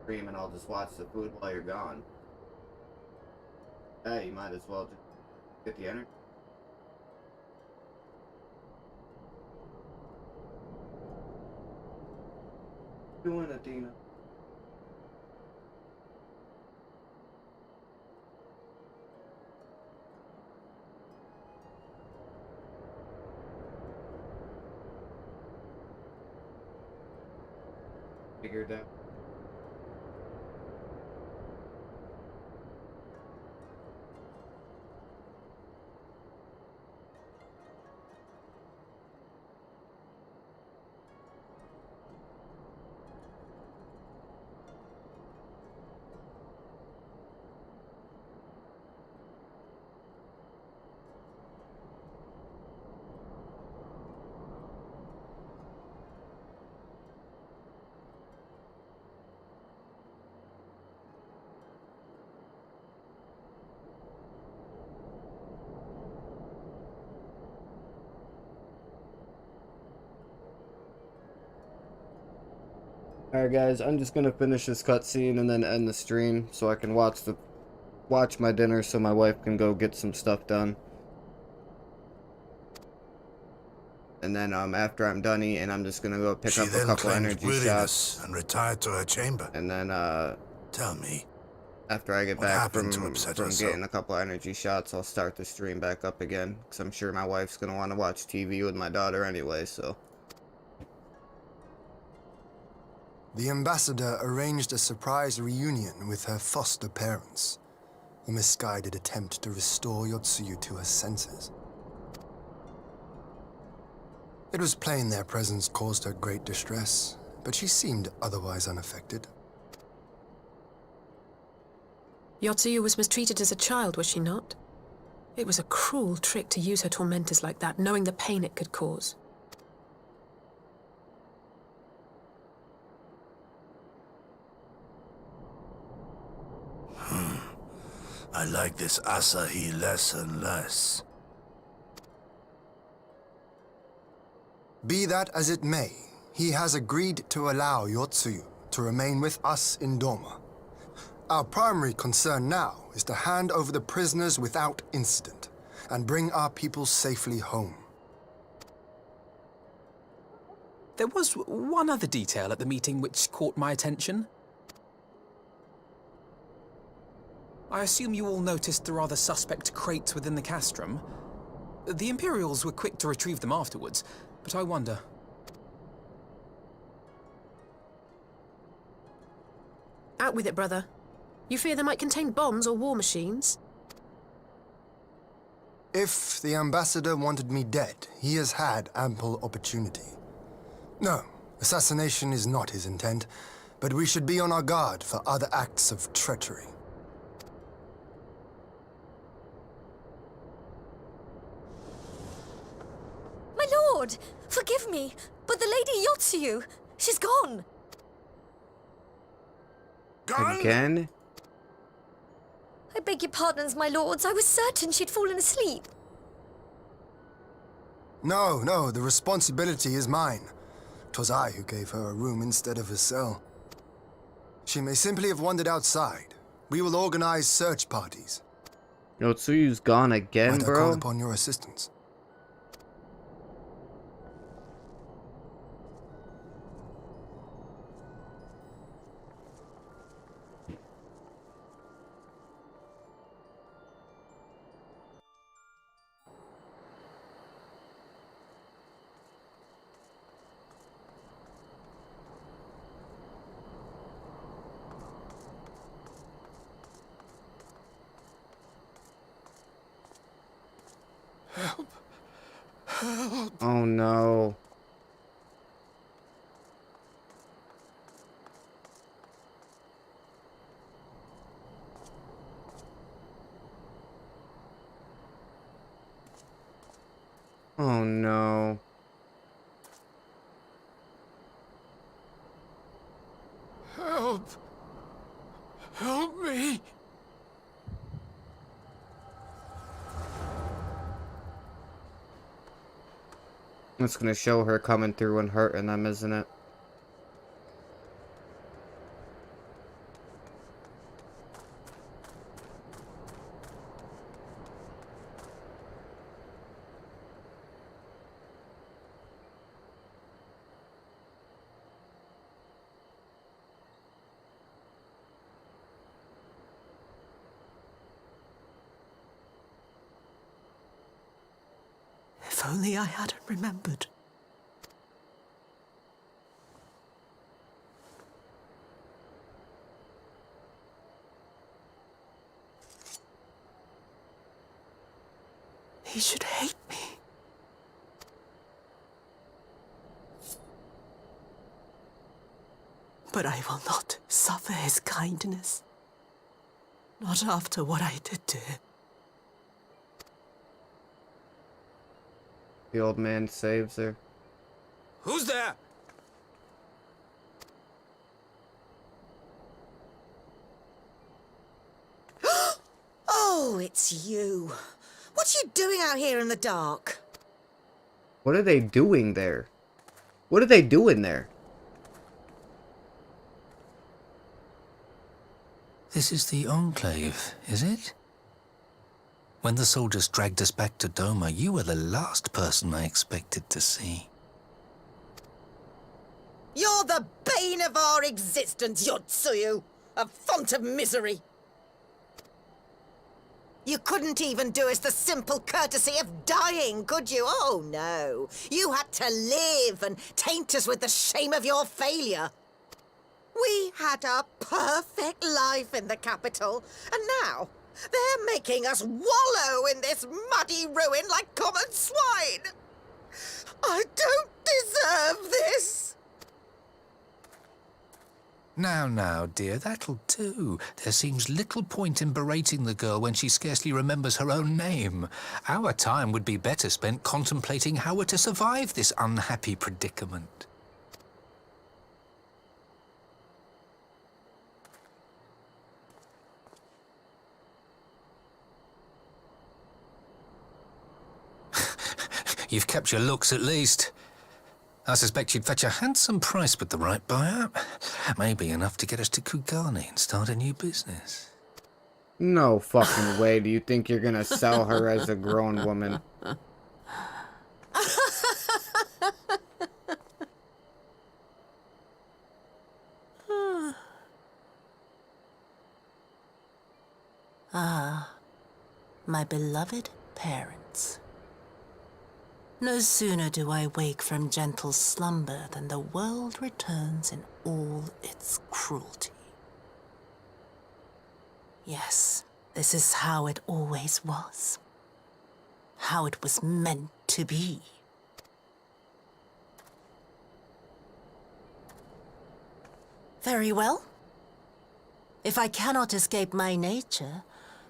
stream and I'll just watch the food while you're gone. Hey, you might as well just get the energy. Doing it, Dina. Figured out. Alright guys, I'm just gonna finish this cutscene and then end the stream so I can watch my dinner so my wife can go get some stuff done. And then after I'm done eating, I'm just gonna go pick up a couple energy shots and retired to her chamber. And then tell me, after I get back from getting a couple energy shots, I'll start the stream back up again because I'm sure my wife's gonna want to watch TV with my daughter anyway, so. The ambassador arranged a surprise reunion with her foster parents, a misguided attempt to restore Yotsuyu to her senses. It was plain their presence caused her great distress, but she seemed otherwise unaffected. Yotsuyu was mistreated as a child, was she not? It was a cruel trick to use her tormentors like that, knowing the pain it could cause. I like this Asahi less and less. Be that as it may, he has agreed to allow Yotsuyu to remain with us in Doma. Our primary concern now is to hand over the prisoners without incident and bring our people safely home. There was one other detail at the meeting which caught my attention. I assume you all noticed the rather suspect crates within the castrum. The Imperials were quick to retrieve them afterwards, but I wonder. Out with it, brother. You fear they might contain bombs or war machines? If the ambassador wanted me dead, he has had ample opportunity. No, assassination is not his intent, but we should be on our guard for other acts of treachery. My lord! Forgive me, but the Lady Yotsuyu, she's gone! Again? I beg your pardons, my lords. I was certain she'd fallen asleep. No, the responsibility is mine. 'Twas I who gave her a room instead of a cell. She may simply have wandered outside. We will organize search parties. Yotsuyu's gone again, Might I bro? call upon your assistance? Help! Help! Oh no. Oh no. Help! Help me! It's gonna show her coming through and hurting them, isn't it? If only I hadn't remembered. He should hate me. But I will not suffer his kindness. Not after what I did to him. The old man saves her. Who's there? Oh, it's you. What are you doing out here in the dark? What are they doing there? What are they doing there? This is the Enclave, is it? When the soldiers dragged us back to Doma, you were the last person I expected to see. You're the bane of our existence, Yotsuyu. A font of misery. You couldn't even do us the simple courtesy of dying, could you? Oh, no. You had to live and taint us with the shame of your failure. We had a perfect life in the capital, and now they're making us wallow in this muddy ruin like common swine. I don't deserve this. Now, dear, that'll do. There seems little point in berating the girl when she scarcely remembers her own name. Our time would be better spent contemplating how we're to survive this unhappy predicament. You've kept your looks, at least. I suspect you'd fetch a handsome price with the right buyer. Maybe enough to get us to Kugane and start a new business. No fucking way. Do you think you're gonna sell her as a grown woman? Ah, my beloved parents. No sooner do I wake from gentle slumber than the world returns in all its cruelty. Yes, this is how it always was. How it was meant to be. Very well. If I cannot escape my nature,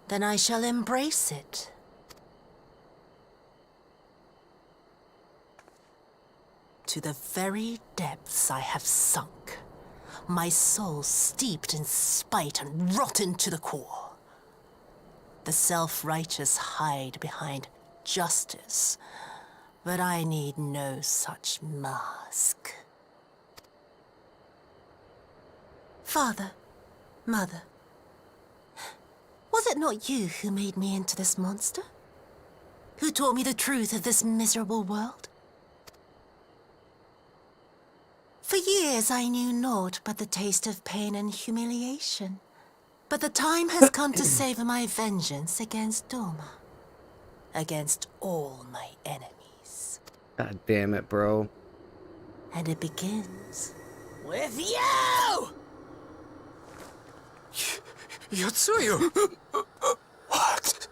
then I shall embrace it. To the very depths I have sunk, my soul steeped in spite and rotten to the core. The self-righteous hide behind justice, but I need no such mask. Father, Mother, was it not you who made me into this monster? Who taught me the truth of this miserable world? For years I knew naught but the taste of pain and humiliation. But the time has come to savor my vengeance against Doma. Against all my enemies. God damn it, bro. And it begins with you! Yotsuyu! What?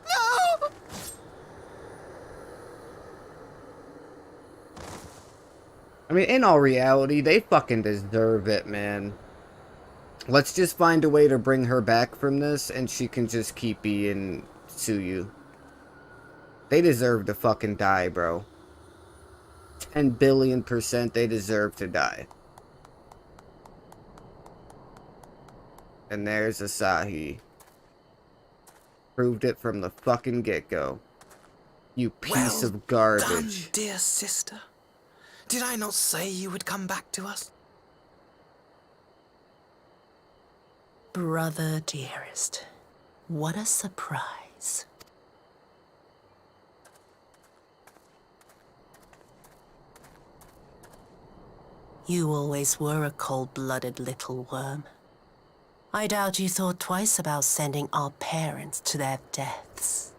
No! I mean, in all reality, they fucking deserve it, man. Let's just find a way to bring her back from this, and she can just keep being Tsuyu. They deserve to fucking die, bro. 10 billion% they deserve to die. And there's Asahi. Proved it from the fucking get-go. You piece of garbage. Well done, dear sister. Did I not say you would come back to us? Brother dearest, what a surprise. You always were a cold-blooded little worm. I doubt you thought twice about sending our parents to their deaths.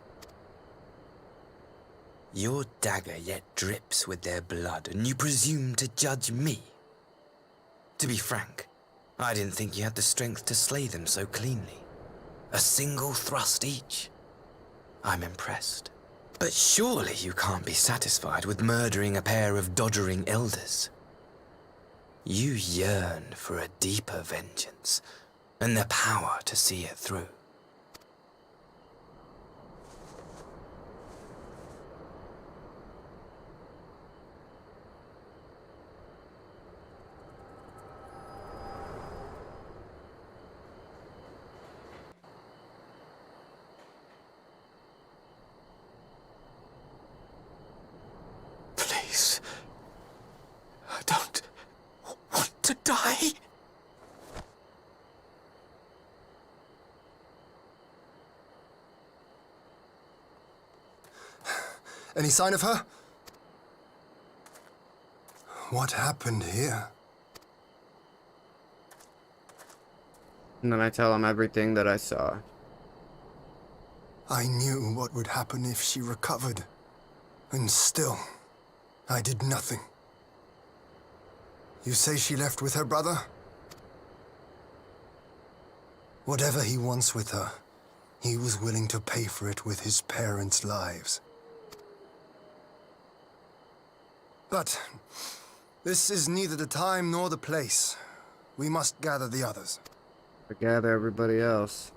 Your dagger yet drips with their blood, and you presume to judge me? To be frank, I didn't think you had the strength to slay them so cleanly. A single thrust each. I'm impressed. But surely you can't be satisfied with murdering a pair of doddering elders. You yearn for a deeper vengeance, and the power to see it through. Please. I don't want to die. Any sign of her? What happened here? And then I tell him everything that I saw. I knew what would happen if she recovered. And still, I did nothing. You say she left with her brother? Whatever he wants with her, he was willing to pay for it with his parents' lives. But this is neither the time nor the place. We must gather the others. Gather everybody else.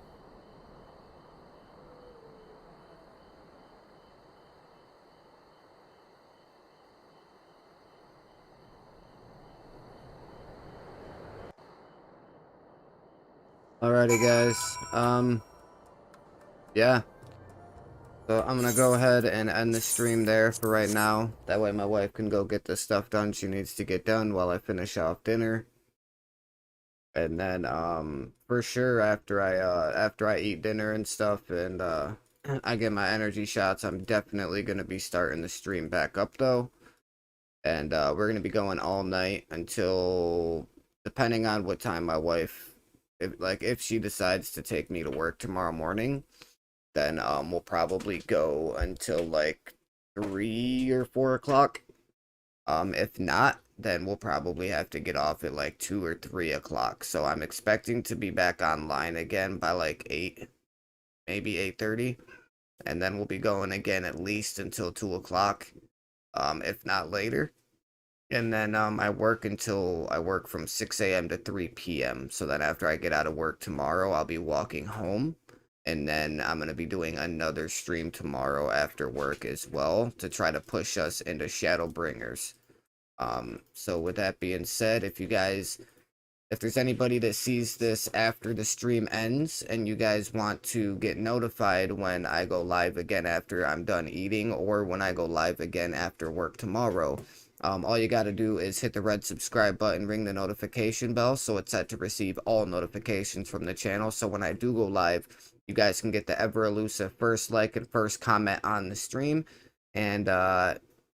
Alrighty, guys. Yeah. So I'm gonna go ahead and end the stream there for right now. That way my wife can go get the stuff done she needs to get done while I finish off dinner. And then, for sure, after I eat dinner and stuff and, I get my energy shots, I'm definitely gonna be starting the stream back up, though. And, we're gonna be going all night until, depending on what time my wife, if she decides to take me to work tomorrow morning, then, we'll probably go until, like, 3 or 4 o'clock. If not, then we'll probably have to get off at, like, 2 or 3 o'clock. So I'm expecting to be back online again by, like, 8, maybe 8:30. And then we'll be going again at least until 2 o'clock, if not later. And then, I work from 6 a.m. to 3 p.m. So then after I get out of work tomorrow, I'll be walking home. And then I'm going to be doing another stream tomorrow after work as well to try to push us into Shadowbringers. So with that being said, if there's anybody that sees this after the stream ends and you guys want to get notified when I go live again after I'm done eating or when I go live again after work tomorrow, all you got to do is hit the red subscribe button, ring the notification bell so it's set to receive all notifications from the channel. So when I do go live, you guys can get the ever elusive first like and first comment on the stream. And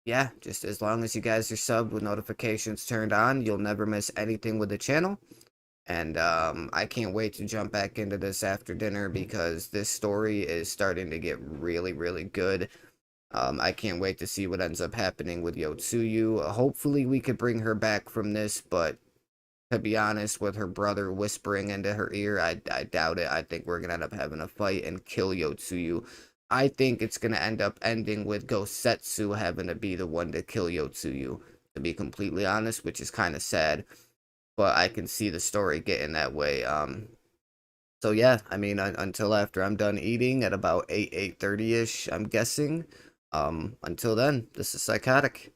yeah, just as long as you guys are subbed with notifications turned on, you'll never miss anything with the channel. And I can't wait to jump back into this after dinner because this story is starting to get really, really good. I can't wait to see what ends up happening with Yotsuyu. Hopefully we could bring her back from this, but to be honest, with her brother whispering into her ear, I doubt it. I think we're going to end up having a fight and kill Yotsuyu. I think it's going to end up ending with Gosetsu having to be the one to kill Yotsuyu, to be completely honest, which is kind of sad. But I can see the story getting that way. So yeah, I mean, until after I'm done eating at about 8:30ish, I'm guessing. Until then, this is Psychotic.